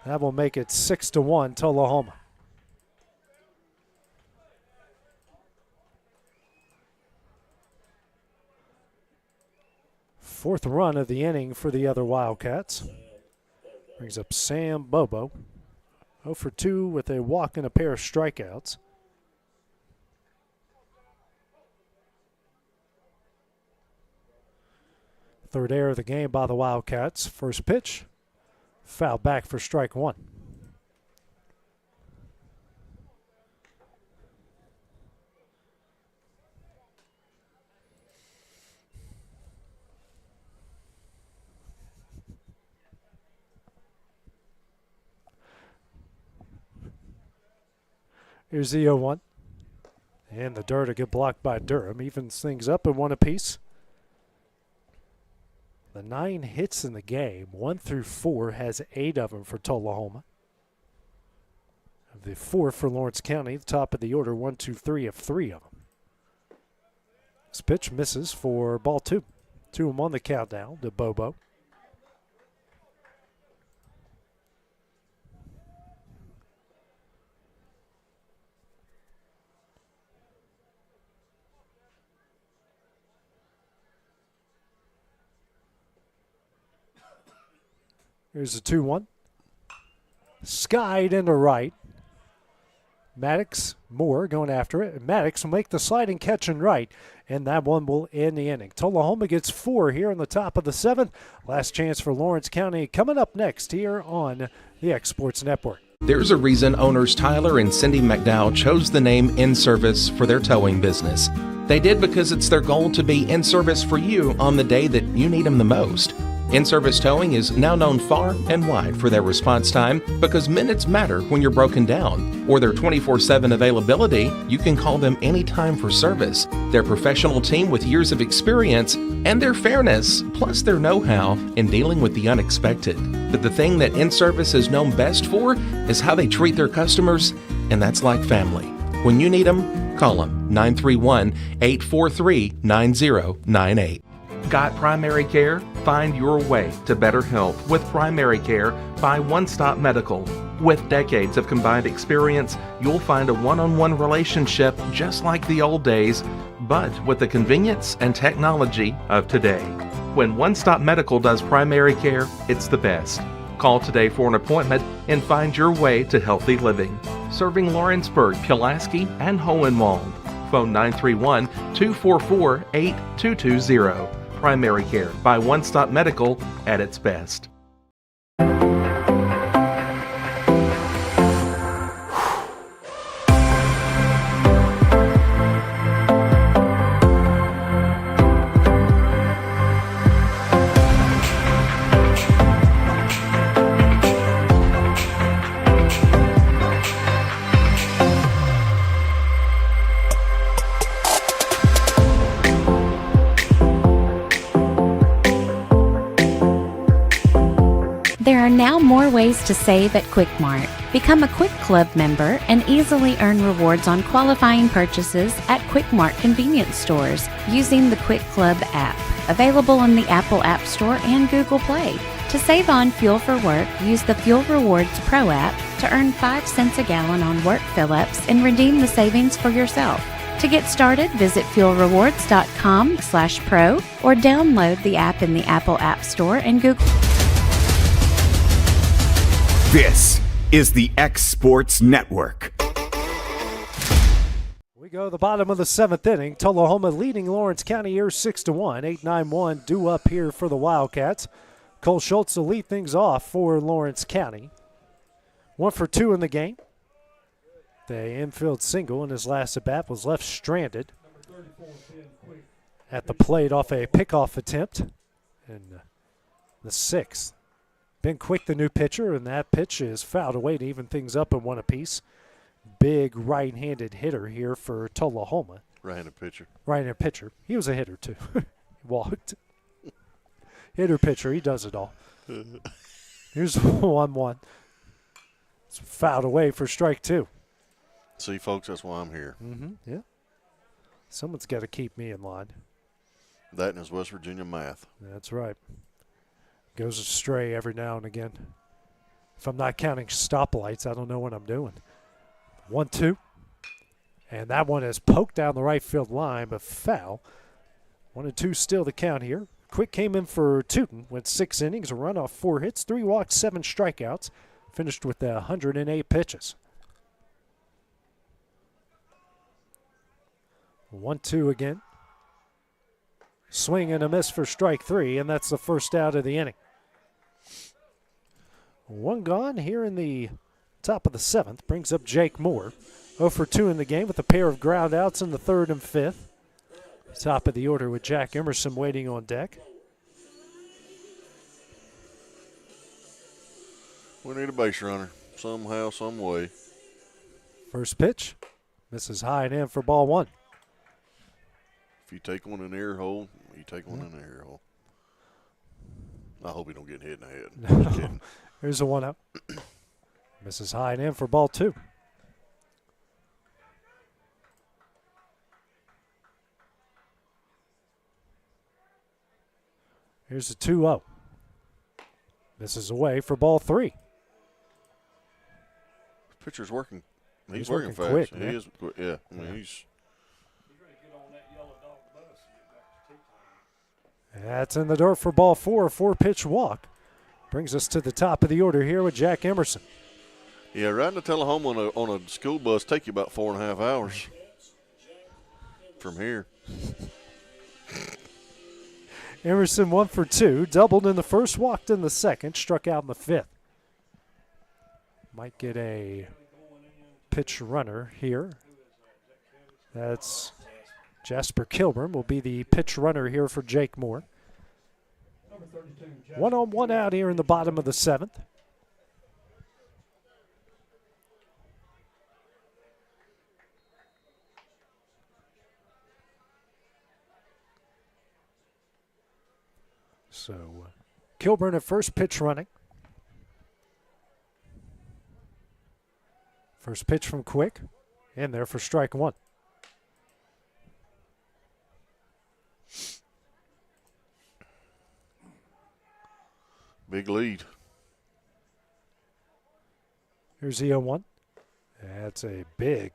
That will make it 6-1 Tullahoma. Fourth run of the inning for the other Wildcats. Brings up Sam Bobo. 0 for 2 with a walk and a pair of strikeouts. Third error of the game by the Wildcats. First pitch. Foul back for strike 1. Here's the 0-1. And the dirt will get blocked by Durham. Evens things up at 1 apiece. The 9 hits in the game, 1 through 4, has 8 of them for Tullahoma. The 4 for Lawrence County, the top of the order, 1, 2, 3 of 3 of them. This pitch misses for ball 2. 2 of them on the countdown to Bobo. Here's a 2-1. Skied into right. Maddox, Moore going after it. Maddox will make the sliding catch and right, and that one will end the inning. Tullahoma gets 4 here in the top of the 7th. Last chance for Lawrence County coming up next here on the X Sports Network. There's a reason owners Tyler and Cindy McDowell chose the name In Service for their towing business. They did because it's their goal to be in service for you on the day that you need them the most. In-Service Towing is now known far and wide for their response time because minutes matter when you're broken down. Or their 24/7 availability, you can call them anytime for service. Their professional team with years of experience and their fairness, plus their know-how in dealing with the unexpected. But the thing that In-Service is known best for is how they treat their customers, and that's like family. When you need them, call them 931-843-9098. Got primary care? Find your way to better health with primary care by One Stop Medical. With decades of combined experience, you'll find a one-on-one relationship just like the old days, but with the convenience and technology of today. When One Stop Medical does primary care, it's the best. Call today for an appointment and find your way to healthy living. Serving Lawrenceburg, Pulaski, and Hohenwald. Phone 931-244-8220. Primary care by One Stop Medical at its best. There are now more ways to save at Quick Mart. Become a Quick Club member and easily earn rewards on qualifying purchases at Quick Mart convenience stores using the Quick Club app, available on the Apple App Store and Google Play. To save on fuel for work, use the Fuel Rewards Pro app to earn 5 cents a gallon on work fill-ups and redeem the savings for yourself. To get started, visit fuelrewards.com/pro or download the app in the Apple App Store and Google. This is the X Sports Network. We go to the bottom of the 7th inning. Tullahoma leading Lawrence County here 6-1. 8-9-1 due up here for the Wildcats. Cole Schultz will lead things off for Lawrence County. 1 for 2 in the game. The infield single in his last at bat was left stranded at the plate off a pickoff attempt. And the 6th. Ben Quick, the new pitcher, and that pitch is fouled away to even things up in 1 apiece. Big right-handed hitter here for Tullahoma. Right-handed pitcher. Right-handed pitcher. He was a hitter, too. He walked. Hitter, pitcher, he does it all. Here's 1-1. It's fouled away for strike 2. See, folks, that's why I'm here. Yeah. Someone's got to keep me in line. That and his West Virginia math. That's right. Goes astray every now and again. If I'm not counting stoplights, I don't know what I'm doing. 1-2. And that one is poked down the right field line, but foul. 1-2 still the count here. Quick came in for Tootin, went 6 innings, a run off 4 hits, 3 walks, 7 strikeouts. Finished with 108 pitches. 1-2 again. Swing and a miss for strike 3, and that's the first out of the inning. 1 gone here in the top of the 7th. Brings up Jake Moore. 0 for 2 in the game with a pair of ground outs in the 3rd and 5th. Top of the order with Jack Emerson waiting on deck. We need a base runner somehow, some way. First pitch. Misses high and in for ball 1. If you take one in the air hole, you take one in the air hole. I hope he don't get hit in the head. Just kidding. Here's a 1-0. Misses high and in for ball 2. Here's a 2-0. Misses away for ball 3. Pitcher's working. He's working fast. quick, He man. is. Yeah. I mean, he's. That's in the dirt for ball 4. A 4-pitch walk. Brings us to the top of the order here with Jack Emerson. Yeah, riding to Tullahoma on a school bus take you about 4.5 hours from here. Emerson 1 for 2. Doubled in the first, walked in the second, struck out in the 5th. Might get a pitch runner here. That's Jasper Kilburn will be the pitch runner here for Jake Moore. 1-on-1 out here in the bottom of the 7th. So Kilburn at first, pitch running. First pitch from Quick. In there for strike 1. Big lead. Here's the 0-1. That's a big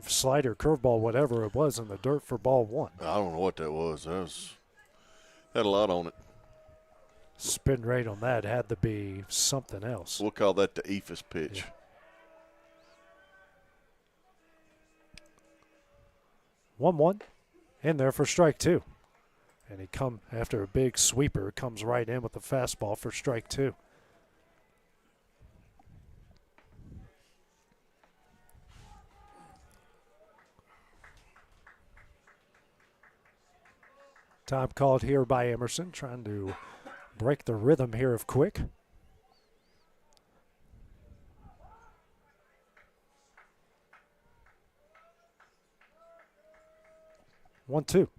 slider, curveball, whatever it was, in the dirt for ball 1. I don't know what that was. Had a lot on it. Spin rate on that had to be something else. We'll call that the Ephus pitch. Yeah. 1-1. In there for strike 2. And he come after a big sweeper, comes right in with the fastball for strike 2. Time called here by Emerson, trying to break the rhythm here of Quick. One, two.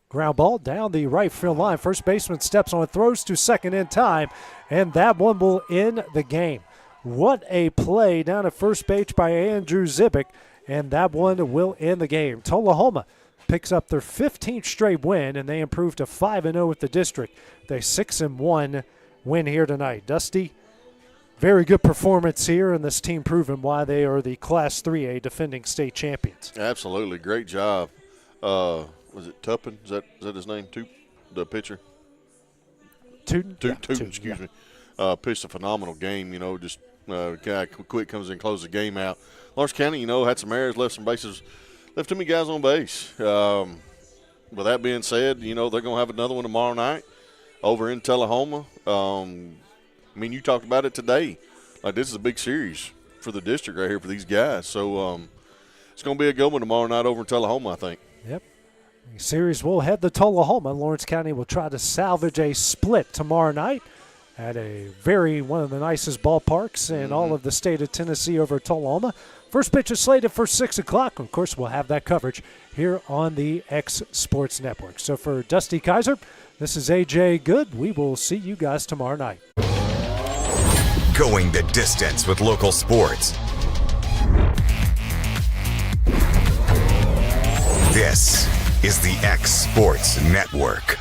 Ground ball down the right field line. First baseman steps on it, throws to second in time, and that one will end the game. What a play down at first base by Andrew Zibick, and that one will end the game. Tullahoma picks up their 15th straight win, and they improve to 5-0 with the district. They 6-1 win here tonight. Dusty, very good performance here, and this team proving why they are the Class 3A defending state champions. Absolutely, great job. Was it Tuppen? Is that his name? The pitcher? Tootin, excuse me. Pitched a phenomenal game, just guy quick comes in, closes the game out. Lawrence County, had some errors, left some bases, left too many guys on base. With that being said, they're going to have another one tomorrow night over in Tullahoma. You talked about it today. This is a big series for the district right here for these guys. So it's going to be a good one tomorrow night over in Tullahoma, I think. Yep. The series will head to Tullahoma. Lawrence County will try to salvage a split tomorrow night at one of the nicest ballparks in all of the state of Tennessee over at Tullahoma. First pitch is slated for 6 o'clock. Of course, we'll have that coverage here on the X Sports Network. So for Dusty Kaiser, this is AJ Good. We will see you guys tomorrow night. Going the distance with local sports. This is the X Sports Network.